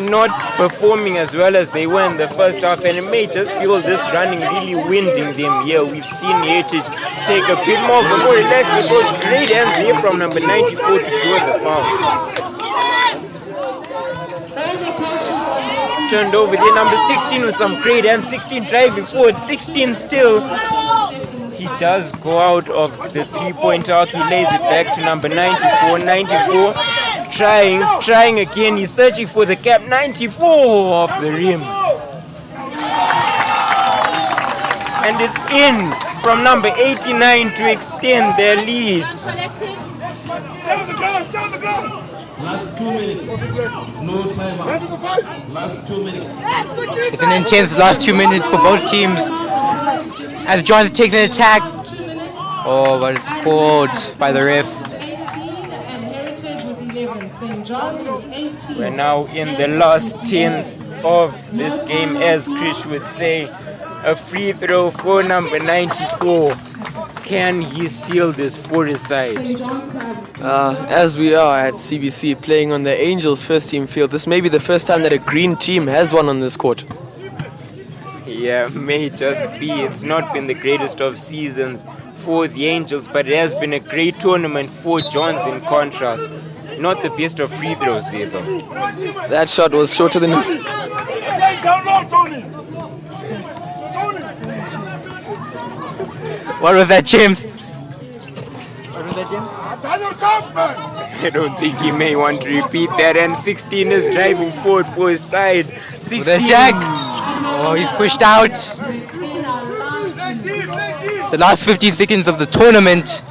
not performing as well as they were in the first half, and it may just be all this running really winding them here. We've seen Heritage take a bit more of a more relaxed approach. Great hands here from number 94 to draw the foul. Turned over there, number 16 with some great hands. 16 driving forward, 16 still. He does go out of the three-point arc. He lays it back to number 94. 94 trying again. He's searching for the gap. 94 off the rim. And it's in from number 89 to extend their lead. Last 2 minutes. No timeout. Last 2 minutes. It's an intense last 2 minutes for both teams. As Johns takes an attack. Oh, but it's called by the ref. We're now in the last 10th of this game, as Chris would say. A free throw for number 94. Can he seal this for his side? As we are at CBC playing on the Angels first team field, this may be the first time that a green team has won on this court. Yeah, may just be. It's not been the greatest of seasons for the Angels, but it has been a great tournament for Johns in contrast. Not the best of free throws there though. That shot was shorter than... What was that, James? I don't think he may want to repeat that. And 16 is driving forward for his side. 16. With a jack. Oh, he's pushed out. The last 15 seconds of the tournament.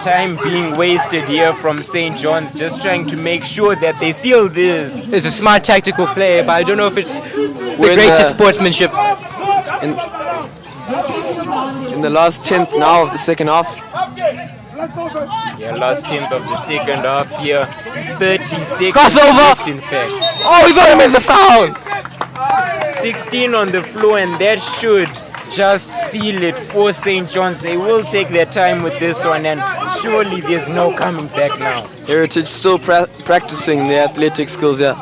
Time being wasted here from St. John's, just trying to make sure that they seal this. It's a smart tactical play, but I don't know if it's the greatest sportsmanship. In the last 10th now of the second half. Yeah, last 10th of the second half here. 30 seconds Crossover. left in fact. Oh, he thought he made the foul. 16 on the floor, and that should just seal it for St. John's. They will take their time with this one, and surely there's no coming back now. Heritage still practicing their athletic skills, yeah.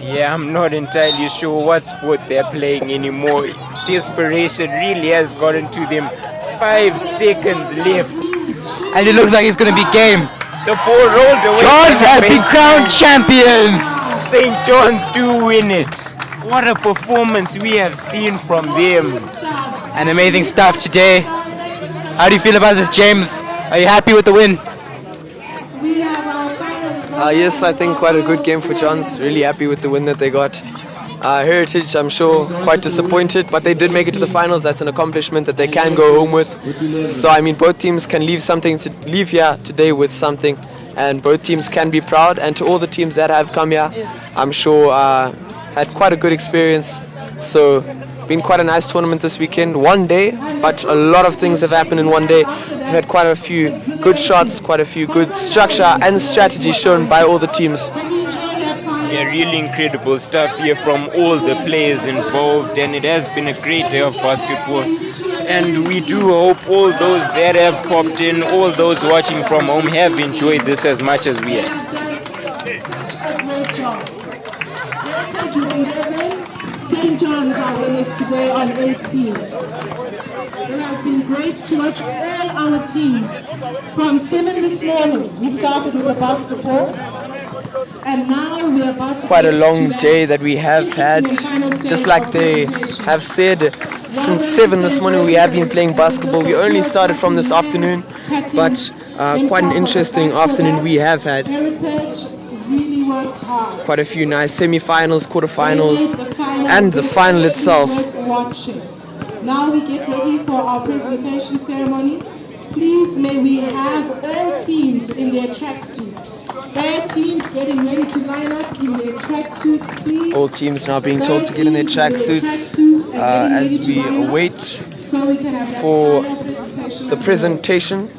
Yeah, I'm not entirely sure what sport they're playing anymore. Desperation really has gotten to them. 5 seconds left. And it looks like it's going to be game. The ball rolled away. Johns have been crowned champions. St. John's do win it. What a performance we have seen from them. And amazing stuff today. How do you feel about this, James? Are you happy with the win? Yes, I think quite a good game for Johns. Really happy with the win that they got. Heritage, I'm sure, quite disappointed, but they did make it to the finals. That's an accomplishment that they can go home with. So, I mean, both teams can leave here today with something, and both teams can be proud. And to all the teams that have come here, I'm sure had quite a good experience. So, been quite a nice tournament this weekend. One day, but a lot of things have happened in one day. We've had quite a few good shots, quite a few good structure and strategy shown by all the teams. Yeah, really incredible stuff here from all the players involved, and it has been a great day of basketball. And we do hope all those that have popped in, all those watching from home, have enjoyed this as much as we have. St. John's are winners today on 18. It has been great to watch all our teams. From 7 this morning, we started with the basketball. And now we're about to quite a long day that we have had. Just like they have said, since 7 this morning we have been playing basketball. We only started from this afternoon, but quite an interesting afternoon we have had. Quite a few nice semi-finals, quarterfinals, and the final itself. Now we get ready for our presentation ceremony. Please may we have all teams in their tracksuits. All teams getting ready to line up in their tracksuits, please. All teams now being told to get in their tracksuits as we await for the presentation.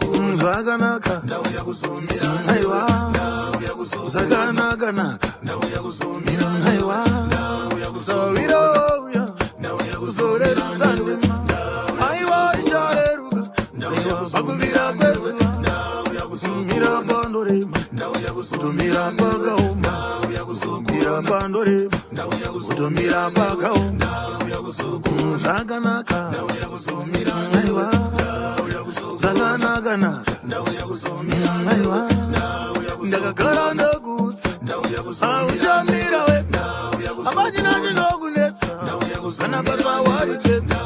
Zaganaka, Aywa, Zaganaka, Aywa, Solito, Solero Sunday, Aywa, Jareruga, Bagumira Besua, Mira Bandore, Tumira Bagoma, Mira Bandore, Tumira Bagoma, Zaganaka, Aywa. Zaganagana, Aywa, Ndagakara ndagutse, Awujamira we, Abajina jinogunetsa, Anabaza wariketsa,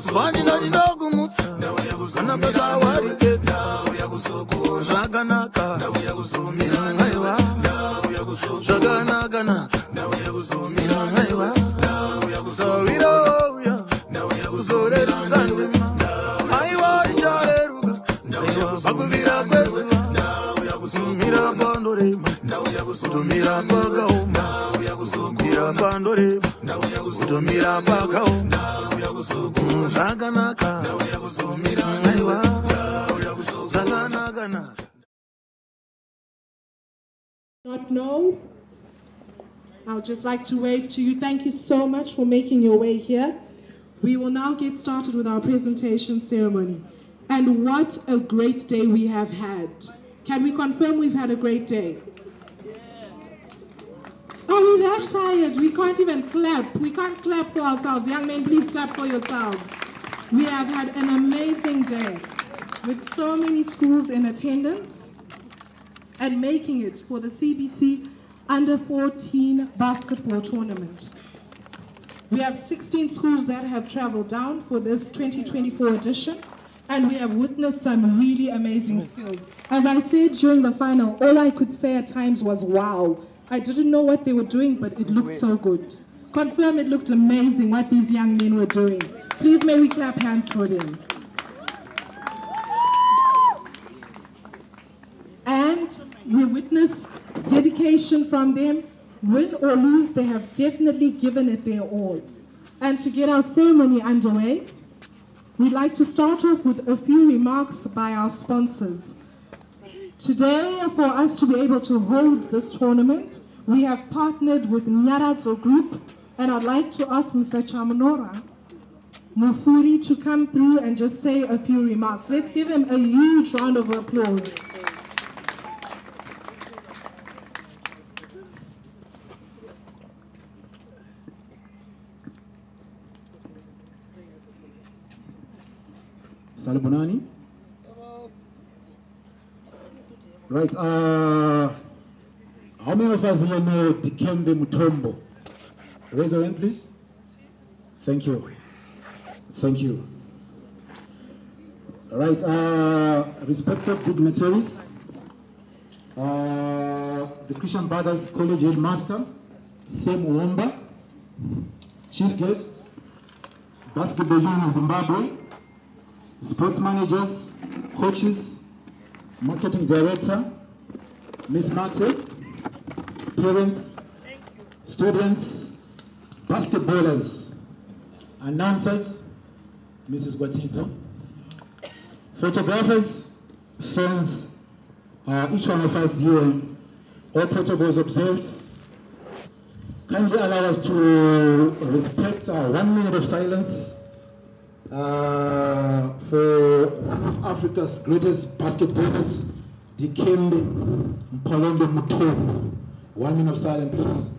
Abajina jinogumutsa, Anabaza wariketsa, Zaganaka, Aywa, Zaganagana, Aywa, Solito, Solero Sunday, Aywa, Bagumira Besua, Mira Bandore, Tumira Bagoma, Mira Bandore, Tumira Bagoma, Zaganaka, Aywa, Zaganagana. Not know, I would just like to wave to you. Thank you so much for making your way here. We will now get started with our presentation ceremony. And what a great day we have had. Can we confirm we've had a great day? Are we that tired? We can't even clap. We can't clap for ourselves. Young men, please clap for yourselves. We have had an amazing day with so many schools in attendance and making it for the CBC U14 Basketball Tournament. We have 16 schools that have traveled down for this 2024 edition. And we have witnessed some really amazing skills. As I said during the final, all I could say at times was, wow. I didn't know what they were doing, but it looked so good. Confirm it looked amazing what these young men were doing. Please may we clap hands for them. And we witness dedication from them. Win or lose, they have definitely given it their all. And to get our ceremony underway, we'd like to start off with a few remarks by our sponsors. Today, for us to be able to hold this tournament, we have partnered with Nyaradzo Group, and I'd like to ask Mr. Chamanora Mufuri to come through and just say a few remarks. Let's give him a huge round of applause. Salibunani. Right, how many of us here know Dikembe Mutombo? Raise your hand, please. Thank you. Thank you. Right, respected dignitaries, the Christian Brothers College Headmaster, Sam Uomba, Chief Guest, Basketball Union Zimbabwe, sports managers, coaches, marketing director, Ms. Mate, parents, students, basketballers, announcers, Mrs. Guatito, photographers, fans, each one of us here, all protocols observed. Kindly allow us to respect 1 minute of silence for one of Africa's greatest basketballers, Dikembe Mutombo. 1 minute of silence, please.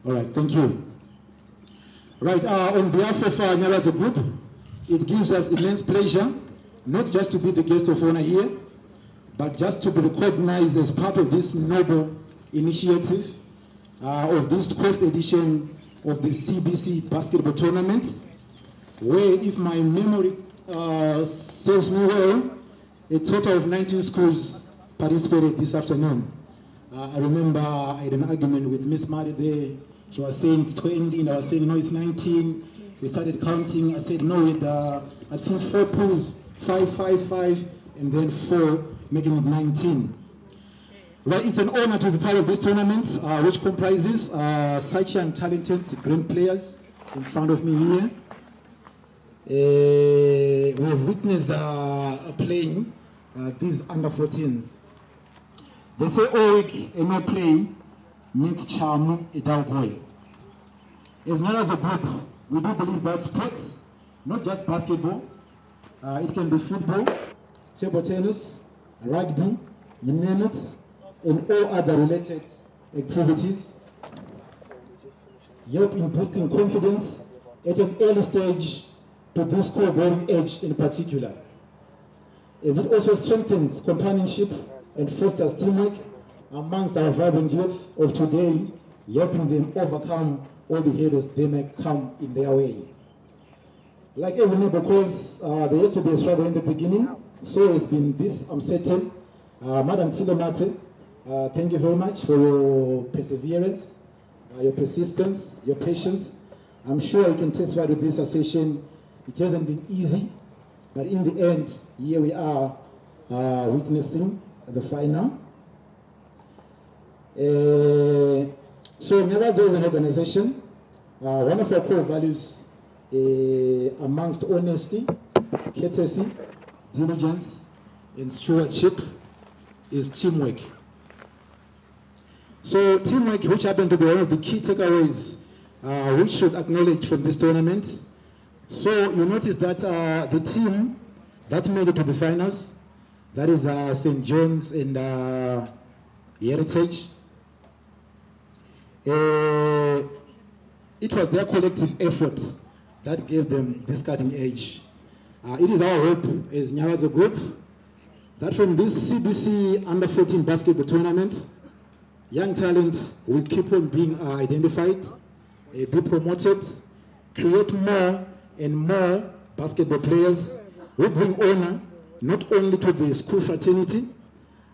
All right, thank you. Right, on behalf of Nyaradzo Group, it gives us immense pleasure not just to be the guest of honor here, but just to be recognized as part of this noble initiative of this 12th edition of the CBC Basketball Tournament, where, if my memory serves me well, a total of 19 schools participated this afternoon. I remember I had an argument with Ms. Madi there She was saying it's 20, and I was saying, no, it's 19. We started counting. I said, no, with, I think 4 pools, 5, 5, 5, and then 4, making it 19. Well, it's an honor to be part of this tournament, which comprises such young, talented, great players in front of me here. We have witnessed playing these under-14s. They say all week and no playing means charm a dull boy. As not as a group, we do believe that sports, not just basketball, it can be football, table tennis, rugby, you name it, and all other related activities, help in boosting confidence at an early stage to boost scoring edge in particular, as it also strengthens companionship and fosters teamwork amongst our vibrant youth of today, helping them overcome all the hurdles they may come in their way. Like every neighbor, because there used to be a struggle in the beginning, so it's been this, I'm certain. Madam Tilomate, thank you very much for your perseverance, your persistence, your patience. I'm sure you can testify to this session. It hasn't been easy, but in the end, here we are witnessing the final. So Nyalazo is an organization. One of our core values amongst honesty, courtesy, diligence, and stewardship is teamwork. So teamwork, which happened to be one of the key takeaways we should acknowledge from this tournament. So you notice that the team that made it to the finals, that is St. John's and Heritage. It was their collective effort that gave them this cutting edge. It is our hope as Nyalazo Group that from this CBC Under-14 Basketball Tournament, young talent will keep on being identified, be promoted, create more and more basketball players who bring honor not only to the school fraternity,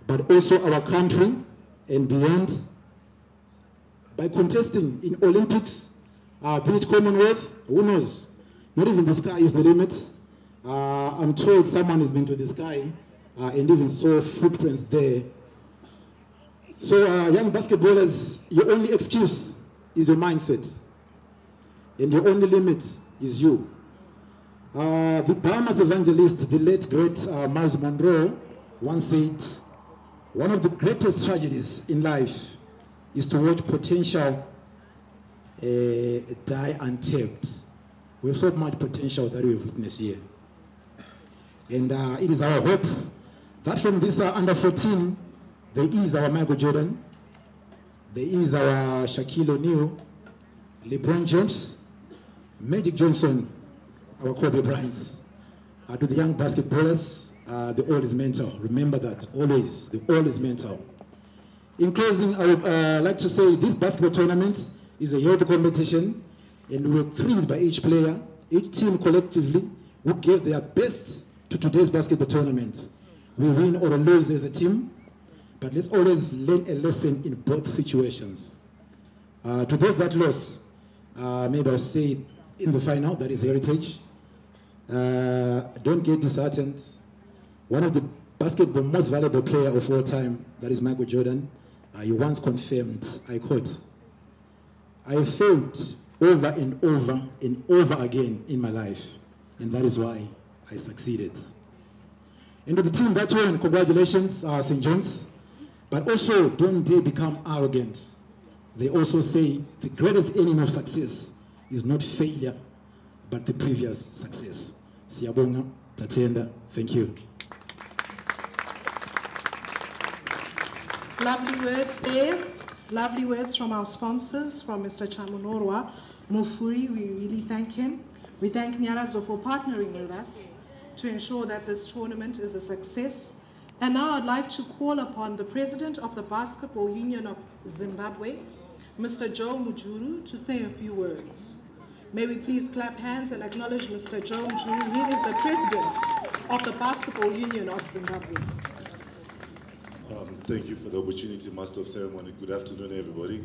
but also our country and beyond. By contesting in Olympics, be it Commonwealth, who knows? Not even the sky is the limit. I'm told someone has been to the sky and even saw footprints there. So young basketballers, your only excuse is your mindset. And your only limit is you. The Bahamas evangelist, the late great Miles Monroe, once said, one of the greatest tragedies in life is to watch potential die untapped. We have so much potential that we have witnessed here. And it is our hope that from this under-14, there is our Michael Jordan, there is our Shaquille O'Neal, LeBron James, Magic Johnson, our Kobe Bryant. To the young basketballers, the all is mental. Remember that, always, the all is mental. In closing, I would like to say this basketball tournament is a youth competition, and we were thrilled by each player, each team collectively, who gave their best to today's basketball tournament. We win or lose as a team, but let's always learn a lesson in both situations. To those that lost, maybe I'll say in the final, that is Heritage. Don't get disheartened. One of the basketball most valuable player of all time, that is Michael Jordan, he once confirmed, I quote, I failed over and over and over again in my life, and that is why I succeeded. And to the team that won, congratulations, St. John's. But also, don't they become arrogant. They also say the greatest enemy of success is not failure, but the previous success. Siyabonga, Tatenda, thank you. Lovely words there. Lovely words from our sponsors, from Mr. Chamunorwa Mufuri. We really thank him. We thank Nyalazo for partnering with us to ensure that this tournament is a success. And now I'd like to call upon the President of the Basketball Union of Zimbabwe, Mr. Joe Mujuru, to say a few words. May we please clap hands and acknowledge Mr. Joe Mujuru. He is the President of the Basketball Union of Zimbabwe. Thank you for the opportunity, Master of Ceremony. Good afternoon, everybody.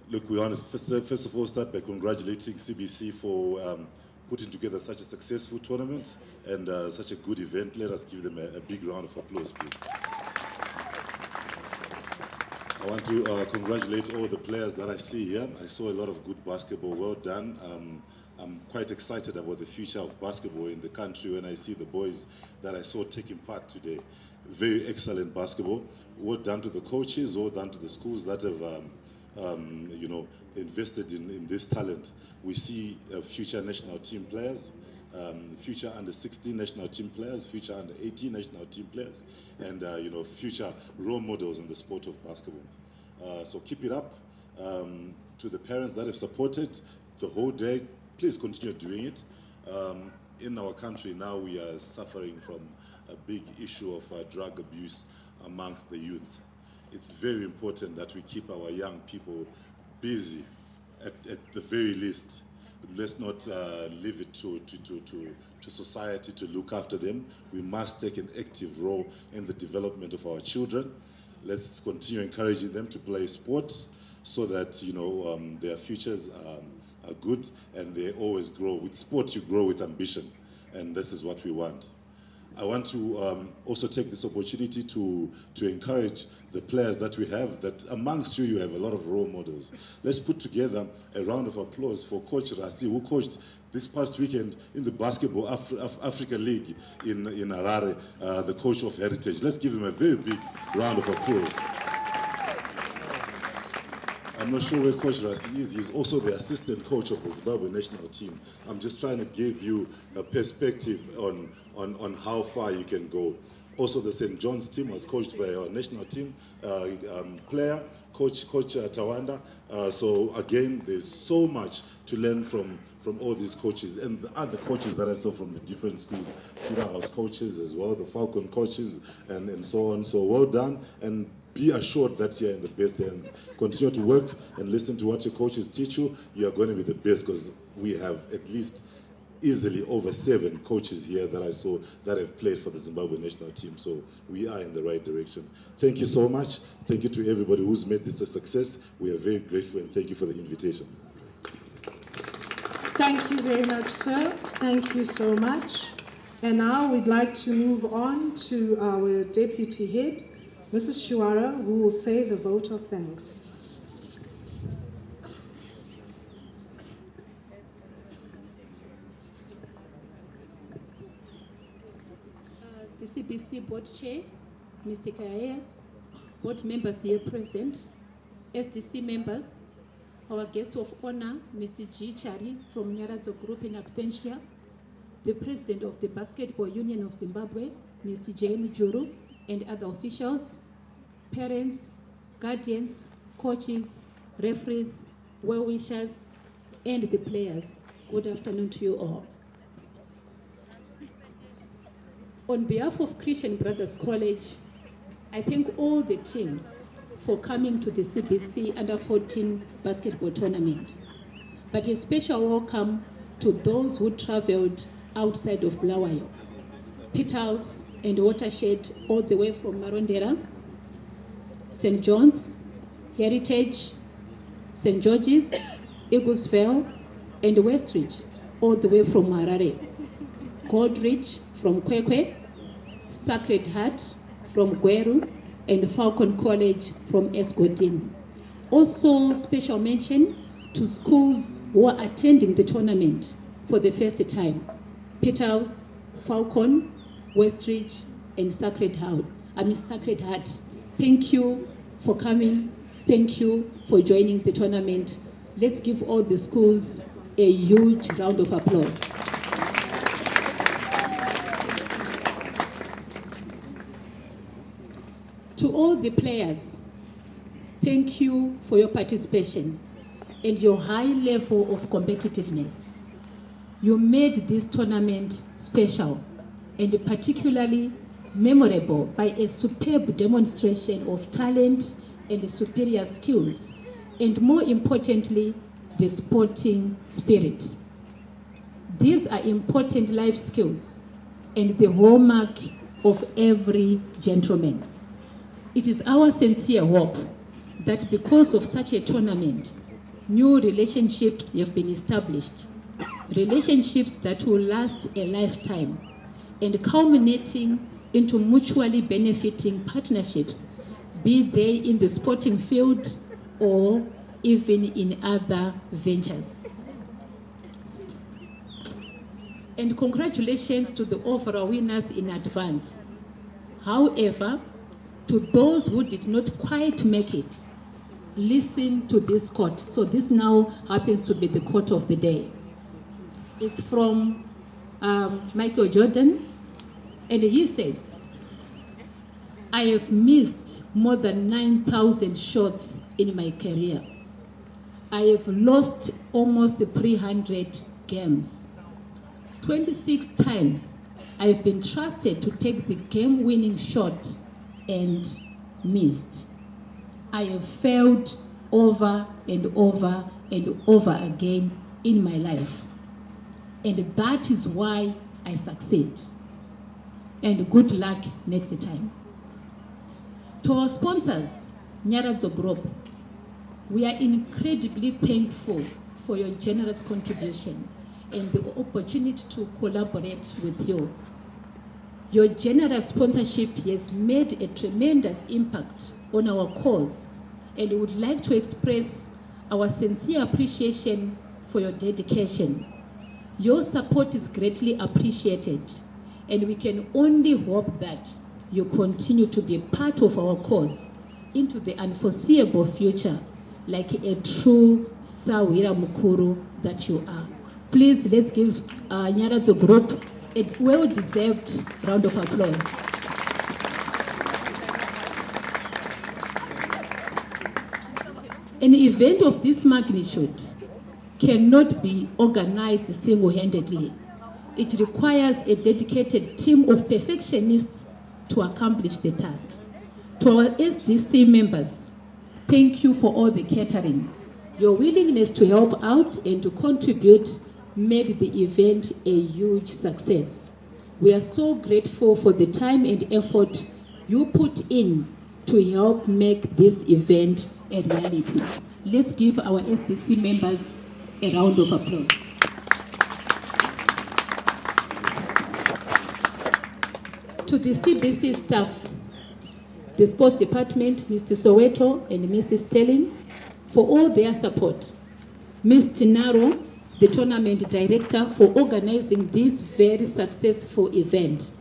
Look, we want to first of all start by congratulating CBC for putting together such a successful tournament and such a good event. Let us give them a big round of applause, please. I want to congratulate all the players that I see here. I saw a lot of good basketball. Well done. I'm quite excited about the future of basketball in the country when I see the boys that I saw taking part today. Very excellent basketball. Well done to the coaches, well done to the schools that have you know, invested in this talent. We see future national team players, future under-16 national team players, future under-18 national team players, and you know, future role models in the sport of basketball. So keep it up. To the parents that have supported the whole day, please continue doing it. In our country now, we are suffering from a big issue of drug abuse amongst the youth. It's very important that we keep our young people busy at the very least. Let's not leave it to society to look after them. We must take an active role in the development of our children. Let's continue encouraging them to play sports so that, you know, their futures are good and they always grow. With sport, you grow with ambition, and this is what we want. I want to also take this opportunity to encourage the players that we have, that amongst you have a lot of role models. Let's put together a round of applause for Coach Rasi, who coached this past weekend in the Basketball Africa League in Harare, the coach of Heritage. Let's give him a very big round of applause. I'm not sure where Coach Rasi is. He's also the assistant coach of the Zimbabwe national team. I'm just trying to give you a perspective on how far you can go. Also, the St. John's team was coached by our national team player, Coach Tawanda. So again, there's so much to learn from all these coaches and the other coaches that I saw from the different schools, Peter House coaches as well, the Falcon coaches, and so on. So well done, and be assured that you're in the best hands. Continue to work and listen to what your coaches teach you. You are going to be the best, because we have at least easily over 7 coaches here that I saw that have played for the Zimbabwe national team. So we are in the right direction. Thank you so much. Thank you to everybody who's made this a success. We are very grateful, and thank you for the invitation. Thank you very much, sir. Thank you so much. And now we'd like to move on to our deputy head, Mrs. Shuara, who will say the vote of thanks. The CBC Board Chair, Mr. Kayas, board members here present, SDC members, our guest of honor, Mr. G. Chari from Nyaradzo Group in absentia, the President of the Basketball Union of Zimbabwe, Mr. J. Mujuru, and other officials, parents, guardians, coaches, referees, well-wishers, and the players. Good afternoon to you all. On behalf of Christian Brothers College, I thank all the teams for coming to the CBC Under-14 Basketball Tournament. But a special welcome to those who traveled outside of Bulawayo, Peterhouse and Watershed, all the way from Marondera, St. John's, Heritage, St. George's, Eaglesville, and Westridge, all the way from Harare, Goldridge from Kwekwe, Sacred Heart from Gweru, and Falcon College from Esgodin. Also, special mention to schools who are attending the tournament for the first time: Peterhouse, Falcon, Westridge, and Sacred Heart. Thank you for coming. Thank you for joining the tournament. Let's give all the schools a huge round of applause. To all the players, thank you for your participation and your high level of competitiveness. You made this tournament special and particularly memorable by a superb demonstration of talent and superior skills, and more importantly, the sporting spirit. These are important life skills and the hallmark of every gentleman. It is our sincere hope that because of such a tournament, new relationships have been established, relationships that will last a lifetime, and culminating into mutually benefiting partnerships, be they in the sporting field or even in other ventures. And congratulations to the overall winners in advance. However, to those who did not quite make it, listen to this quote. So this now happens to be the quote of the day. It's from Michael Jordan, and he said, "I have missed more than 9,000 shots in my career. I have lost almost 300 games. 26 times I have been trusted to take the game-winning shot and missed. I have failed over and over and over again in my life. And that is why I succeed. And good luck next time." To our sponsors, Nyaradzo Group, we are incredibly thankful for your generous contribution and the opportunity to collaborate with you. Your generous sponsorship has made a tremendous impact on our cause, and we would like to express our sincere appreciation for your dedication. Your support is greatly appreciated, and we can only hope that you continue to be a part of our cause into the unforeseeable future, like a true Sawira Mukuru that you are. Please, let's give Nyaradzo Group a well-deserved round of applause. An event of this magnitude cannot be organized single-handedly. It requires a dedicated team of perfectionists to accomplish the task. To our SDC members, thank you for all the catering. Your willingness to help out and to contribute made the event a huge success. We are so grateful for the time and effort you put in to help make this event a reality. Let's give our SDC members a round of applause. To the CBC staff, the sports department, Mr. Soweto and Mrs. Sterling, for all their support. Ms. Tinaro, the tournament director, for organizing this very successful event.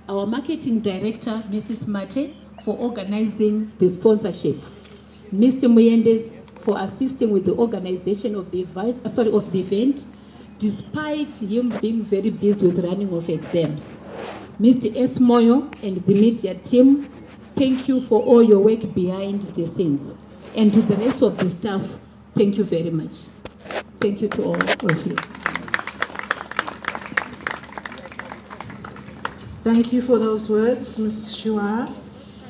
Our marketing director, Mrs. Mate, for organizing the sponsorship. Mr. Muyendes, for assisting with the organization of the event, despite him being very busy with running of exams. Mr. S. Moyo and the media team, thank you for all your work behind the scenes. And to the rest of the staff, thank you very much. Thank you to all of you. Thank you for those words, Ms. Shuara.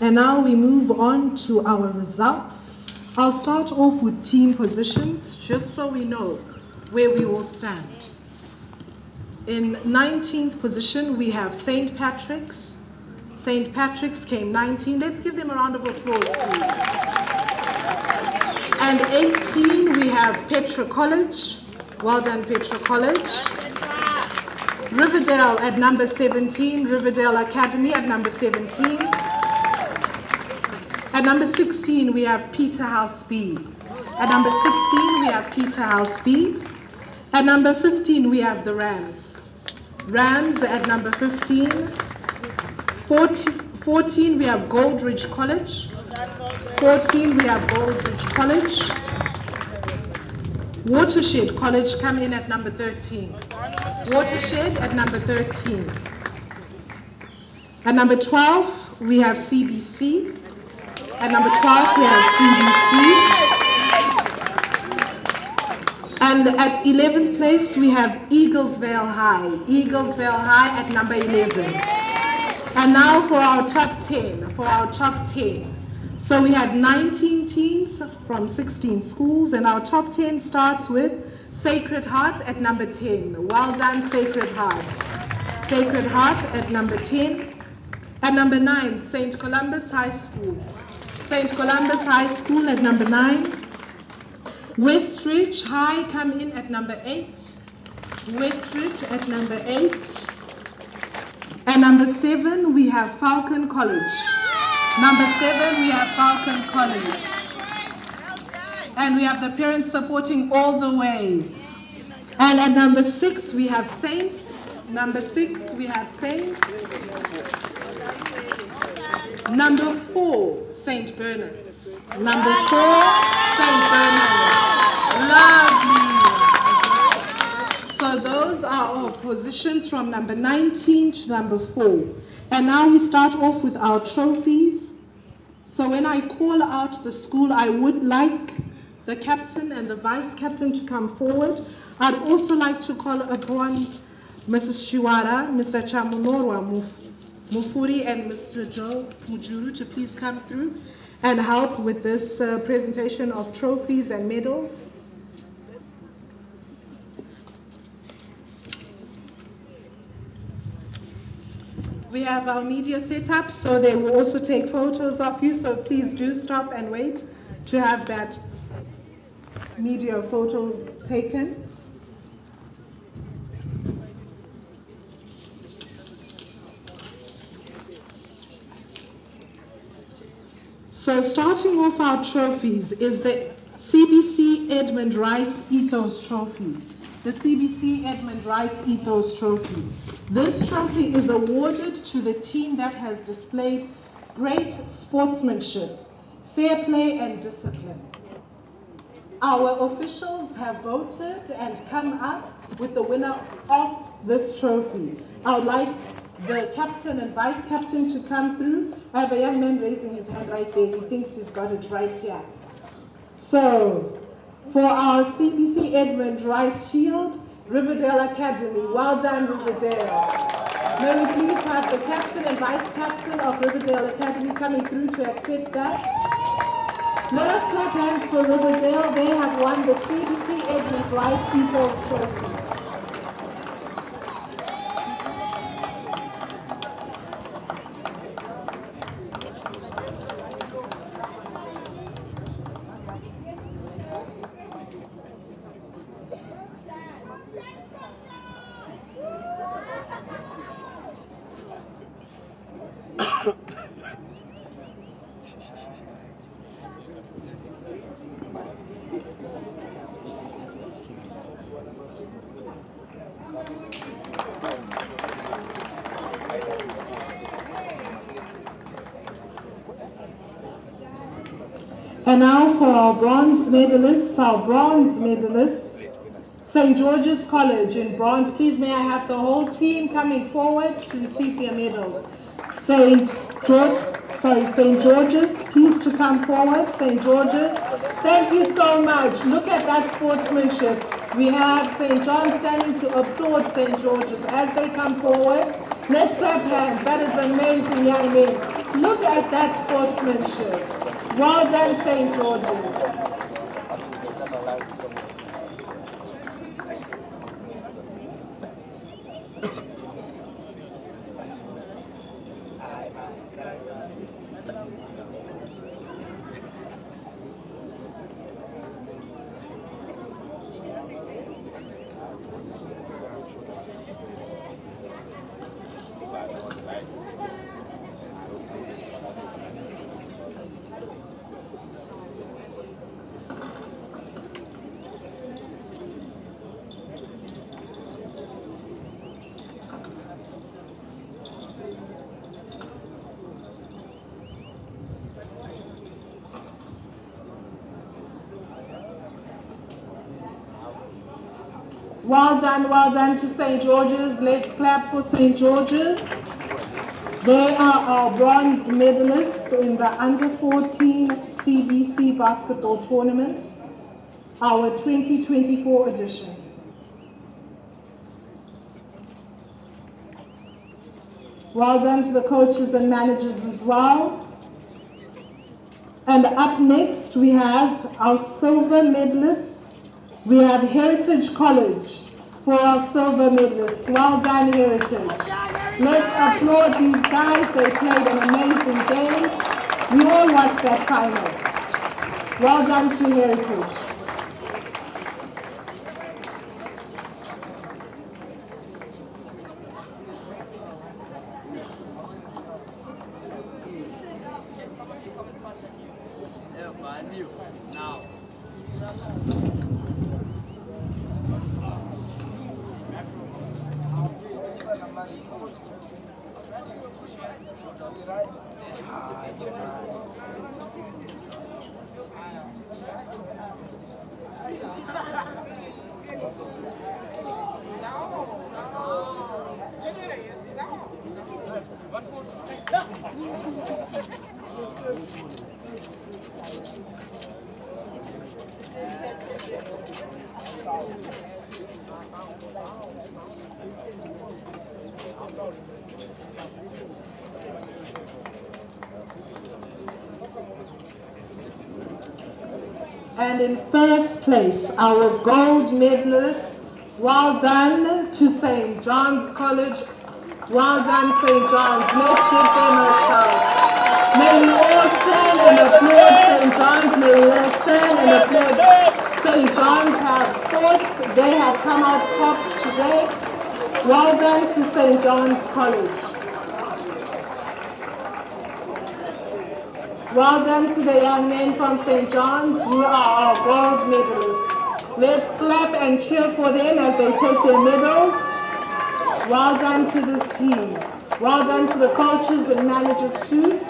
And now we move on to our results. I'll start off with team positions, just so we know where we all stand. In 19th position, we have St. Patrick's. St. Patrick's came 19. Let's give them a round of applause, please. And 18, we have Petra College. Well done, Petra College. Riverdale at number 17, Riverdale Academy at number 17. At number 16, we have Peterhouse B. At number 16, we have Peterhouse B. At number 15, we have the Rams. Rams at number 15. 14, we have Goldridge College. 14, we have Goldridge College. Watershed College come in at number 13. Watershed at number 13. At number 12, we have CBC. At number 12, we have CBC. And at 11th place, we have Eaglesville High. Eaglesville High at number 11. And now for our top 10, So we had 19 teams from 16 schools, and our top 10 starts with Sacred Heart at number 10. Well done, Sacred Heart. Sacred Heart at number 10. At number 9, St. Columbus High School. St. Columbus High School at number 9. Westridge High come in at number 8. Westridge at number 8. And number 7, we have Falcon College. Number 7, we have Falcon College. And we have the parents supporting all the way. And at number 6, we have Saints. Number 6, we have Saints. Number 4, St. Bernard's. Number 4, St. Bernard's. Lovely. So those are our positions from number 19 to number 4. And now we start off with our trophies. So when I call out the school, I would like the captain and the vice captain to come forward. I'd also like to call upon Mrs. Shiwara, Mr. Chamunorwa Mufuri, and Mr. Joe Mujuru to please come through and help with this presentation of trophies and medals. We have our media set up, so they will also take photos of you, so please do stop and wait to have that media photo taken. So starting off our trophies is the CBC Edmund Rice Ethos Trophy. The CBC Edmund Rice Ethos Trophy. This trophy is awarded to the team that has displayed great sportsmanship, fair play and discipline. Our officials have voted and come up with the winner of this trophy. I would like the captain and vice captain to come through. I have a young man raising his hand right there. He thinks he's got it right here. So, for our CBC Edmund Rice Shield, Riverdale Academy. Well done, Riverdale. May we please have the captain and vice captain of Riverdale Academy coming through to accept that. Let us clap hands for Riverdale. They have won the CBC Edmund Rice Ethos Trophy. And now for our bronze medalists, St. George's College in bronze. Please may I have the whole team coming forward to receive their medals. St. George's, please to come forward. St. George's, thank you so much. Look at that sportsmanship. We have St. John standing to applaud St. George's as they come forward. Let's clap hands. That is amazing, young men. Look at that sportsmanship. Well done, St. George's. Well done to St. George's. Let's clap for St. George's. They are our bronze medalists in the Under-14 CBC Basketball Tournament, our 2024 edition. Well done to the coaches and managers as well. And up next we have our silver medalists. We have Heritage College for our silver medalists. Well done, Heritage. Let's applaud these guys. They played an amazing game. We all watched that final. Well done to Heritage. And in first place, our gold medalist, well done to St. John's College. Well done, St. John's. Let's give them a shout. May we all stand and applaud St. John's. May we all stand and applaud St. John's have fought. They have come out tops today. Well done to St. John's College. Well done to the young men from St. John's who are our gold medalists. Let's clap and cheer for them as they take their medals. Well done to this team. Well done to the coaches and managers too.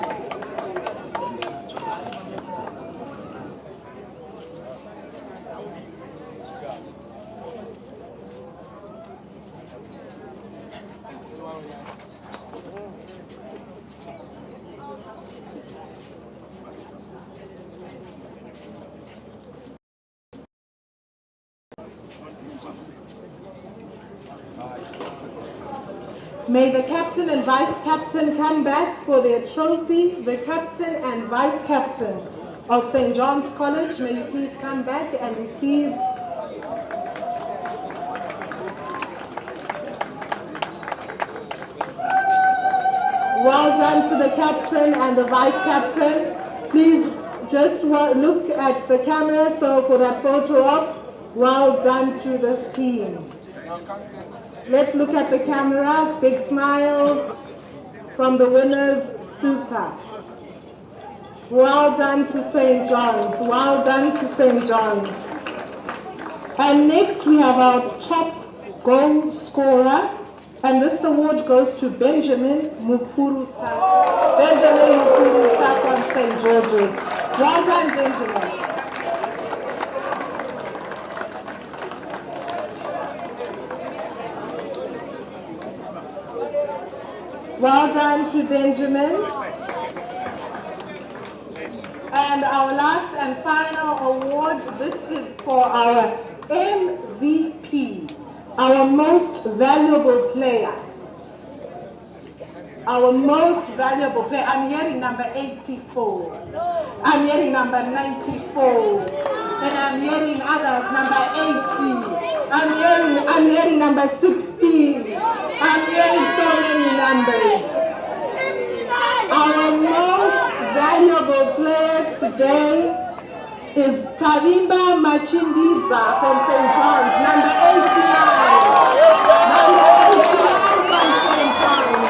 May the captain and vice captain come back for their trophy. The captain and vice captain of St. John's College, may you please come back and receive well done to the captain and the vice captain. Please just look at the camera so for that photo op. Well done to this team. Let's look at the camera. Big smiles from the winners. Super. Well done to St. John's. Well done to St. John's. And next we have our top goal scorer. And this award goes to Benjamin Mupurutsa. Benjamin Mupurutsa from St. George's. Well done, Benjamin. Well done to Benjamin. And our last and final award, this is for our MVP, our most valuable player. Our most valuable player. I'm hearing number 84. I'm hearing number 94. And I'm hearing others, number 80. I'm hearing number 16. I'm hearing so many numbers. Our most valuable player today is Tavimba Machindiza from St. John's, number 89. Number 89 from St. John's.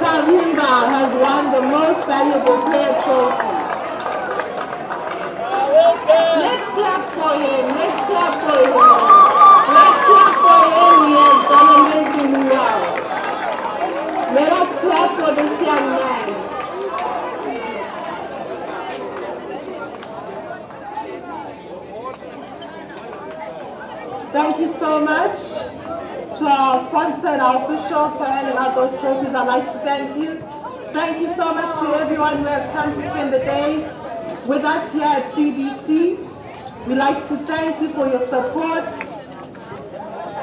Tavimba has won the most valuable player trophy. Let's clap for him. Let's clap for him. Let's clap for him. He has done amazingly well. Let us clap for this young man. Thank you so much to our sponsor and our officials for handing out those trophies. I'd like to thank you. Thank you so much to everyone who has come to spend the day with us here at CBC. We'd like to thank you for your support.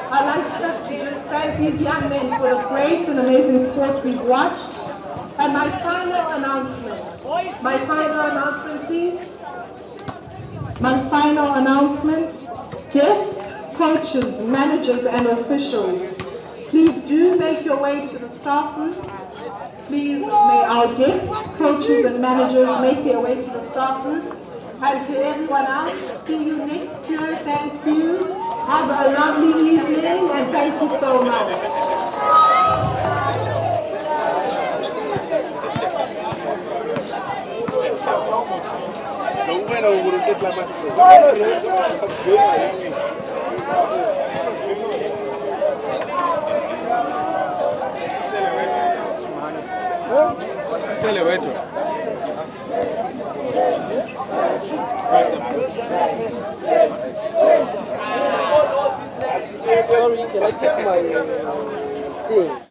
I'd like us to just thank these young men for the great and amazing sport we've watched. And my final announcement, please. My final announcement, guests, coaches, managers, and officials, please do make your way to the staff room. Please, may our guests, coaches, and managers make their way to the staff room. And to everyone else, see you next year. Thank you. Have a lovely evening, and thank you so much. Sorry, can I take my thing?